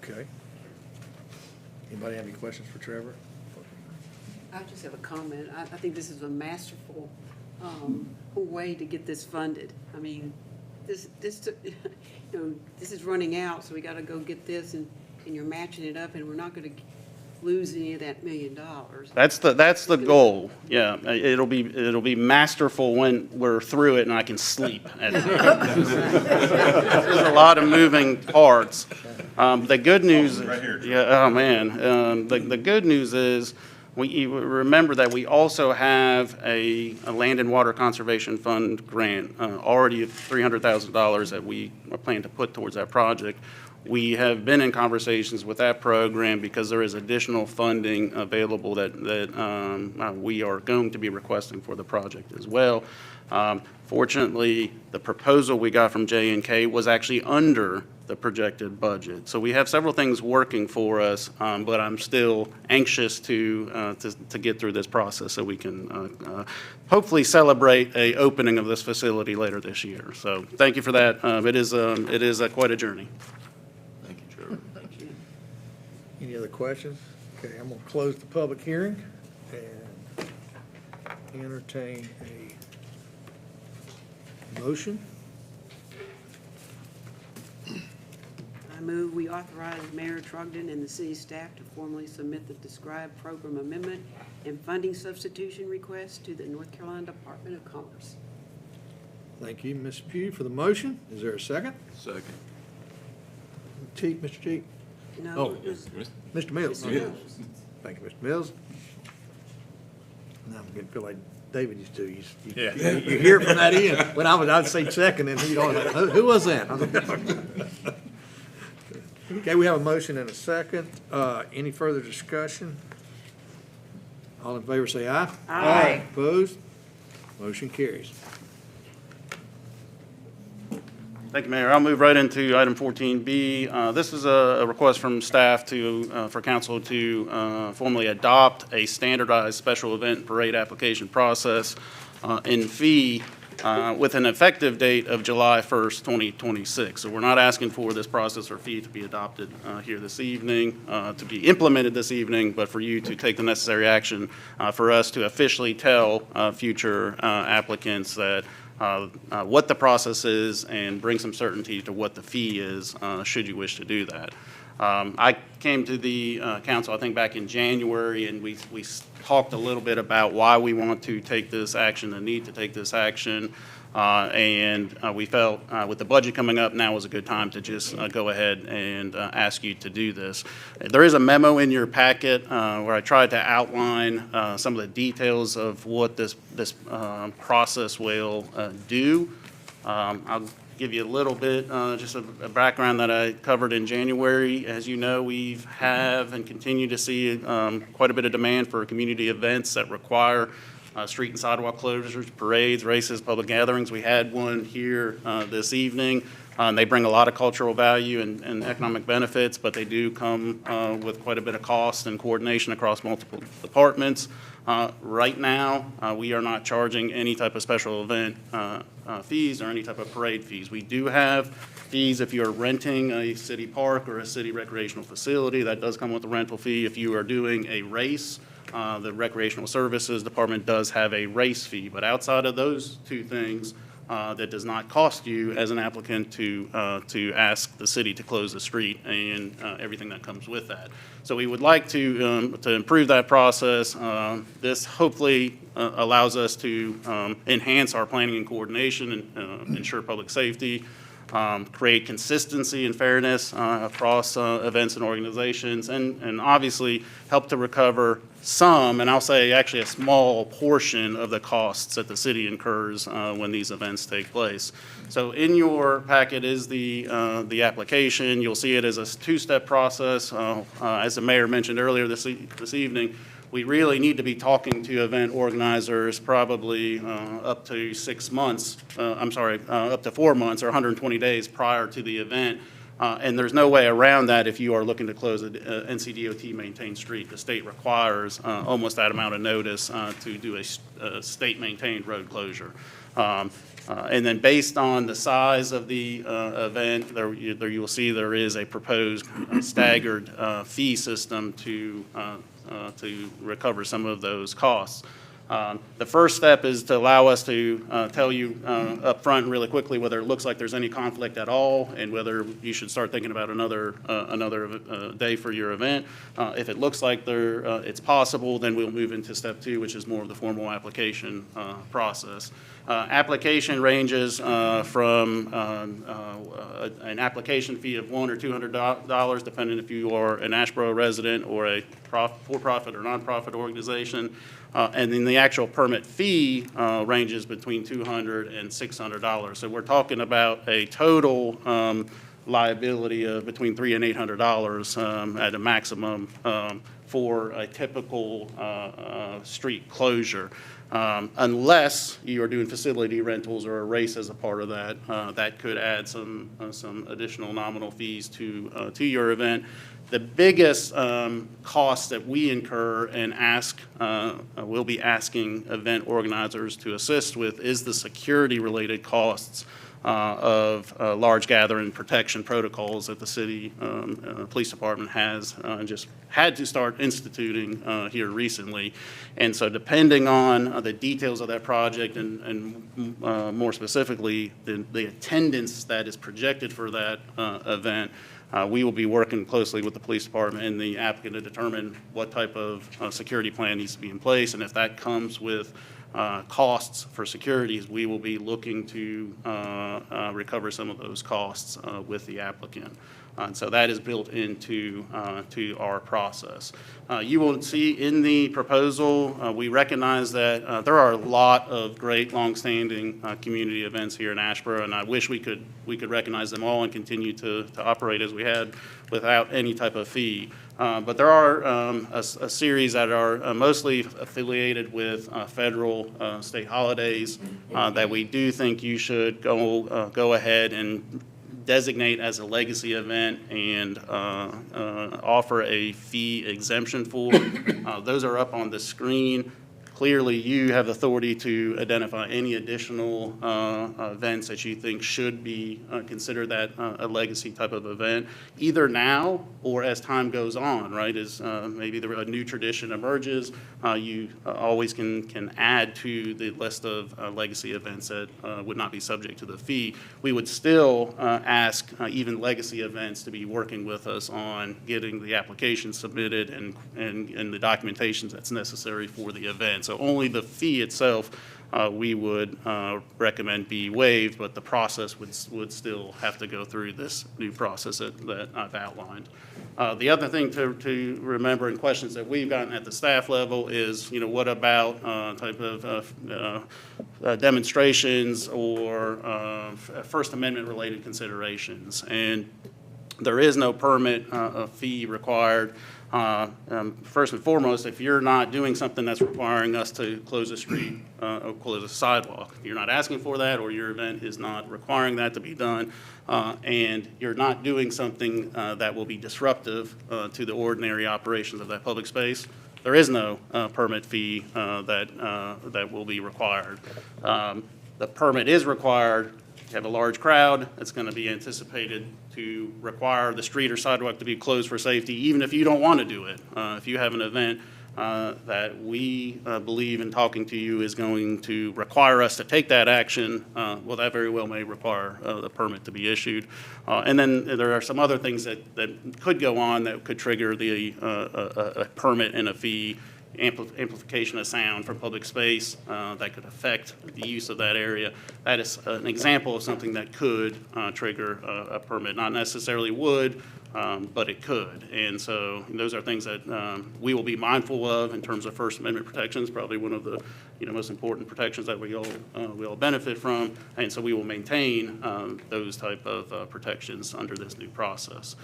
S1: Okay. Anybody have any questions for Trevor?
S17: I just have a comment. I think this is a masterful way to get this funded. I mean, this this is running out, so we got to go get this, and you're matching it up, and we're not going to lose any of that $1 million.
S3: That's the goal. Yeah, it'll be masterful when we're through it and I can sleep at night. There's a lot of moving parts. The good news, yeah, oh man, the good news is you remember that we also have a Land and Water Conservation Fund grant already of $300,000 that we plan to put towards that project. We have been in conversations with that program because there is additional funding available that we are going to be requesting for the project as well. Fortunately, the proposal we got from J&K was actually under the projected budget. So we have several things working for us, but I'm still anxious to get through this process so we can hopefully celebrate an opening of this facility later this year. So thank you for that. It is quite a journey.
S1: Any other questions? Okay, I'm going to close the public hearing and entertain a motion.
S17: I move we authorize Mayor Trogdon and the city staff to formally submit the described program amendment and funding substitution request to the North Carolina Department of Commerce.
S1: Thank you, Ms. Pugh, for the motion. Is there a second?
S2: Second.
S1: Mr. Cheek?
S17: No,
S1: Oh,
S17: it was
S1: Mr. Mills.
S17: Mr. Mills.
S1: Thank you, Mr. Mills. Now I'm going to feel like David used to.
S16: Yeah.
S1: You hear from that end. When I'd say second, and you know, who was that? Okay, we have a motion and a second. Any further discussion? All in favor say aye.
S17: Aye.
S1: Opposed? Motion carries.
S3: Thank you, Mayor. I'll move right into item 14B. This is a request from staff for council to formally adopt a standardized special event parade application process in fee with an effective date of July 1st, 2026. So we're not asking for this process or fee to be adopted here this evening, to be implemented this evening, but for you to take the necessary action for us to officially tell future applicants that what the process is and bring some certainty to what the fee is, should you wish to do that. I came to the council, I think, back in January, and we talked a little bit about why we want to take this action, the need to take this action, and we felt with the budget coming up, now was a good time to just go ahead and ask you to do this. There is a memo in your packet where I tried to outline some of the details of what this process will do. I'll give you a little bit, just a background that I covered in January. As you know, we have and continue to see quite a bit of demand for community events that require street and sidewalk closures, parades, races, public gatherings. We had one here this evening. They bring a lot of cultural value and economic benefits, but they do come with quite a bit of cost and coordination across multiple departments. Right now, we are not charging any type of special event fees or any type of parade fees. We do have fees if you're renting a city park or a city recreational facility. That does come with a rental fee. If you are doing a race, the Recreational Services Department does have a race fee. But outside of those two things, that does not cost you as an applicant to ask the city to close the street and everything that comes with that. So we would like to improve that process. This hopefully allows us to enhance our planning and coordination and ensure public safety, create consistency and fairness across events and organizations, and obviously help to recover some, and I'll say actually a small portion of the costs that the city incurs when these events take place. So in your packet is the application. You'll see it as a two-step process. As the mayor mentioned earlier this evening, we really need to be talking to event organizers probably up to 6 months, up to 4 months or 120 days prior to the event. And there's no way around that if you are looking to close an NCDOT maintained street. The state requires almost that amount of notice to do a state maintained road closure. And then based on the size of the event, you will see there is a proposed staggered fee system to recover some of those costs. The first step is to allow us to tell you up front really quickly whether it looks like there's any conflict at all and whether you should start thinking about another day for your event. If it looks like it's possible, then we'll move into step 2, which is more of the formal application process. Application ranges from an application fee of $100 or $200, depending if you are an Asheboro resident or a for-profit or nonprofit organization. And then the actual permit fee ranges between $200 and $600. So we're talking about a total liability of between $300 and $800 at a maximum for a typical street closure. Unless you are doing facility rentals or a race as a part of that, that could add some additional nominal fees to your event. The biggest cost that we incur and we'll be asking event organizers to assist with is the security-related costs of large gathering protection protocols that the city police department has just had to start instituting here recently. And so depending on the details of that project and more specifically the attendance that is projected for that event, we will be working closely with the police department and the applicant to determine what type of security plan needs to be in place. And if that comes with costs for securities, we will be looking to recover some of those costs with the applicant. And so that is built into to our process. You will see in the proposal, we recognize that there are a lot of great longstanding community events here in Asheboro, and I wish we could recognize them all and continue to operate as we had without any type of fee. But there are a series that are mostly affiliated with federal state holidays that we do think you should go ahead and designate as a legacy event and offer a fee exemption for. Those are up on the screen. Clearly, you have authority to identify any additional events that you think should be considered that a legacy type of event, either now or as time goes on, right? As maybe a new tradition emerges, you always can add to the list of legacy events that would not be subject to the fee. We would still ask even legacy events to be working with us on getting the application submitted and the documentation that's necessary for the event. So only the fee itself we would recommend be waived, but the process would still have to go through this new process that I've outlined. The other thing to remember in questions that we've gotten at the staff level is, what about type of demonstrations or First Amendment related considerations? And there is no permit fee required First and foremost, if you're not doing something that's requiring us to close a street or close a sidewalk, if you're not asking for that, or your event is not requiring that to be done, and you're not doing something that will be disruptive to the ordinary operations of that public space, there is no permit fee that will be required. The permit is required. You have a large crowd, it's going to be anticipated to require the street or sidewalk to be closed for safety, even if you don't want to do it. If you have an event that we believe in talking to you is going to require us to take that action, well, that very well may require the permit to be issued. And then there are some other things that could go on that could trigger a permit and a fee. Amplification of sound from public space that could affect the use of that area. That is an example of something that could trigger a permit. Not necessarily would, but it could. And so those are things that we will be mindful of in terms of First Amendment protections, probably one of the most important protections that we all benefit from. And so we will maintain those type of protections under this new process.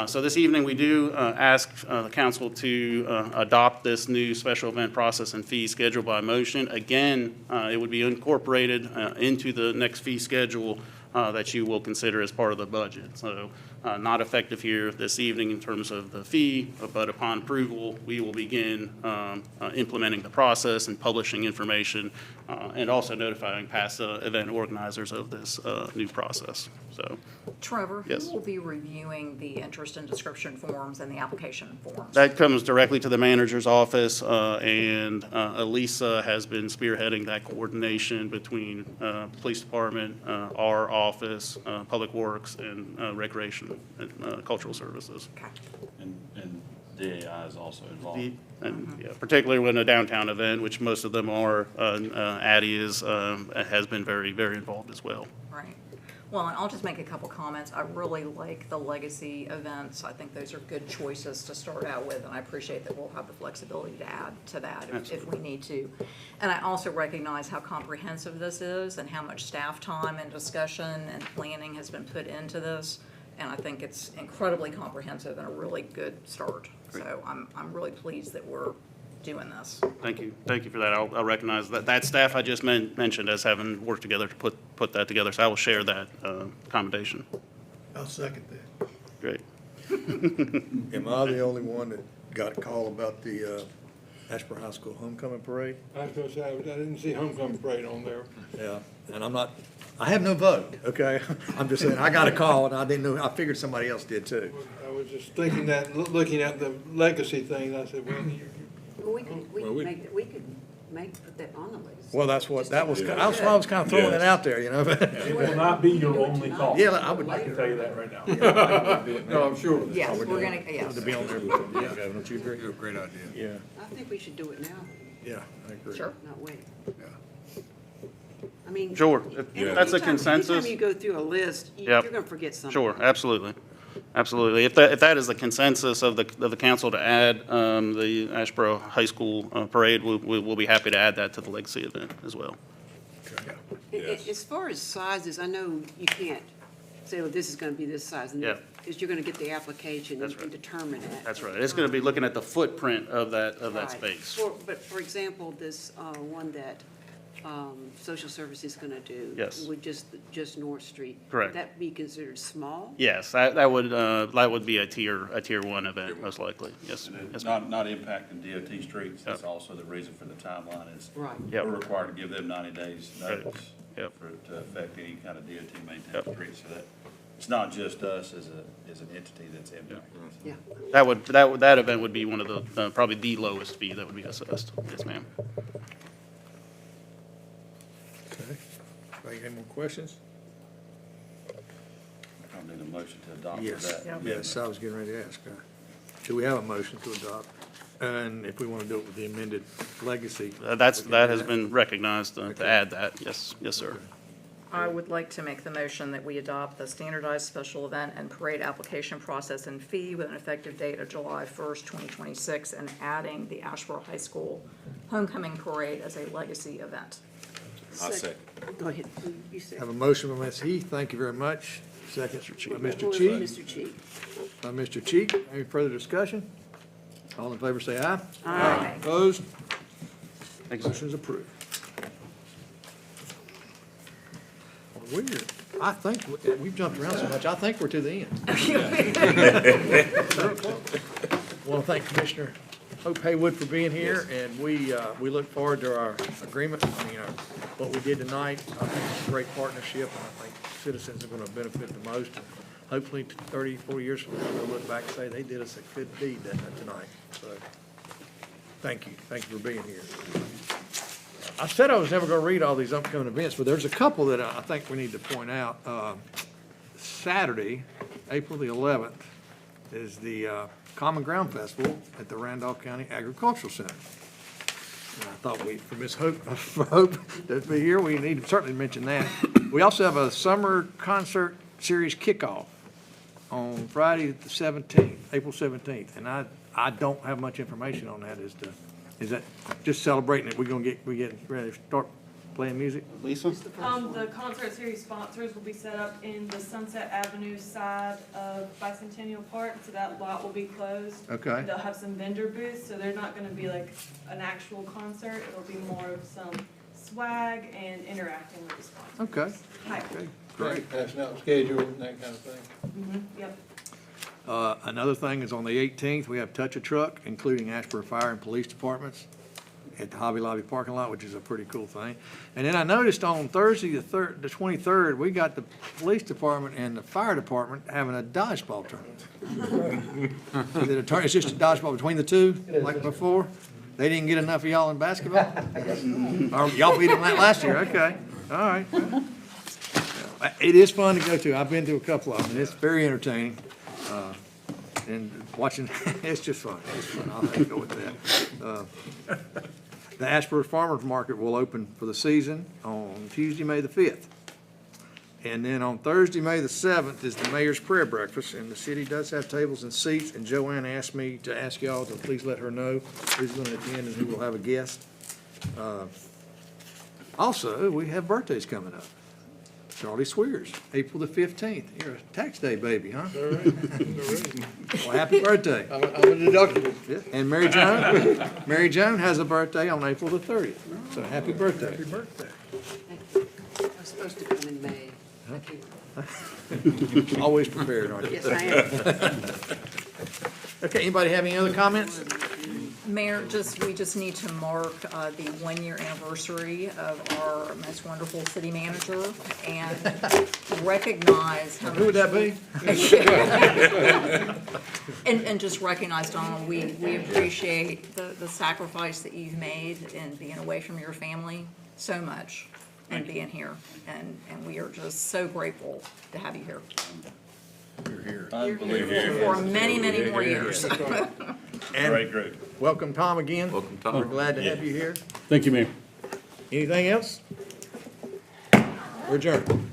S3: So this evening we do ask the council to adopt this new special event process and fee schedule by motion. Again, it would be incorporated into the next fee schedule that you will consider as part of the budget. So not effective here this evening in terms of the fee, but upon approval, we will begin implementing the process and publishing information and also notifying past event organizers of this new process. So,
S20: Trevor,
S3: yes.
S20: who will be reviewing the interest and description forms and the application forms?
S3: That comes directly to the manager's office, and Elisa has been spearheading that coordination between police department, our office, Public Works, and Recreation and Cultural Services.
S20: Okay.
S5: And DAI is also involved.
S3: Yeah, particularly when a downtown event, which most of them are, Addie has been very, very involved as well.
S20: Right. Well, and I'll just make a couple comments. I really like the legacy events. I think those are good choices to start out with, and I appreciate that we'll have the flexibility to add to that if we need to. And I also recognize how comprehensive this is and how much staff time and discussion and planning has been put into this. And I think it's incredibly comprehensive and a really good start.
S3: Great.
S20: So I'm really pleased that we're doing this.
S3: Thank you. Thank you for that. I'll recognize that staff I just mentioned as having worked together to put that together. So I will share that commendation.
S11: I'll second that.
S3: Great.
S1: Am I the only one that got a call about the Asheboro High School homecoming parade?
S10: I was gonna say, I didn't see homecoming parade on there.
S1: Yeah, and I have no vote, okay? I'm just saying, I got a call and I didn't know, I figured somebody else did too.
S10: I was just thinking that, looking at the legacy thing, I said, well,
S17: Well, we could put that on the list.
S1: Well, that's why I was kind of throwing it out there, you know?
S7: It will not be your only call.
S1: Yeah, I would.
S7: I can tell you that right now.
S10: no, I'm sure.
S20: Yes, we're gonna, yes.
S1: To be on there, yeah, don't you agree?
S9: Great idea.
S1: Yeah,
S17: I think we should do it now,
S1: yeah, I agree.
S20: Sure.
S17: not wait.
S9: Yeah.
S17: I mean.
S3: Sure. If that's a consensus.
S17: Anytime you go through a list,
S3: Yep.
S17: you're gonna forget something.
S3: Sure, absolutely. Absolutely. If that is the consensus of the council to add the Asheboro High School parade, we'll be happy to add that to the legacy event as well.
S17: As far as sizes, I know you can't say, well, this is gonna be this size. And
S3: Yeah.
S17: is you're gonna get the application
S3: That's
S17: and
S3: right.
S17: determine that.
S3: That's right. It's going to be looking at the footprint of that
S17: Right.
S3: space.
S17: But for example, this one that social services is gonna do.
S3: Yes.
S17: With just North Street.
S3: Correct.
S17: Would that be considered small?
S3: Yes, that would be a tier 1 event, most likely. Yes.
S5: And
S3: Yes,
S5: it's
S3: ma'am.
S5: not impacting DOT streets, that's
S3: Yep.
S5: also the reason for the timeline is
S17: Right.
S3: Yep.
S5: we're required to give them 90 days
S3: Right.
S5: notice
S3: Yep.
S5: for it to affect any kind of DOT maintained
S3: Yep.
S5: streets. So that, it's not just us as an entity that's impacted.
S17: Yeah.
S3: That event would be one of the, probably the lowest fee that would be assessed. Yes, ma'am.
S1: Okay. Any more questions?
S5: I'll need a motion to adopt for
S1: Yes,
S5: that.
S1: yes, I was getting ready to ask. Do we have a motion to adopt? And if we want to do it with the amended legacy?
S3: That has been recognized to add that. Yes, yes, sir.
S20: I would like to make the motion that we adopt the standardized special event and parade application process and fee with an effective date of July 1st, 2026, and adding the Asheboro High School homecoming parade as a legacy event.
S17: Go ahead, you say.
S1: Have a motion by Ms. Heath, thank you very much. Second by Mr.
S17: Or
S1: Cheek.
S17: Mr. Cheek.
S1: By Mr. Cheek, any further discussion? All in favor, say aye.
S20: Aye.
S1: Opposed?
S15: Thank you, sir.
S1: Motion's approved. Weird. I think, we've jumped around so much, I think we're to the end. Want to thank Commissioner Hope Haywood for being here, and we look forward to our agreement. I mean, what we did tonight, I think it's a great partnership, and I think citizens are going to benefit the most. And hopefully, 30, 40 years from now, we'll look back and say, they did us a good deed tonight. So, thank you for being here. I said I was never going to read all these upcoming events, but there's a couple that I think we need to point out. Saturday, April the 11th, is the Common Ground Festival at the Randolph County Agricultural Center. And I thought for Ms. Hope to be here, we need to certainly mention that. We also have a summer concert series kickoff on Friday the 17th, April 17th. And I don't have much information on that is that just celebrating it, we getting ready to start playing music?
S15: Lisa?
S21: The concert series sponsors will be set up in the Sunset Avenue side of Bicentennial Park, so that lot will be closed.
S1: Okay.
S21: They'll have some vendor booths, so they're not gonna be like an actual concert, it'll be more of some swag and interacting with the sponsors.
S1: Okay.
S21: Hi.
S1: Okay, great.
S10: Passing out schedule and that kind of thing.
S21: Yep.
S1: Another thing is on the 18th, we have Touch a Truck, including Asheboro Fire and Police Departments at the Hobby Lobby parking lot, which is a pretty cool thing. And then I noticed on Thursday, the 23rd, we got the police department and the fire department having a dodgeball tournament. It's just a dodgeball between the two, like before? They didn't get enough of y'all in basketball? Or y'all beat them last year, okay, all right. It is fun to go to. I've been to a couple of them, and it's very entertaining. And watching, it's just fun. It's fun. I'll have to go with that. The Asheboro Farmers Market will open for the season on Tuesday, May the 5th. And then on Thursday, May the 7th is the Mayor's Prayer Breakfast, and the city does have tables and seats, and Joanne asked me to ask y'all to please let her know who's going to attend and who will have a guest. Also, we have birthdays coming up. Charlie Swears, April the 15th. You're a tax day baby, huh? Well, happy birthday.
S10: I'm a deductible.
S1: Yeah. And Mary Joan has a birthday on April the 30th. So happy birthday. Happy birthday.
S17: I was supposed to come in May.
S1: Always prepared, aren't you?
S17: Yes, I am.
S1: Okay, anybody have any other comments?
S20: Mayor, we just need to mark the 1-year anniversary of our most wonderful city manager and recognize how much.
S1: Who would that be?
S20: And just recognize, Donald, we appreciate the sacrifice that you've made in being away from your family so much and being here. And we are just so grateful to have you here.
S1: You're here.
S20: For many, many more years.
S1: And welcome, Tom, again.
S2: Welcome, Tom.
S1: We're glad to have you here.
S16: Thank you, Mayor.
S1: Anything else? We're adjourned.